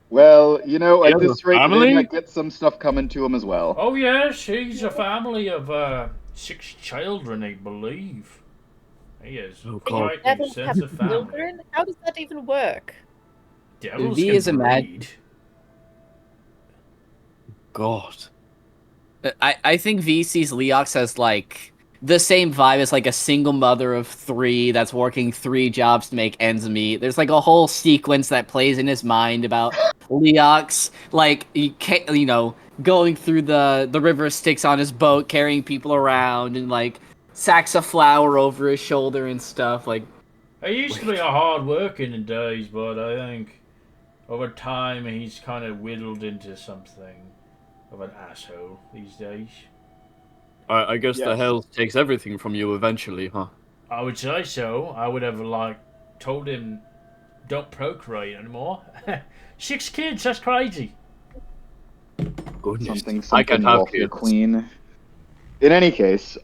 Well, at Yeah, this rate, family? they might get some stuff coming to him as well. Oh yes, he's a family of 6 children, I believe. He is Oh, quite a devils sense have of family. children. How does that even work? Devils V can is a mad- breed. God. I think V sees Leox as like the same vibe as like a single mother of 3 that's working 3 jobs to make ends meet. There's like a whole sequence that plays in his mind about Leox, like going through the river Styx on his boat, carrying people around, and like sacks of flour over his shoulder and stuff. Like, He used to be a hard working in days, but I think over time he's kind of whittled into something of an asshole these days. I guess the Yes. hell takes everything from you eventually, huh? I would say so. I would have told him don't procreate anymore. 6 kids, that's crazy. Goodness. Something, I can have wealthy kids. queen. In any case,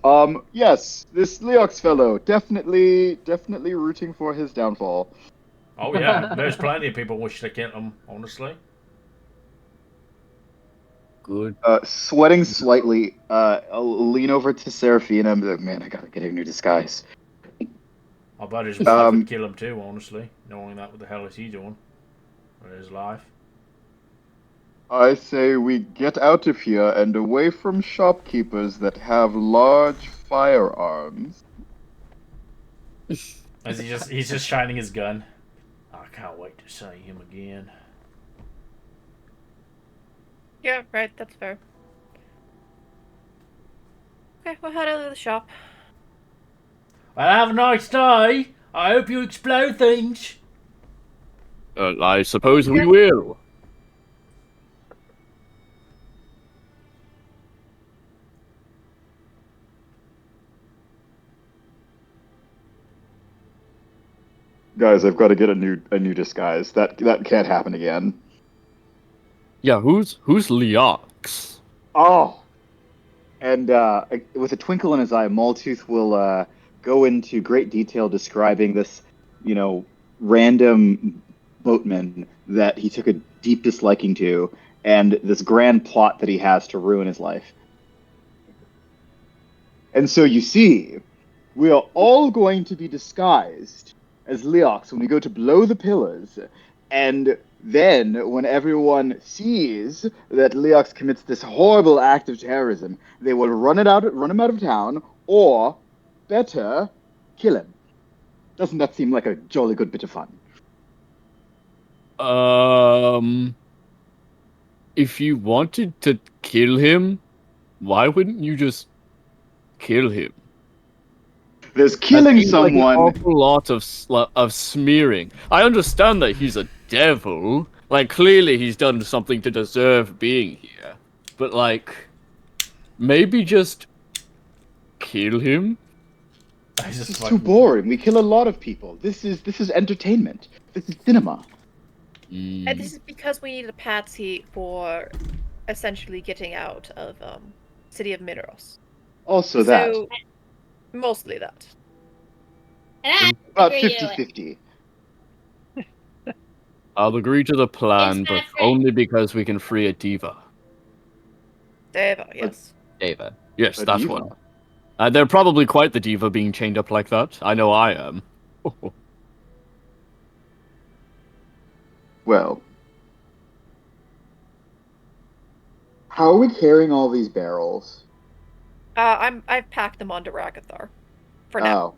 yes, this Leox fellow, definitely rooting for his downfall. Oh yeah, there's plenty of people wish to kill him, honestly. Good. Sweating slightly, I'll lean over to Seraphina and be like, man, I gotta get a new disguise. I bet his wife would kill him too, honestly, knowing that what the hell is he doing with his life. I say we get out of here and away from shopkeepers that have large firearms. As he's just shining his gun. I can't wait to see him again. Yeah, right. That's fair. Okay, we'll head out of the shop. Well, have a nice day. I hope you explode things. I suppose we will. Guys, I've got to get a new disguise. That can't happen again. Yeah, who's Leox? Oh, And with a twinkle in his eye, Maltooth will go into great detail describing this, random boatman that he took a deep disliking to, and this grand plot that he has to ruin his life. And so you see, we are all going to be disguised as Leox when we go to blow the pillars. And then, when everyone sees that Leox commits this horrible act of terrorism, they will run him out of town, or better, kill him. Doesn't that seem like a jolly good bit of fun? If you wanted to kill him, why wouldn't you just kill him? There's That killing seems like an someone. awful lot of smearing. I understand that he's a devil. Like, clearly he's done something to deserve being here. But, like, maybe just kill him? This is too boring. We kill a lot of people. This is entertainment. This is cinema. And this is because we need a patsy for essentially getting out of City of Mineros. Also that. So, mostly that. About 50-50. I'll agree to the plan, It's but not fair. only because we can free a diva. Deva, yes. Deva. Yes, A that's diva? one. They're probably quite the diva being chained up like that. I know I am. Well, how are we carrying all these barrels? I've packed them onto Ragathar. For now.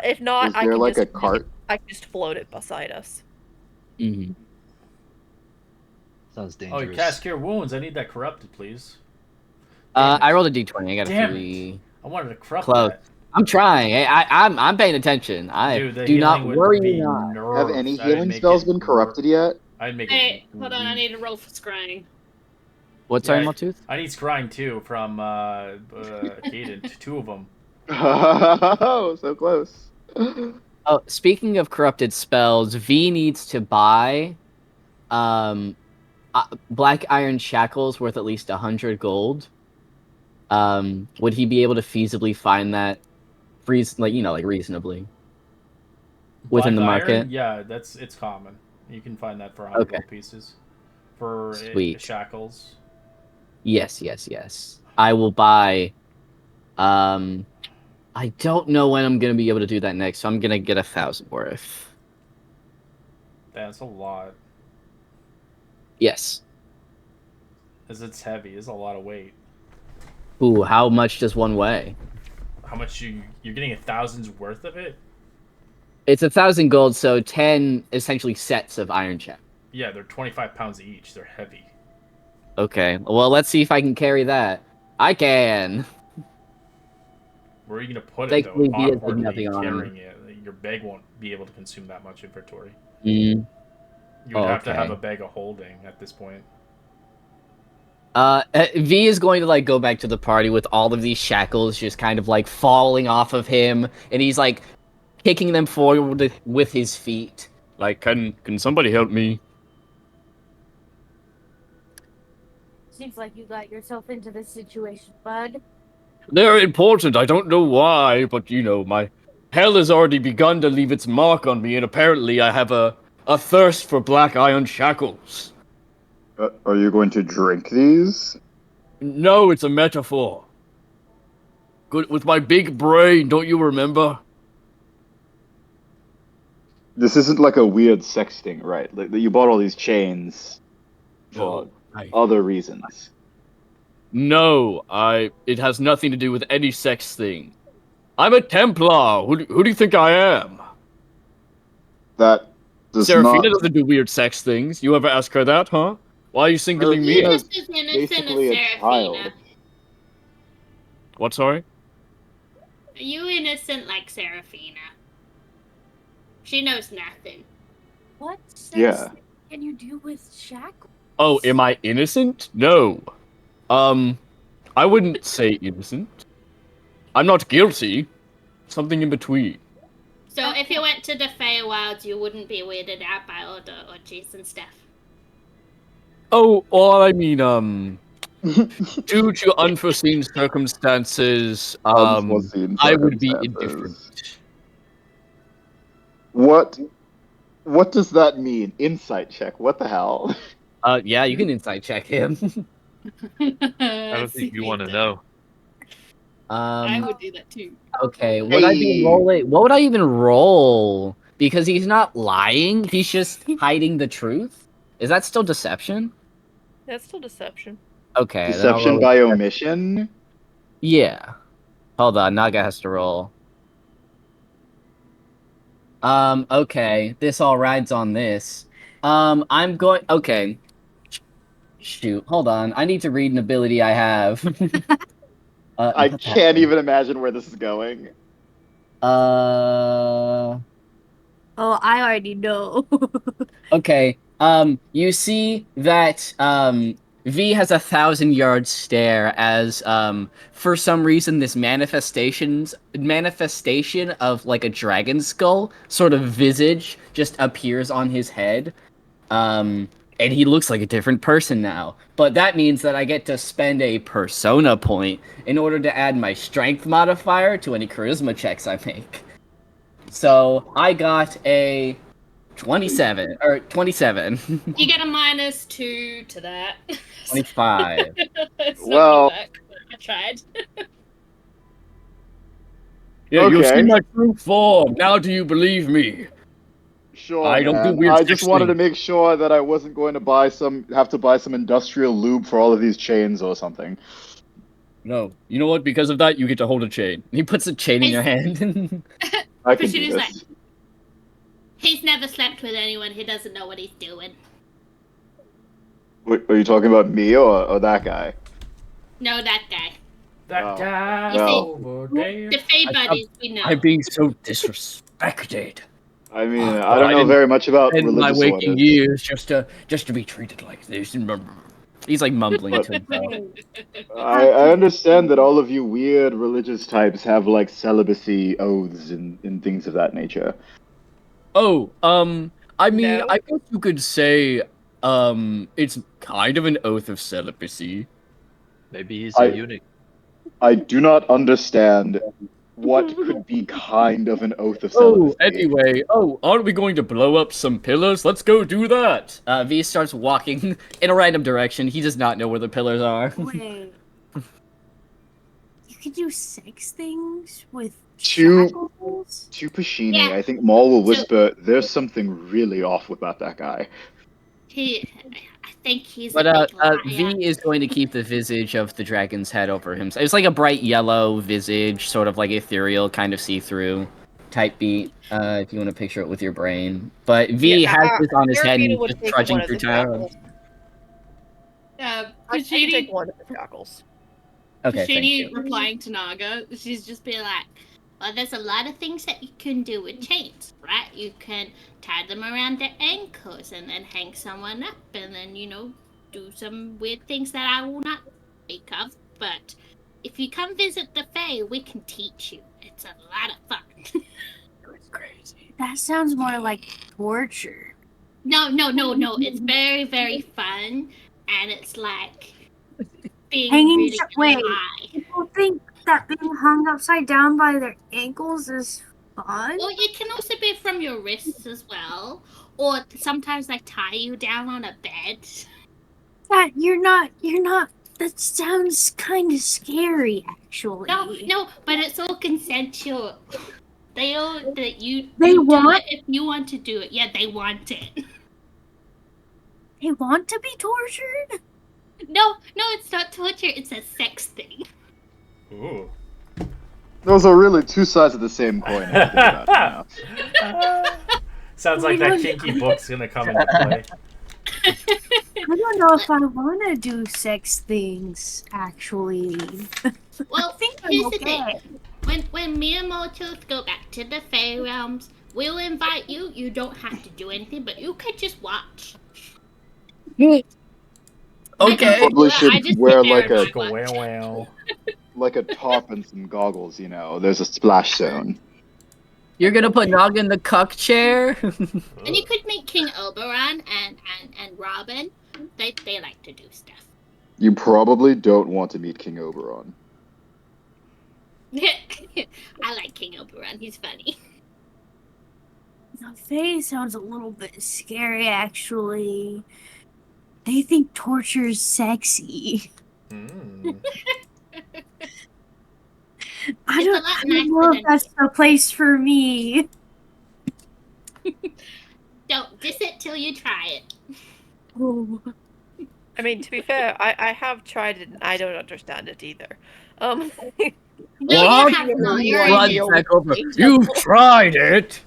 If not, Is there I can like just a cart? I can just float it beside us. Mm-hmm. Sounds Oh, dangerous. cast cure wounds. I need that corrupted, please. I rolled a d20. I got a Damn 3. I wanted to corrupt Close. that. I'm trying. I'm paying attention. I Dude, the do not healing would worry be not. nerfed. Have any I'd healing make spells it been corrupted yet? I'd make Hey, it. hold on, I need to roll for scrying. What's Yeah, our Maltooth? I need scrying too from Caden. 2 of them. Oh, so close. Oh, speaking of corrupted spells, V needs to buy black iron shackles worth at least 100 gold. Would he be able to feasibly find that reasonably within the Black market? iron? Yeah, it's common. You can find that for 100 Okay. gold pieces. For Sweet. shackles. Yes. I will buy. I don't know when I'm gonna be able to do that next, so I'm gonna get 1,000 worth. That's a lot. Yes. As it's heavy. It's a lot of weight. Ooh, how much does one weigh? How much you're getting 1,000's worth of it? It's 1,000 gold, so 10 essentially sets of iron check. Yeah, they're 25 pounds each. They're heavy. Okay, well, let's see if I can carry that. I can. Where are you gonna put it Thankfully, though? he has Awkwardly nothing on him. carrying it. Your bag won't be able to consume that much inventory. Mm. You would have to have Okay. a bag of holding at this point. V is going to like go back to the party with all of these shackles just kind of like falling off of him, and he's like kicking them forward with his feet. Like, can somebody help me? Seems like you got yourself into this situation, bud. They're important. I don't know why, but my hell has already begun to leave its mark on me, and apparently I have a thirst for black iron shackles. Are you going to drink these? No, it's a metaphor. Good with my big brain, don't you remember? This isn't like a weird sex thing, right? Like you bought all these chains for other reasons. No, it has nothing to do with any sex thing. I'm a Templar. Who do you think I am? That does Seraphina not. doesn't do weird sex things. You ever ask her that, huh? Why are you singling me Seraphina's out? Just as innocent basically as a Seraphina. child. What, sorry? Are you innocent like Seraphina? She knows nothing. What sex Yeah. can you do with shackles? Oh, am I innocent? No. I wouldn't say innocent. I'm not guilty. Something in between. So if you went to the Feywilds, you wouldn't be weirded out by all the orgies and stuff. Oh, well, I mean, Due to unforeseen circumstances, Unforeseen I would be indifferent. circumstances. What does that mean? Insight check. What the hell? Yeah, you can insight check him. I don't think you want to know. I would do that too. Okay, would I be Hey. rolling? What would I even roll? Because he's not lying, he's just hiding the truth. Is that still deception? That's still deception. Okay, then I'll Deception roll by it. omission? Yeah. Hold on, Naga has to roll. Okay, this all rides on this. I'm going. Okay. Shoot, hold on. I need to read an ability I have. I not that can't one. even imagine where this is going. Oh, I already know. Okay. You see that V has a 1,000-yard stare as for some reason this manifestation of like a dragon skull sort of visage just appears on his head. And he looks like a different person now. But that means that I get to spend a persona point in order to add my strength modifier to any charisma checks I make. So I got a 27 or 27. You get a -2 to that. 25. It's not Well- gonna work. I tried. Yeah, you've Okay. seen my true form. Now do you believe me? Sure, I don't do man. weird I just sex wanted to things. make sure that I wasn't going to have to buy some industrial lube for all of these chains or something. No. You know what? Because of that, you get to hold a chain. He puts a chain in your hand. I can do Pashini's this. like, he's never slept with anyone. He doesn't know what he's doing. Wait, are you talking about me or that guy? No, that guy. That Oh. guy Well. over there. The Fae buddies, we know. I'm being so disrespected. I mean, Oh, I don't I know didn't very much about In my religious waking orders. years, just to be treated like this. He's like mumbling But- to himself. I understand that all of you weird religious types have like celibacy oaths and things of that nature. Oh, I mean, No. I guess you could say, it's kind of an oath of celibacy. Maybe he's I- a eunuch. I do not understand what could be kind of an oath of Oh, celibacy. anyway, aren't we going to blow up some pillars? Let's go do that. V starts walking in a random direction. He does not know where the pillars are. Wait. You could do sex things with Two- shackles? To Pashini, Yeah. I think Maul will So- whisper, "There's something really off about that guy." I think he's But a big liar. V is going to keep the visage of the dragon's head over him. It's like a bright yellow visage, sort of like ethereal, kind of see-through type beat. If you want to picture it with your brain. But V Yeah, has this on his head Arabina and would just take trudging one of through the town. shackles. I can Pashini, take one of the shackles. Okay, thank Pashini you. replying to Naga, she's just being like, Well, there's a lot of things that you can do with chains, right? You can tie them around their ankles and then hang someone up and then, do some weird things that I will not speak of. But if you come visit the Fae, we can teach you. It's a lot of fun. It's crazy. That sounds more like torture. No. It's very, very fun. And it's like being Hanging really, really wait. high. People think that being hung upside down by their ankles is fun? Or it can also be from your wrists as well. Or sometimes they tie you down on a bed. That you're not. That sounds kind of scary, actually. No, but it's all consensual. They They do want- it if you want to do it. Yeah, they want it. They want to be tortured? No, it's not torture. It's a sex thing. Ooh. Those are really two sides of the same coin. if you think about it now. Sounds like that kinky book's gonna come into play. I don't know if I want to do sex things, actually. Well, think I'm here's the okay. thing. When mere mortals go back to the Fae realms, we'll invite you. You don't have to do anything, but you could just watch. Okay. Probably I should just wear sit there like and a watch. Wow. like a top and some goggles. There's a splash zone. You're gonna put Naga in the cuck chair? And you could meet King Oberon and Robin. They like to do stuff. You probably don't want to meet King Oberon. I like King Oberon. He's funny. The Fae sounds a little bit scary, actually. They think torture's sexy. Hmm. I It's a don't, lot I don't nicer know if than that's the place for me. don't diss it till you try it. Oh. I mean, to be fair, I have tried it and I don't understand it either. Um, No, you What? have not. You're One an Run, deal idiot. with Peckover. angel. You've tried it.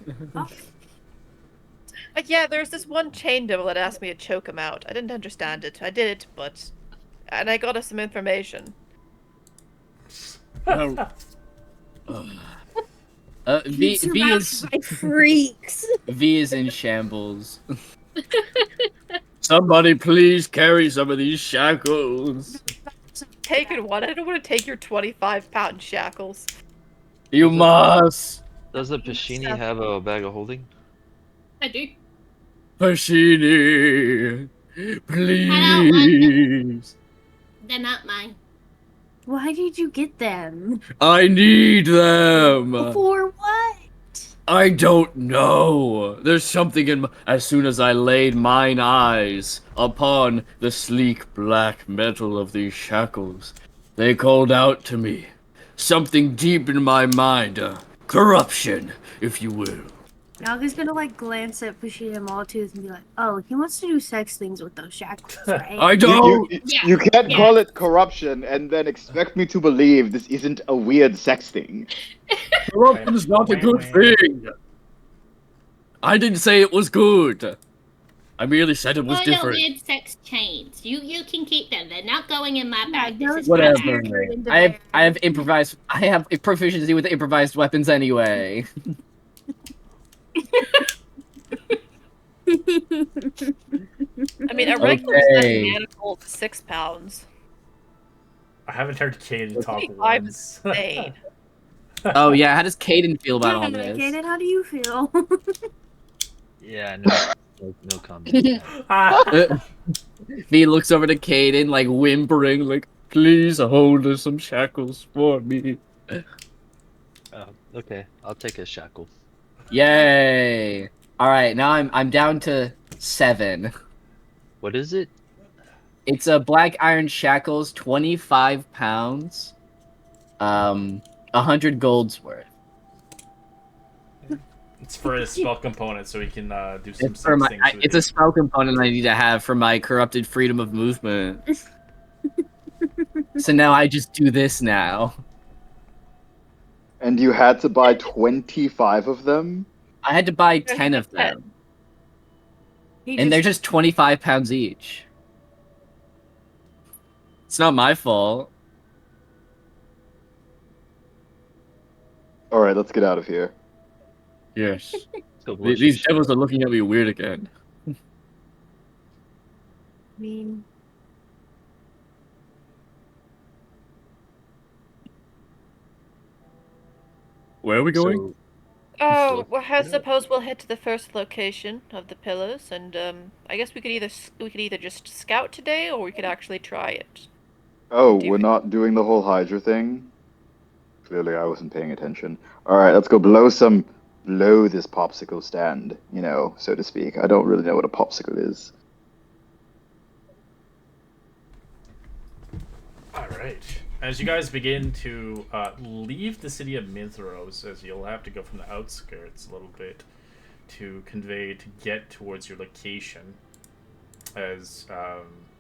Yeah, there's this one chain devil that asked me to choke him out. I didn't understand it. I did, and I got us some information. Well, Being V is surrounded by freaks. V is in shambles. somebody please carry some of these shackles. Taking one. I don't want to take your 25-pound shackles. You Does the- must. Does the Pashini have a bag of holding? I do. Pashini, I don't want them. please. They're not mine. Why did you get them? I need them. For what? I don't know. There's something in as soon as I laid mine eyes upon the sleek black metal of these shackles, they called out to me. Something deep in my mind, corruption, if you will. Naga's gonna like glance at Pushita Maltooth and be like, "Oh, he wants to do sex things with those shackles, right?" I You, don't. you, Yeah. you can't Yeah. call it corruption and then expect me to believe this isn't a weird sex thing. Corruption's not a good thing. I didn't say it was good. I merely said it was Oh, no, different. weird sex chains. You can keep them. They're not going in my Yeah, bag. This is those my Whatever. bag. I have improvised. I have a proficiency with improvised weapons anyway. I mean, a regular set of Okay. manacles is 6 pounds. I haven't heard Kaden talk 25 once. is insane. Oh yeah, how does Caden feel about all Yeah, this? Kaden, how do you feel? Yeah, no comment. V looks over to Caden, like whimpering, like, please hold some shackles for me. Okay, I'll take a shackle. Yay! Alright, now I'm down to 7. What is it? It's a black iron shackles, 25 pounds. 100 gold's worth. It's for a spell component, so we can do some It's for sex my things with it's it. a spell component I need to have for my corrupted freedom of movement. So now I just do this now. And you had to buy 25 of them? I had to buy 10 of them. And they're just 25 pounds each. It's not my fault. Alright, let's get out of here. Yes. So what These should- devils are looking at me weird again. I mean, Where are we going? Oh, well, I suppose we'll head to the first location of the pillars, and I guess we could either just scout today, or we could actually try it. Oh, Do you we're think- not doing the whole Hydra thing? Clearly I wasn't paying attention. Alright, let's go blow this popsicle stand, you know, so to speak. I don't really know what a popsicle is. Alright. As you guys begin to leave the city of Mithros, as you'll have to go from the outskirts a little bit to get towards your location, as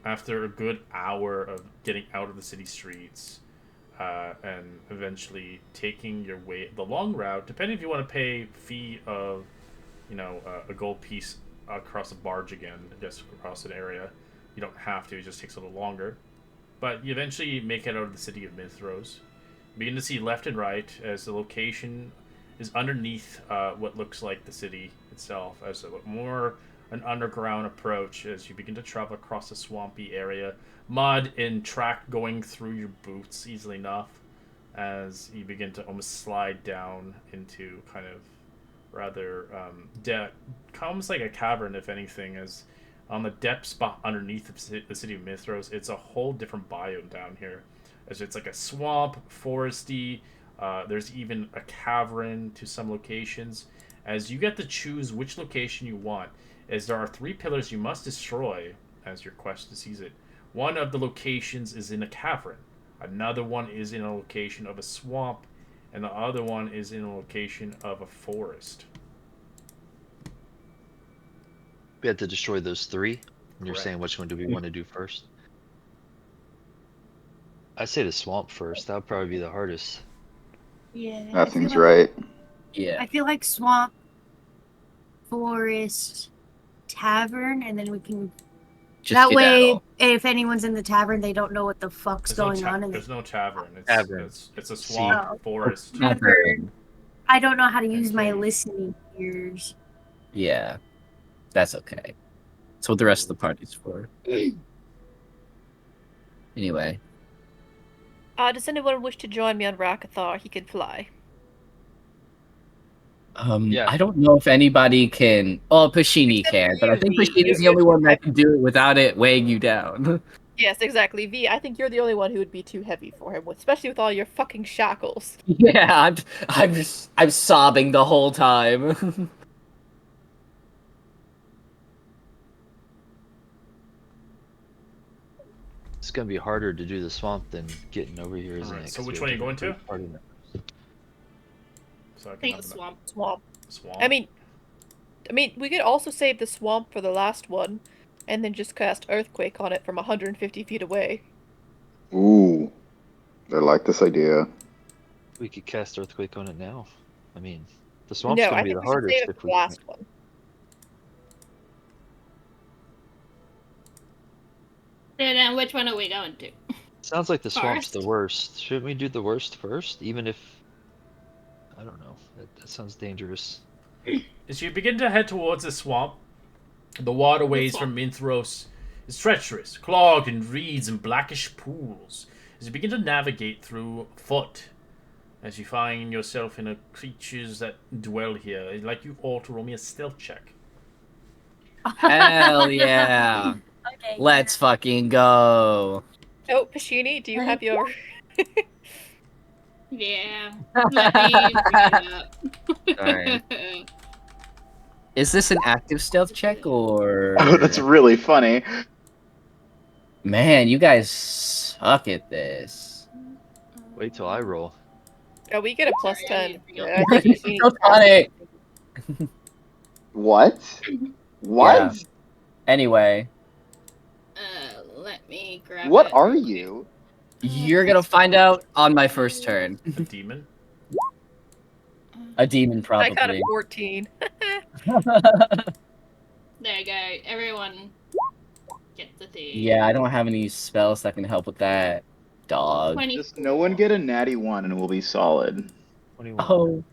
after a good hour of getting out of the city streets and eventually taking your way the long route, depending if you want to pay fee of, a gold piece across a barge again, just across an area, you don't have to. It just takes a little longer. But you eventually make it out of the city of Mithros. You begin to see left and right as the location is underneath what looks like the city itself, as more an underground approach as you begin to travel across the swampy area. Mud and track going through your boots easily enough as you begin to almost slide down into kind of rather almost like a cavern, if anything, as On the depths underneath the city of Mithros, it's a whole different biome down here. As it's like a swamp, foresty. There's even a cavern to some locations. As you get to choose which location you want, as there are 3 pillars you must destroy as your quest to seize it. One of the locations is in a cavern. Another one is in a location of a swamp, and the other one is in a location of a forest. We had to destroy those 3. And you're Correct. saying which one do we want to do first? I'd say the swamp first. That would probably be the hardest. Yeah. That seems right. Yeah. I feel like swamp, forest, tavern, and then we can. Just That get way, out. if anyone's in the tavern, they don't know what the fuck's going on. And There's no tavern. Tavern. It's a swamp, Oh. forest. Tavern. I don't know how to And use my cave. listening ears. Yeah. That's okay. That's what the rest of the party's for. Anyway. Does anyone wish to join me on Rakathar? He can fly. Yeah. I don't know if anybody can. Oh, Pashini Except can, for but I you, think V. Pashini's the You're only one too that can do it without it weighing you down. Yes, exactly. V, I think you're the only one who would be too heavy for him, especially with all your fucking shackles. Yeah, I'm sobbing the whole time. It's gonna be harder to do the swamp than getting over here, isn't Alright, it? so 'Cause which we one have are you do going the to? part of it. So I can Take have the the swamp. Swamp. swamp. I mean, we could also save the swamp for the last one, and then just cast Earthquake on it from 150 feet away. Ooh, I like this idea. We could cast Earthquake on it now. I mean, the swamp's No, gonna I be think the we should save hardest it if for the we. last one. Then which one are we going to? Sounds like the swamp's the Forest? worst. Shouldn't we do the worst first? Even if. I don't know. That sounds dangerous. As you begin to head towards the swamp, the waterways from Minthros is treacherous, clogged in reeds and blackish pools. As you begin to navigate through foot, as you find yourself in a creatures that dwell here, I'd like you all to roll me a stealth check. Hell yeah. Okay. Let's fucking go. Oh, Pashini, do you have your... Yeah. Let me bring it up. Alright. Is this an active stealth check or? Oh, that's really funny. Man, you guys suck at this. Wait till I roll. Oh, we get a plus Sorry, I 10. need to bring Yeah, up I think Pashini... So funny. What? What? Anyway, Let me grab What it are real quick. you? you're gonna find out on my first turn. A demon? A demon, I got a probably. 14. There you go. Everyone get the thing. Yeah, I don't have any spells that can help with that. Dog. 24. Just no one get a natty 1 and we'll be solid. 21. Oh.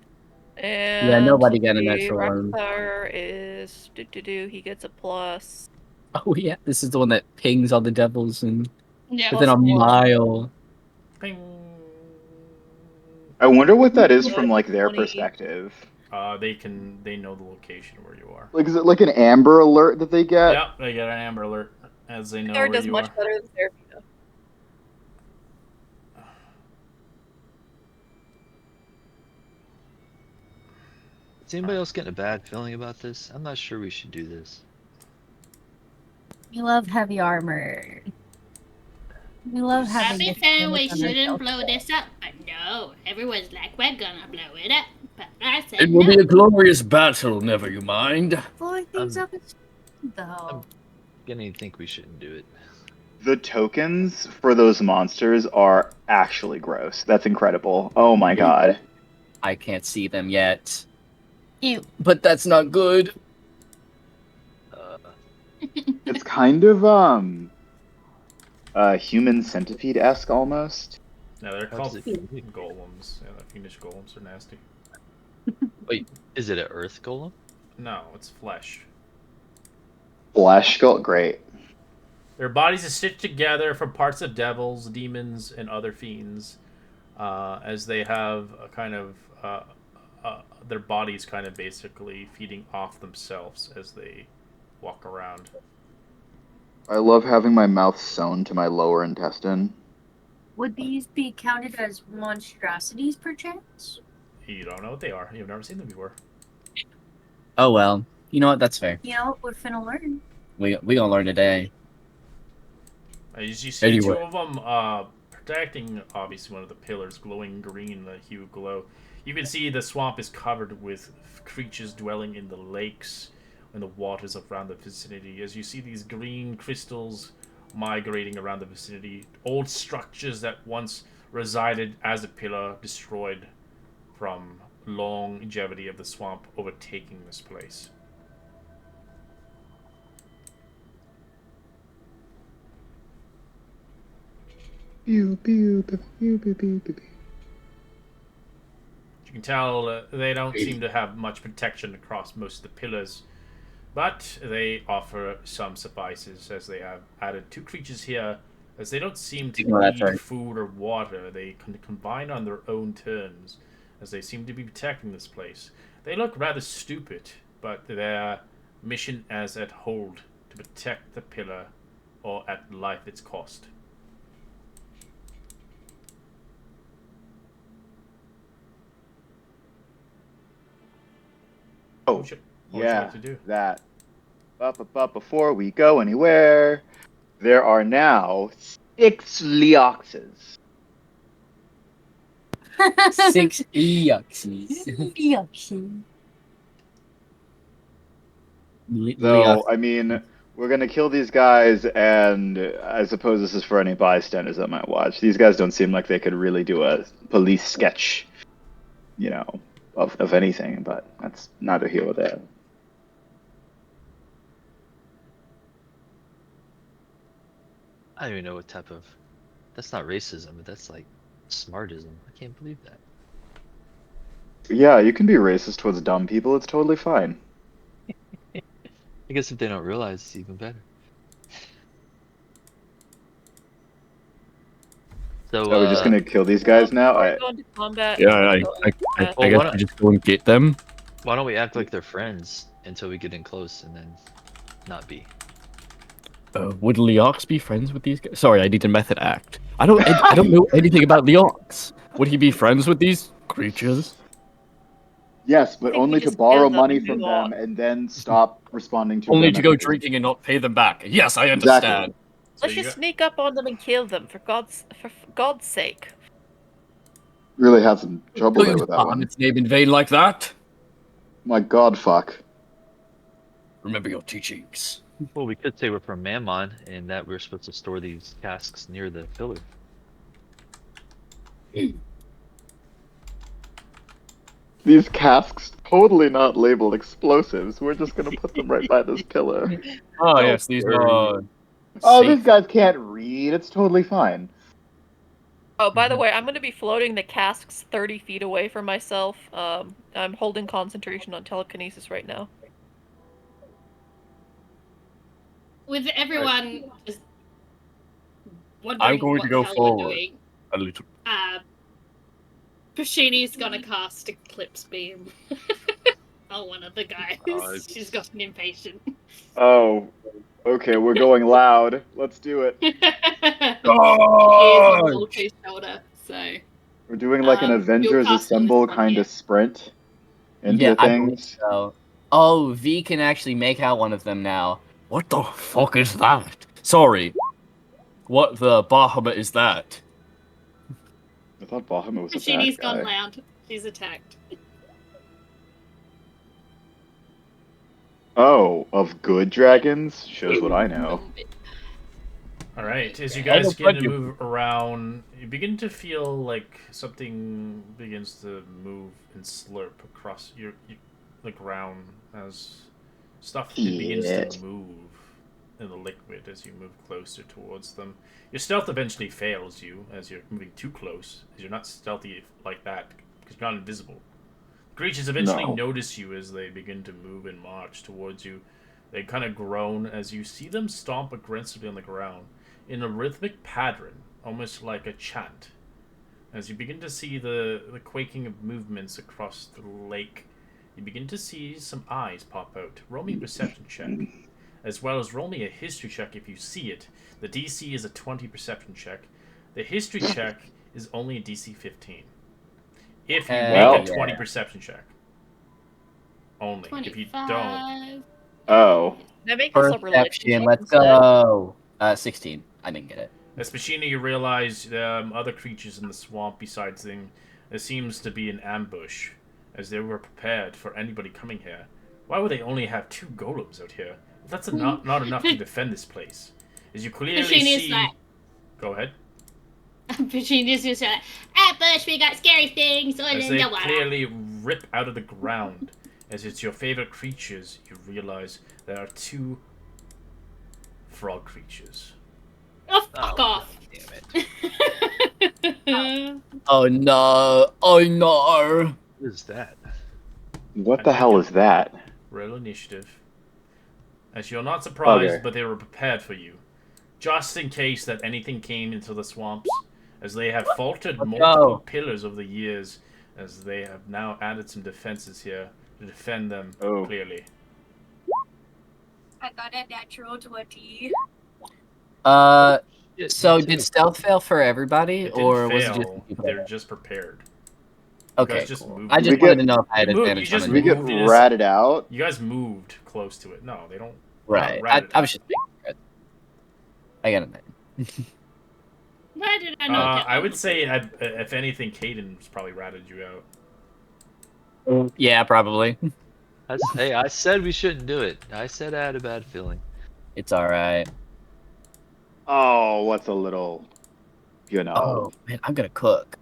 And nobody got a let's see, natural one. Rakathar is... he gets a plus... Oh yeah, this is the one that pings all the devils and Yeah. within a Plus one. mile. Ping. I wonder what that is from Yeah, like their 20. perspective. They know the location where you are. Like, is it like an amber alert that they get? Yep, they get an amber alert as they know Third where does you much are. better than Seraphina. Is anybody else getting a bad feeling about this? I'm not sure we should do this. We love heavy armor. We love I've having been this saying we on our shouldn't shelf. blow this up, but no, everyone's like, we're gonna blow it up. But I said It will no. be a glorious battle, never you mind. Blowing things up is though. Beginning to think we shouldn't do it. The tokens for those monsters are actually gross. That's incredible. Oh my god. I can't see them yet. Ew. But that's not good. It's kind of human centipede-esque almost. No, they're How called does it- golems. Yeah, the fiendish golems are nasty. Wait, is it an earth golem? No, it's flesh. Flesh skull, great. Their bodies are stitched together from parts of devils, demons, and other fiends, as they have a kind of their bodies kind of basically feeding off themselves as they walk around. I love having my mouth sewn to my lower intestine. Would these be counted as monstrosities, perchance? You don't know what they are. You've never seen them before. Oh well. You know what? That's fair. You know, we're finna learn. We gonna learn today. As you see Anyway. two of them protecting, obviously, one of the pillars, glowing green, the hue of glow. You can see the swamp is covered with creatures dwelling in the lakes and the waters around the vicinity. As you see these green crystals migrating around the vicinity, old structures that once resided as a pillar destroyed from longevity of the swamp overtaking this place. Pew, pew, pew, pew, pew, pew, pew. You can tell they don't seem to have much protection across most of the pillars, but they offer some suffices as they have added two creatures here. As they don't seem to Oh, that's need right. food or water, they can combine on their own terms, as they seem to be protecting this place. They look rather stupid, but their mission as at hold to protect the pillar or at life its cost. Oh, What would you yeah, like to do? that. But before we go anywhere, there are now 6 Leoxes. 6 Eoxies. So, I mean, we're gonna kill these guys, and I suppose this is for any bystanders that might watch. These guys don't seem like they could really do a police sketch, you know, of anything, but that's neither here nor there. I don't even know what type of. That's not racism, but that's like smartism. I can't believe that. Yeah, you can be racist towards dumb people, it's totally fine. I guess if they don't realize, it's even better. So, Are we just gonna kill these guys now? Before we go into combat, Yeah, I'm I gonna go Well, guess why we just go and get them. why don't we act like they're friends until we get in close and then not be? Would Leox be friends with these guys? Sorry, I need to method act. I don't know anything about Leox. Would he be friends with these creatures? Yes, but think we only to just borrow kill them money and from move them on. and then stop responding to Only them to as go much as- drinking and not pay them back. Yes, I Exactly. understand. Let's you just sneak up on them and kill them for God's sake. Really had some trouble there Don't with that harm one. its name in vain like that. My god, fuck. Remember your teachings. Well, we could say we're from Mammon and that we're supposed to store these casks near the pillar. These casks totally not labeled explosives. We're just gonna put them right by this pillar. Oh yes, these are. Oh, safe. these guys can't read. It's totally fine. Oh, by the way, I'm gonna be floating the casks 30 feet away from myself. I'm holding concentration on telekinesis right now. With everyone just I'm wondering going what to the go hell forward we're doing, a little. Pashini's gonna cast Eclipse Beam on one of the guys. Nice. She's gotten impatient. Oh, okay, we're going loud. Let's do it. She is Oh! on Vulture's shoulder, so We're doing like an you'll Avengers cast on this Assemble one kind here. of sprint into Yeah, I believe things. so. Oh, V can actually make out one of them now. What the fuck is that? Sorry. What the Bahamut is that? I thought Bahamut was a bad Pashini's guy. gone loud. She's attacked. Oh, of good dragons? Shows what I know. Alright, as you I guys don't begin to like you. move around, you begin to feel like something begins to move and slurp across the ground as stuff begins Shit. to move in the liquid as you move closer towards them. Your stealth eventually fails you as you're moving too close, as you're not stealthy like that, because you're not invisible. Creatures eventually No. notice you as they begin to move and march towards you. They kind of groan as you see them stomp aggressively on the ground in a rhythmic pattern, almost like a chant. As you begin to see the quaking of movements across the lake, you begin to see some eyes pop out. Roll me a perception check. as well as roll me a history check if you see it. The DC is a 20 perception check. The history check is only a DC 15. If you make a 20 perception check. Only. If you don't. 25. Oh. That makes us a Perception, relationship let's instead. go. 16. I didn't get it. As Pachina, you realize other creatures in the swamp besides them. There seems to be an ambush, as they were prepared for anybody coming here. Why would they only have 2 golems out here? That's not enough to defend this place. As you clearly Pachina's see... like... Go ahead. Pachina's just like, ambush, we got scary things on As in they the water. clearly rip out of the ground, as it's your favorite creatures, you realize there are 2 frog creatures. Oh, fuck off. Damn it. Oh no. Oh no. What is that? What the hell is that? Roll initiative. As you're not surprised, Okay. but they were prepared for you. Just in case that anything came into the swamps, as they have faltered multiple pillars over the years, as they have now added some defenses here to defend them clearly. I got a natural 20. So did stealth fail for everybody, It didn't or was it fail, just people? they're just prepared. Okay, just cool. moved. I just wanted to know if I had advantage on just it. We get moved in a- ratted out. You guys moved close to it. No, they don't. Right. I was just thinking. I got it. Why did I not get I one? would say, if anything, Caden's probably ratted you out. Yeah, probably. Hey, I said we shouldn't do it. I said I had a bad feeling. It's alright. Oh, what's a little, Oh, man, I'm gonna cook.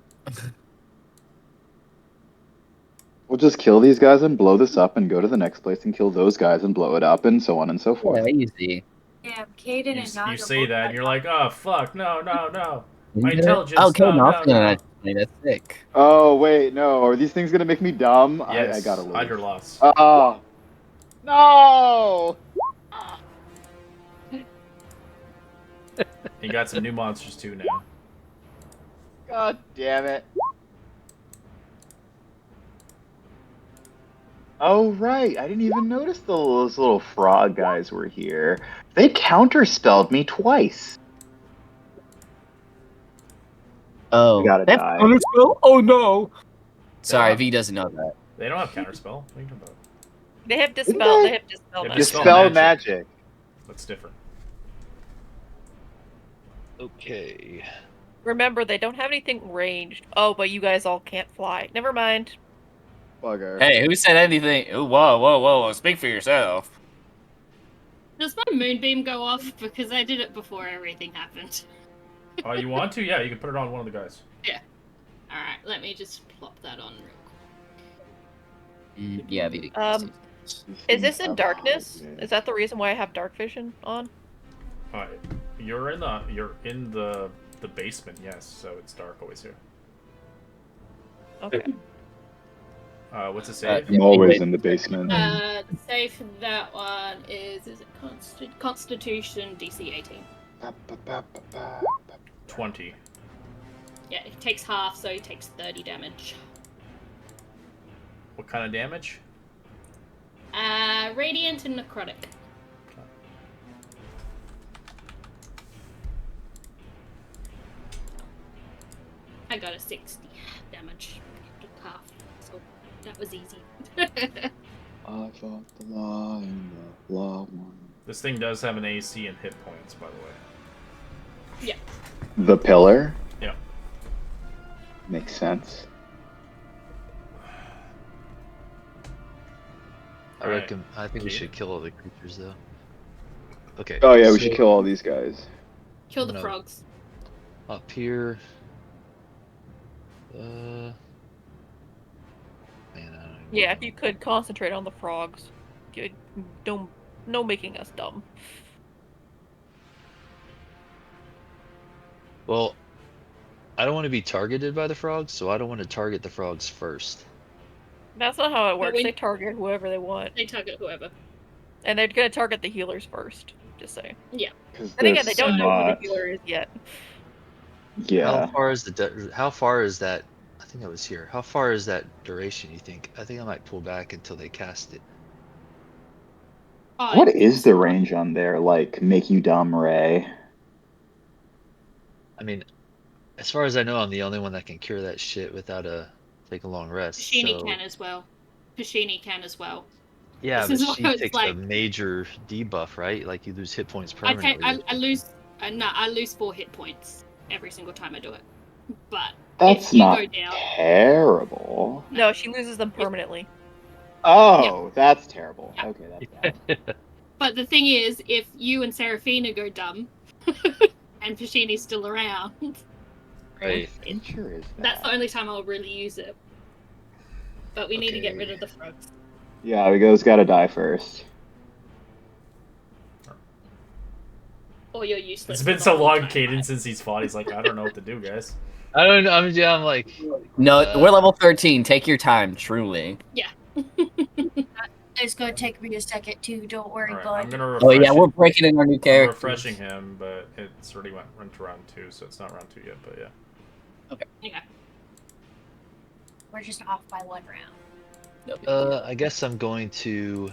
We'll just kill these guys and blow this up and go to the next place and kill those guys and blow it up and so on and so forth. Yeah, easy. Damn, Caden and Naga. You say both that, got and you're like, oh, fuck, no. My intelligence, Oh, okay, no. that's sick. Oh, wait, no. Are these things going to make me dumb? Yes, I gotta leave. hide your loss. Oh. No! You got some new monsters, too, now. God damn it. Oh, right. I didn't even notice those little frog guys were here. They counterspelled me twice. Oh, I gotta that's die. counterspell? Oh no! Sorry, Yeah. V doesn't know that. They don't have counterspell. What are you talking about? They have dispel. they? They have dispel. They have magic. Dispel magic. That's different. Okay. Remember, they don't have anything ranged. Oh, but you guys all can't fly. Never mind. Bugger. Hey, who said anything? Ooh, whoa. Speak for yourself. Does my moonbeam go off? Because I did it before everything happened. Oh, you want to? Yeah, you can put it on one of the guys. Yeah. Alright, let me just plop that on real quick. Yeah, V. Is this in darkness? Is that the reason why I have dark vision on? Alright. You're in the basement, yes, so it's dark always here. Okay. What's the save? I'm always in the basement. The save for that one is it Constitution DC 18? 20. Yeah, it takes half, so he takes 30 damage. What kind of damage? Radiant and necrotic. I got a 60 damage. Took half, so that was easy. I fought the lion, the law one. This thing does have an AC and hit points, by the way. Yeah. The pillar? Yeah. Makes sense. I think we should kill all the creatures though. Okay. Oh yeah, we so should kill all these guys. Kill the No. frogs. Up here. Man, I don't even Yeah, know. if you could concentrate on the frogs. Don't no making us dumb. Well, I don't want to be targeted by the frogs, so I don't want to target the frogs first. That's not how it works. we- They target whoever they want. They target whoever. And they're gonna target the healers first. Just saying. Yeah. And again, they don't know who the healer is yet. Yeah. How far is how far is that? I think I was here. How far is that duration? You think? I think I might pull back until they cast it. Oh, What is the range on there? Like, make you dumb, Ray? I mean, as far as I know, I'm the only one that can cure that shit without take a long rest. Pashini So can as well. Pashini can as well. yeah, This but is why she it's takes a like major debuff, right? Like you lose hit points I take permanently. I lose no, I lose 4 hit points every single time I do it. But That's if you not go down, terrible. No, she loses them permanently. Oh, that's terrible. Yeah. Okay, that's bad. but the thing is, if you and Serafina go dumb, and Pashini's still around, Right. What feature is that? that's the only time I'll really use it. But we need to get Okay. rid of the frogs. Yeah, Vigo's gotta die first. Or you're useless. It's been the so whole long, time, Caden, right? since he's fought. He's like, I don't know what to do, guys. I don't know. I'm like, No, we're level 13. Take your time, truly. Yeah. It's gonna take me a second too. Don't worry, All right, bud. I'm gonna refresh. Oh yeah, we're breaking in our new I'm characters. refreshing him, but it's already went to round 2, so it's not round 2 yet. But yeah. Okay. We're just off by 1 round. I guess I'm going to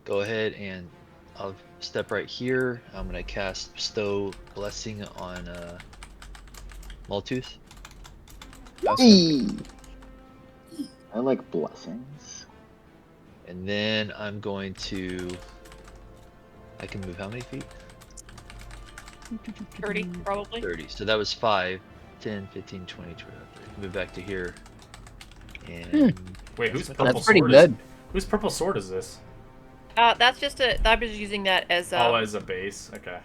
go ahead and I'll step right here. I'm gonna cast Bestow Blessing on Moltooth. Hey! I like blessings. And then I'm going to. I can move how many feet? 30, probably. 30. So that was 5, 10, 15, 20, 25. Move back to here. And Wait, whose purple That's pretty sword good. Whose purple sword is this? That's just I was using that as Oh, as a base. Okay.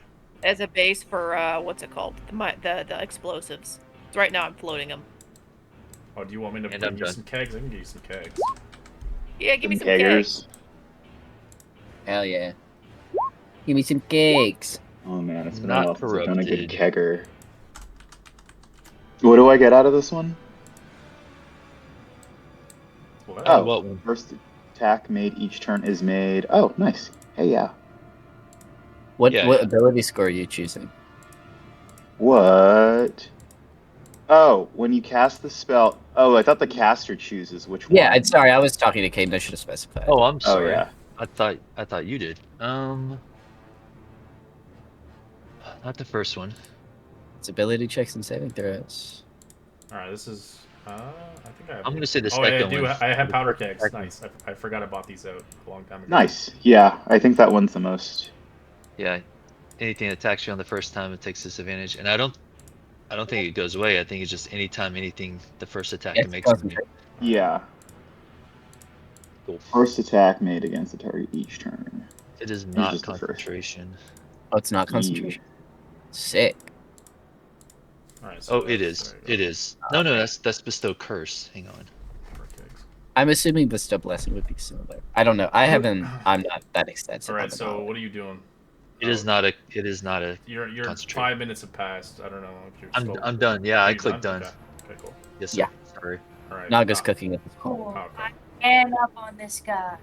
as a base for what's it called? The explosives. So right now I'm floating them. Oh, do you want me to And bring I'm you done. some kegs? I can give you some kegs. Yeah, give me some keggers. kegs. Hell yeah. Give me some cakes. Oh man, it's been a Not while since I've done a good corrupted. kegger. What do I get out of this one? Well, Oh, what one? first attack made each turn is made. Oh, nice. Hey, yeah. What Yeah, what yeah. ability score are you choosing? What? Oh, when you cast the spell. Oh, I thought the caster chooses which Yeah, one. sorry, I was talking to Caden. I should have specified. Oh, I'm Oh, sorry. yeah. I thought you did. Not the first one. It's ability checks and saving throws. All right, this is. I think I have. I'm gonna say the Oh, I second do. one. I have powder kegs. Second. Nice. I forgot I bought these out a long time ago. Nice. Yeah, I think that one's the most. Yeah. Anything that attacks you on the first time, it takes disadvantage, and I don't think it goes away. I think it's just anytime anything the first attack It's makes on you. concentrate. Yeah. Cool. First attack made against the target each turn. It is It's not just the first. concentration. Oh, it's not concentration. Sick. All right. So Oh, it is. It is. No, that's Bestow Curse. Hang on. I'm assuming Bestow Blessing would be similar. I don't know. I'm not that extensive. All on right. the So knowledge. what are you doing? It is not a. It is not a. Your Concentrate. 5 minutes have passed. I don't know if you're still. I'm done. Yeah, Are I you clicked done. Okay. Okay. Cool. Yes, sir. Yeah. Sorry. All right. Naga's cooking it. Cool. Oh, okay. And up on this guy.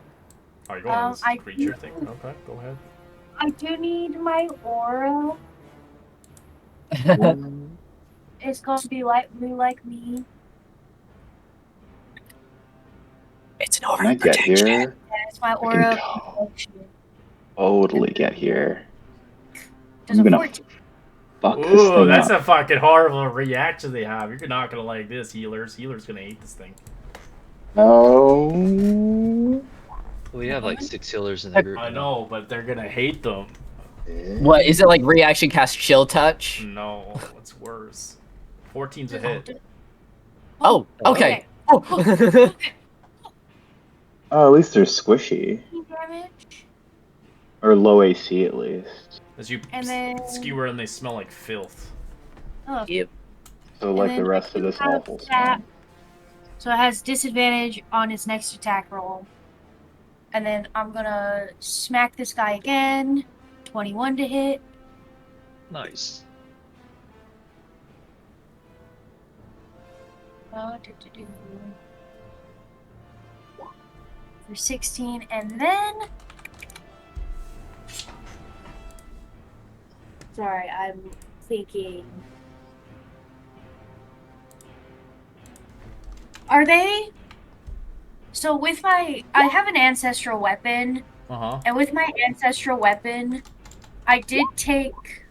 Are you going on this I creature do- thing? Okay. Go ahead. I do need my aura. It's gonna be light blue like me. It's an Can aura I of get protection. here? Yeah, it's my I can aura. of protection. totally get here. Does I'm a gonna 14. fuck this Ooh, thing that's up. a fucking horrible reaction they have. You're not gonna like this, healers. Healers gonna hate this thing. Oh. We have like 6 healers in the group. I know, but they're gonna hate them. What is it like? Reaction cast chill touch? No, it's worse. 14's a hit. Oh, okay. Oh. Oh, at least they're squishy. Damage. Or low AC at least. As you And then- skewer and they smell like filth. Oh. Yep. So like then the rest of this have awful that. stuff. So it has disadvantage on its next attack roll. And then I'm gonna smack this guy again. 21 to hit. Nice. For 16, and then. Sorry, I'm thinking. Are they So with I have an ancestral weapon, Uh-huh. and with my ancestral weapon, I did take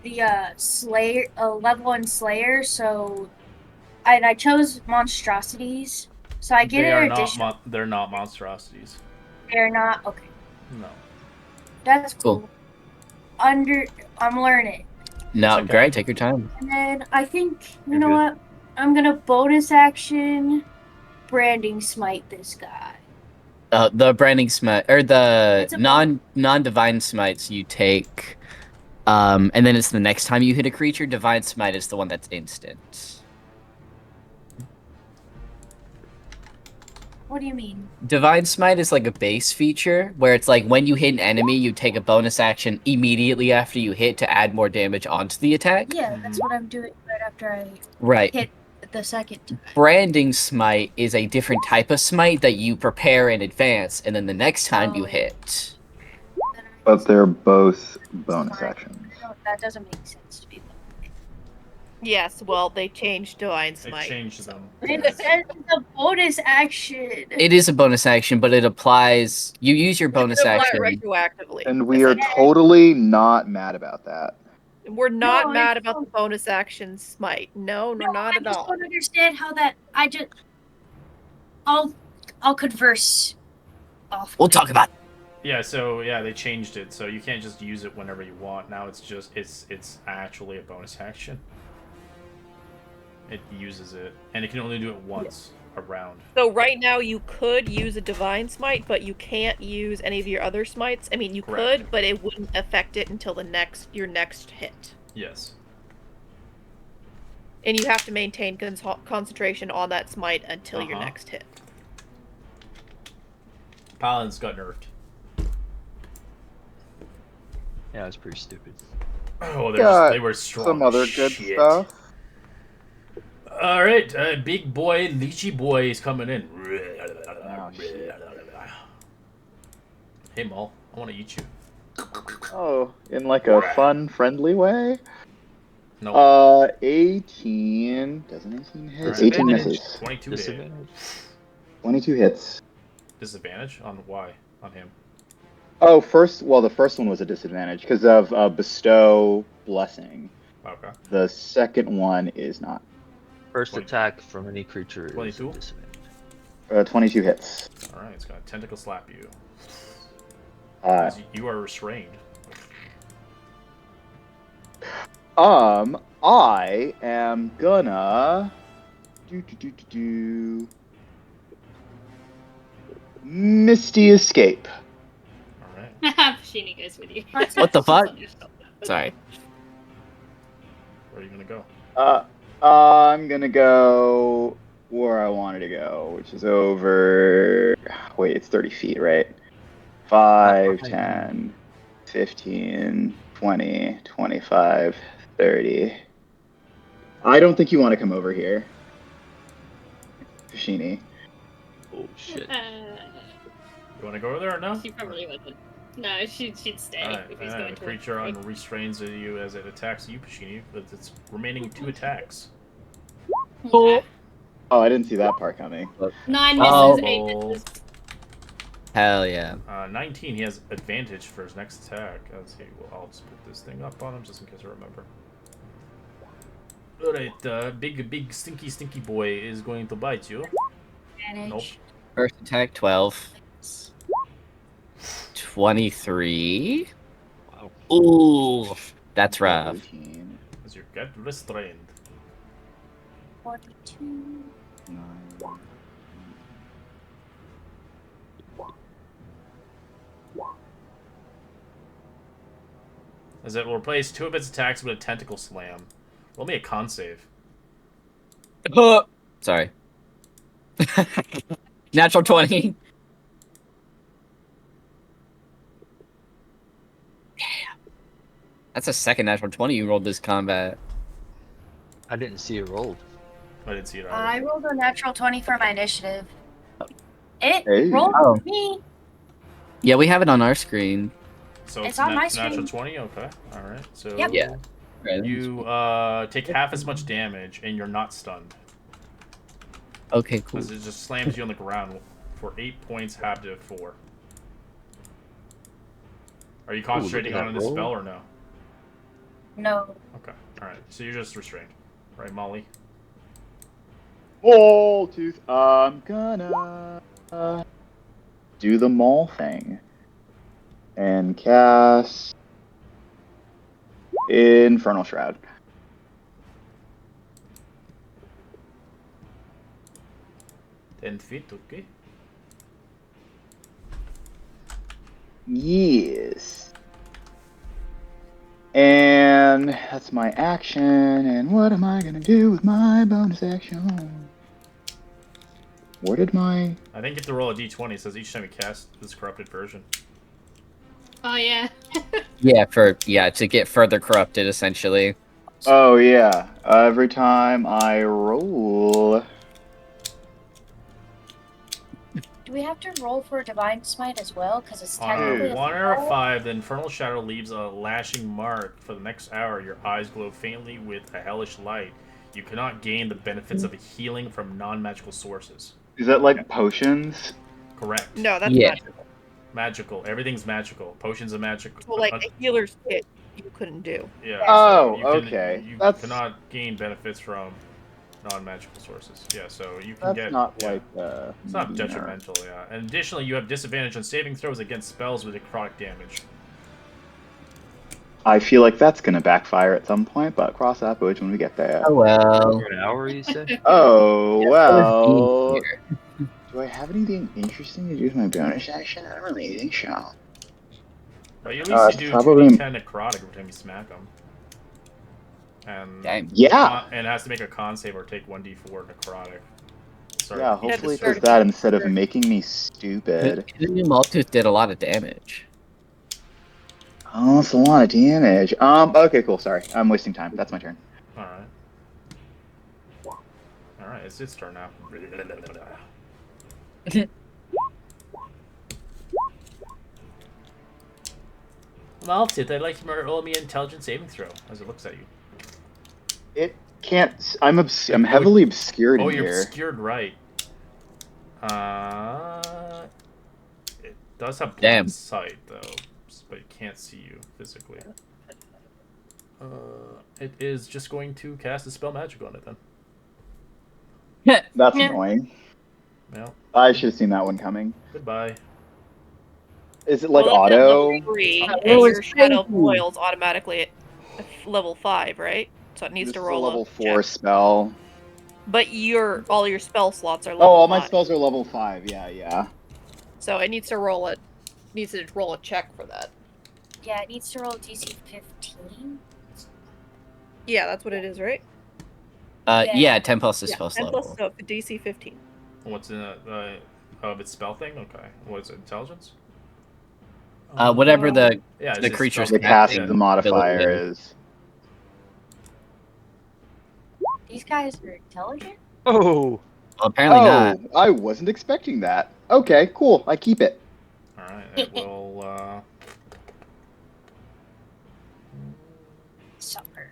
the Slayer, level 1 Slayer. So, and I chose monstrosities. So I get They an are additional. they're not monstrosities. They're not okay. No. That's Cool. cool. I'm learning. No, okay. Greg, take your time. And then I think you You're know good. what? I'm gonna bonus action branding smite this guy. The branding smite or the It's a non-divine smites you take, and then it's the next time you hit a creature. Divine smite is the one that's instant. What do you mean? Divine smite is like a base feature where it's like when you hit an enemy, you take a bonus action immediately after you hit to add more damage onto the attack. Yeah, that's what I'm doing right after I Right. hit the second time. Branding smite is a different type of smite that you prepare in advance, and then the next time you Oh. hit. Then I But just- they're both bonus actions. No, that doesn't make sense to me. Yes, well, they changed Divine They Smite. changed them. It says it's a bonus action. It is a bonus action, but it applies. You use your bonus Apply it action. retroactively. And we are totally not mad about that. We're not No, mad it's about the bonus action smite. No, we're not I at just all. don't understand how that. I'll converse off. We'll talk about it. Yeah, so yeah, they changed it, so you can't just use it whenever you want. Now it's just it's actually a bonus action. It uses it, and it can only do it once a round. So right now you could use a Divine Smite, but you can't use any of your other smites. I mean, you Correct. could, but it wouldn't affect it until your next hit. Yes. And you have to maintain concentration on that smite until your Uh-huh. next hit. Paladins got nerfed. Yeah, it's pretty stupid. Oh, Got they were strong. Some other as good shit. stuff. All right, big boy, lychee boy is coming in. Oh, shit. Hey, Maul, I want to eat you. Oh, in like a fun, friendly way? No. 18. Doesn't 18 hit? Alright. 18 misses. 22 hit. Disadvantage. 22 hits. Disadvantage on why? On him. Oh, the first one was a disadvantage because of Bestow Blessing. Okay. The second one is not. First 20. attack from any creature is 22? a disadvantage. 22 hits. All right, it's gonna tentacle slap you. Uh, 'Cause you are restrained. I am gonna Misty Escape. All right. Pashini goes with you. What the fuck? She's on your shoulder. Sorry. Where are you gonna go? I'm gonna go where I wanted to go, which is over. Wait, it's 30 feet, right? 5, 10, 15, 20, 25, 30. I don't think you want to come over here, Fashini. Oh shit. You want to go over there or no? She probably wouldn't. No, she'd stay All right. if he's going The to. creature unrestrains you as it attacks you, Pashini, with its remaining 2 attacks. Okay. Oh, I didn't see that part coming. 9 misses, Oh. 8 misses. Hell yeah. 19, he has advantage for his next attack. Let's see. Well, I'll just put this thing up on him just in case I remember. Alright, big stinky boy is going to bite you. Nope. First attack 12. 23. Wow. Ooh, that's rough. 18, As you get restrained. 42. 9. As it will replace 2 of its attacks with a tentacle slam. Roll me a con save. Sorry. Natural 20. That's a second natural 20 you rolled this combat. I didn't see it rolled. I didn't see it I either. rolled a natural 20 for my initiative. It Hey. rolled Oh. for me. Yeah, we have it on our screen. So It's on my natural screen. 20? Okay. Alright. So Yep. Yeah. Right. you take half as much damage and you're not stunned. Okay, cool. Because it just slams you on the ground for 8 points, halved to 4. Are you concentrating that on this roll. spell or no? No. Okay, alright. So you're just restrained. Right, Molly? Wall tooth. I'm gonna do the mall thing and cast Infernal Shroud. Feet, okay. Yes. And that's my action. And what am I gonna do with my bonus action? Where did my... I think you have to roll a d20. It says each time you cast this corrupted version. Oh yeah. Yeah, to get further corrupted, essentially. Oh, yeah. Every time I roll... Do we have to roll for Divine Smite as well? Because it's On technically a 1 or a 5, the Infernal Shadow leaves a lashing mark. For the next hour, your eyes glow faintly with a hellish light. You cannot gain the benefits of healing from non-magical sources. Is that like potions? Correct. No, that's Yeah. magical. Magical. Everything's magical. Potions are magical. So, like, a healer's kit you couldn't do. Yeah. Oh, so you can, okay. You That's- cannot gain benefits from non-magical sources. Yeah, so you can That's get... not yeah. like... It's not detrimental, yeah. And additionally, you have disadvantage on saving throws against spells with necrotic damage. I feel like that's gonna backfire at some point, but cross that bridge when we get there. Oh well. For an hour, you say? Oh, well... Here. Do I have anything interesting to do with my bonus action? I don't really think so. But at least you do probably- 2d10 necrotic every time you smack them. And Dang. Yeah! and it has to make a con save or take 1d4 necrotic. Sorry. Yeah, Yeah, hopefully it start does that again. instead of making me stupid. The new Maltooth did a lot of damage. Oh, that's a lot of damage. Okay, cool, sorry. I'm wasting time. That's my turn. Alright. Alright, it's its turn now. Maltith, I'd like you to roll me an intelligence saving throw as it looks at you. It can't... I'm heavily obscured Oh, in you're here. obscured, right. It does have Damn. blind sight, though, but it can't see you physically. It is just going to cast a spell magic on it, then. That's Yeah. annoying. Well, I should have seen that one coming. goodbye. Is it like Well, it's at auto? level 3, Oh, and your it's shadow crazy. boils automatically at level 5, right? So it needs This to is a roll level a 4 check. spell. But all your spell slots are Oh, level all 5. my spells are level 5. Yeah. So it needs to roll a check for that. Yeah, it needs to roll DC 15. Yeah, that's what it is, right? Yeah, 10 plus is Yeah, spell 10 level. plus so DC 15. What's in of its spell thing? Okay. What is it? Intelligence? Whatever the Yeah, the it's creature's The spell- cast yeah. the modifier is. These guys are intelligent? Oh! well, apparently not. I wasn't expecting that. Okay, cool. I keep it. Alright, it will, Supper.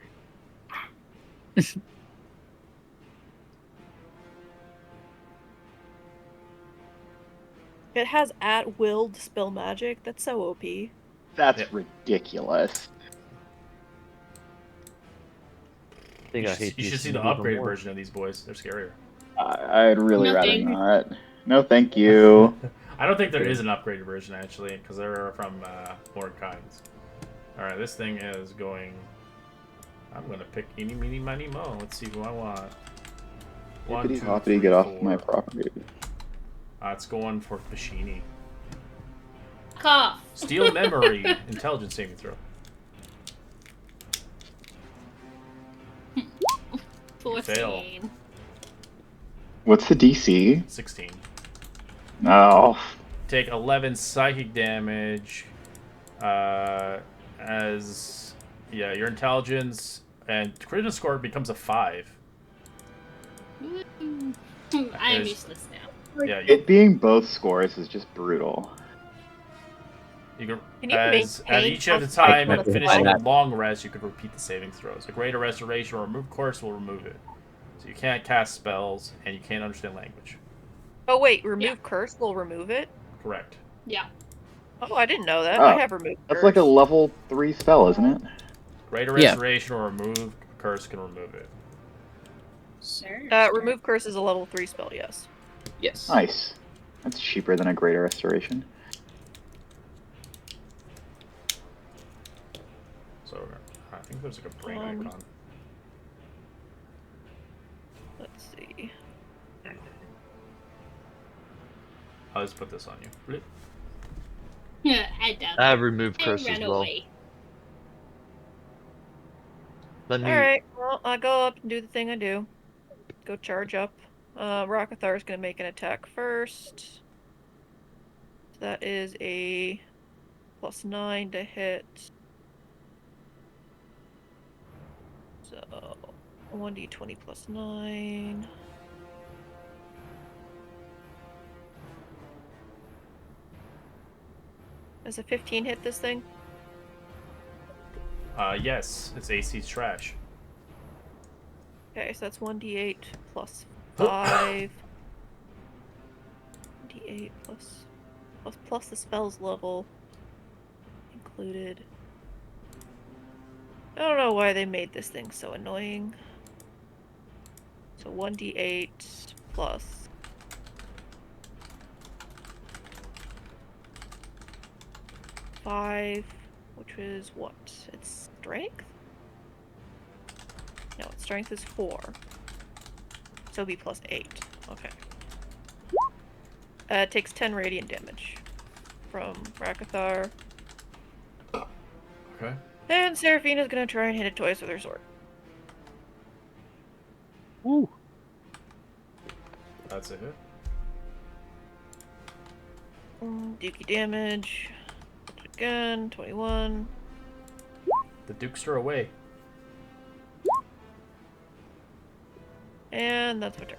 It has at will dispel magic. That's so OP. That's Yeah. ridiculous. I think I hate you should these see the even upgraded more. version of these boys. They're scarier. I'd really No, rather thank you. not. No, thank you. I don't think there is an upgraded version, actually, because they're from more kinds. Alright, this thing is going... I'm going to pick eeny, meeny, miny, mo. Let's see who I want. One, Hippity two, hoppity, three, get off four. my property. It's going for Pashini. Cough. Steel memory. Intelligence saving throw. 14. What's the DC? 16. No. Take 11 psychic damage. As... Yeah, your intelligence and critical score becomes a 5. Woo. I am Is- useless now. Yeah, It being both scores is just brutal. you can, Can you at maintain each of the concentrate time on of the finishing fly? a long rest, you could repeat the saving throws. A greater restoration or remove course will remove it. So you can't cast spells, and you can't understand language. Oh wait, remove curse will remove it? Correct. Yeah. Oh, I didn't know that. I Oh, have removed that's curse. like a level 3 spell, isn't it? Greater Yeah. Restoration or remove curse can remove it. Sir. Remove curse is a level 3 spell, yes. Yes. Nice. That's cheaper than a Greater Restoration. So I think there's like a brain icon. Let's see. I'll just put this on you. Blip. Yeah, I doubt I it. have removed I curse ran as well. away. Let me. Alright, well, I go up and do the thing I do. Go charge up. Rockathar's gonna make an attack first. So that is a +9 to hit. So 1d20 plus 9. Does a 15 hit this thing? Yes, its AC's trash. Okay, so that's 1d8 plus 5. D8 plus the spell's level included. I don't know why they made this thing so annoying. So 1d8 plus 5, which is what? It's strength? No, its strength is 4. So it'll be plus 8. Okay. It takes 10 radiant damage from Rakathar. Okay. And Seraphina's gonna try and hit it twice with her sword. Ooh. That's a hit. Dookie damage. Again, 21. The Dukester away. And that's my turn.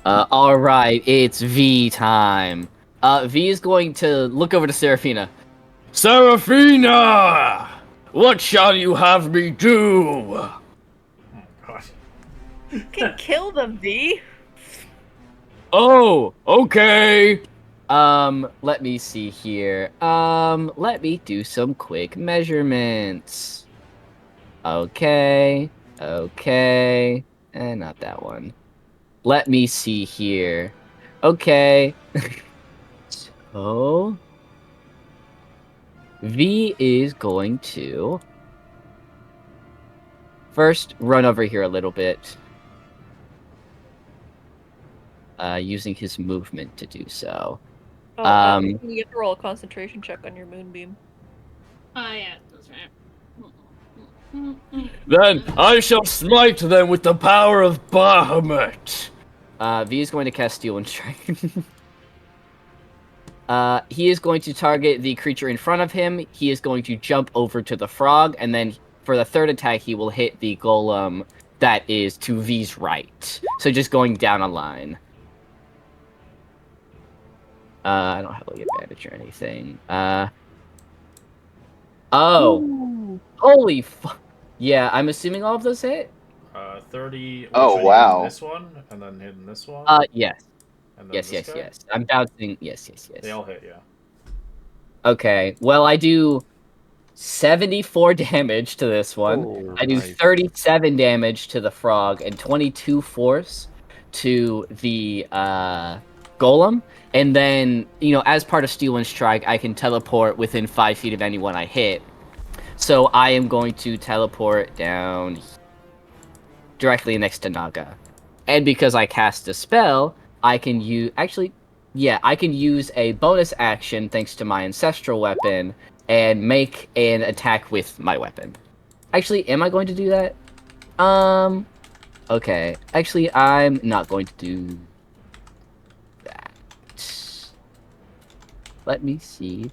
All right, it's V time. V is going to look over to Seraphina. Seraphina! What shall you have me do? Oh god. You can kill them, V! Oh, okay. Let me see here. Let me do some quick measurements. Okay, and not that one. Let me see here. Okay. So V is going to first run over here a little bit. Using his movement to do so. Oh, you have to roll a concentration check on your moonbeam. Oh yeah, that's right. Then I shall smite them with the power of Bahamut. V is going to cast Steel and Strike. He is going to target the creature in front of him. He is going to jump over to the frog, and then for the third attack, he will hit the golem that is to V's right. So just going down a line. I don't have like advantage or anything. Oh, holy fuck! Yeah, I'm assuming all of those hit. 30. Which Oh, one? wow. This one, and then hitting this one. Yes. And then Yes, this yes, guy? yes. I'm bouncing. Yes, yes, yes. They all hit, yeah. Okay, well, I do 74 damage to this one. Oh, I do nice. 37 damage to the frog and 22 force to the golem. And then, as part of Steel and Strike, I can teleport within 5 feet of anyone I hit. So I am going to teleport down directly next to Naga. And because I cast a spell, I can use... Actually, yeah, I can use a bonus action thanks to my ancestral weapon and make an attack with my weapon. Actually, am I going to do that? Okay. Actually, I'm not going to do that. Let me see.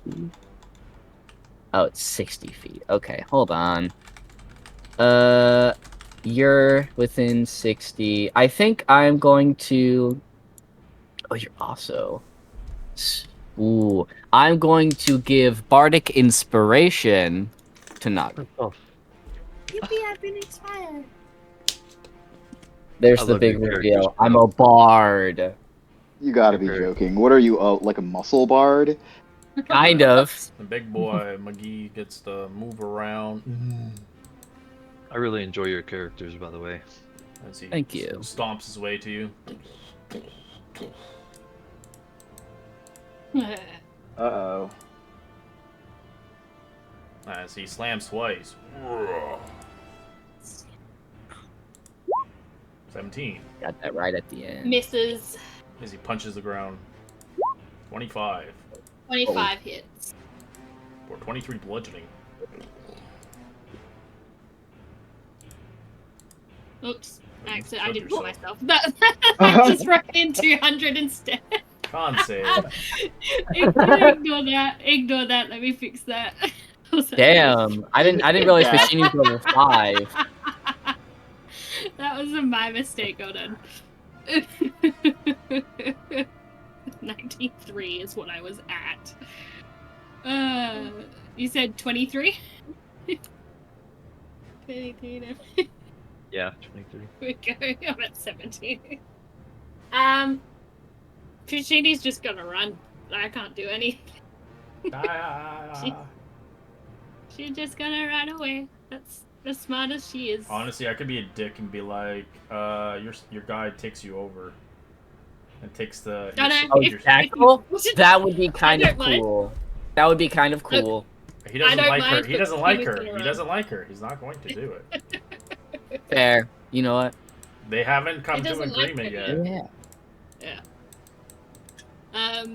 Oh, it's 60 feet. Okay, hold on. You're within 60. I think I'm going to... Oh, you're also... Ooh, I'm going to give Bardic Inspiration to Naga. Oh, Yippee! I've been inspired. There's I the love your big characters, reveal. bro. I'm a bard. You gotta be Very- joking. What are you, like a muscle bard? Kind of. The big boy McGee gets to move around. I really enjoy your characters, by the way. As he Thank you. stomps his way to you. Uh-oh. As he slams twice. 17. Got that right at the end. Misses. As he punches the ground. 25. 25 hits. For 23 bludgeoning. Oops. Actually, I Shove didn't put yourself. myself. I just wrote in 200 instead. Con save. Ignore that. Ignore that. Let me fix that. Damn, I didn't realize Machini's level 5. That was my mistake, Odin. 93 is what I was at. You said 23? 23 now. Yeah, 23. We go. I'm at 17. Puccini's just gonna run. I can't do anything. She's just gonna run away. That's as smart as she is. Honestly, I could be a dick and be like, your guy takes you over. And takes the... No, no, Oh, if- tackle? That would be kind of don't mind. cool. That would be kind of cool. He doesn't I don't like her. mind, He but doesn't she like was her. gonna He run. doesn't like her. He's not going to do it. Fair. You know what? They haven't come He to an doesn't like agreement her. yet. Yeah.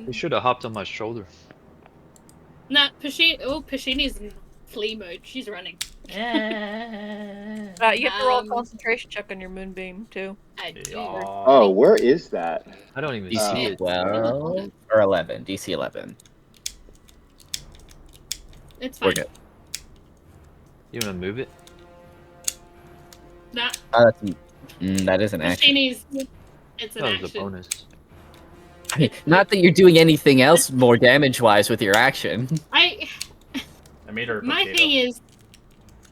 You should have hopped on my shoulder. Nah, Puccini's in flee mode. She's running. You have to roll a concentration check on your moonbeam too. I do. Oh, where is that? I don't even see DC it. 12 or 11. DC 11. It's We're fine. good. You want to move it? Nah, That is an action. Puccini's. It's an That was a action. bonus. I mean, not that you're doing anything else more damage-wise with your action. I made her a My potato. thing is,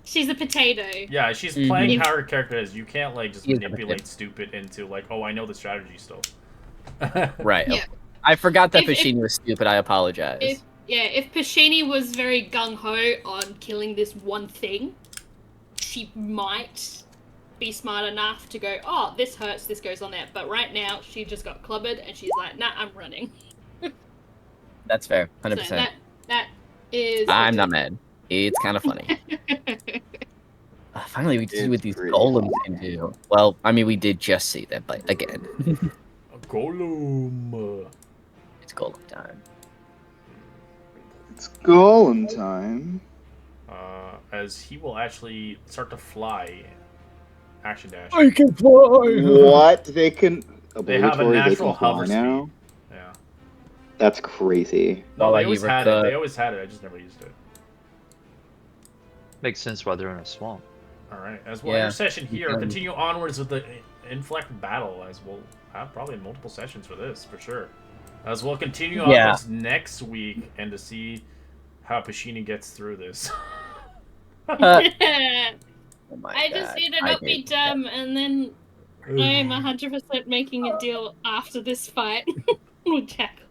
she's a potato. Yeah, she's Mhm. playing If- how her character is. You can't like just She's a manipulate potato. stupid into like, oh, I know the strategy still. Right. Yeah. I forgot that If- if- Pacini was stupid. I apologize. If Puccini was very gung ho on killing this one thing, she might be smart enough to go, oh, this hurts, this goes on there. But right now, she just got clubbered and she's like, nah, I'm running. That's fair. So 100%. that is. I'm not mad. It's kind of funny. Finally, we see what It's these pretty golems funny. can do. Well, I mean, we did just see that, but again, A golem. it's golem time. It's golem time. As he will actually start to fly. Action dash. can fly. What? They can... They have a obligatory, they natural can fly hover now? speed. Yeah. That's crazy. No, Well, they like always you had were it. They always had it. I just never used it. Makes sense why they're in a swamp. All right. As well, Yeah. your session here. can- Continue onwards with the inflect battle, as we'll have probably multiple sessions for this for sure. As we'll continue on Yeah. this next week and to see how Pacini gets through this. Oh my I just God, need to I not be hate that. dumb, and then I'm 100% making a deal after this fight with Jack.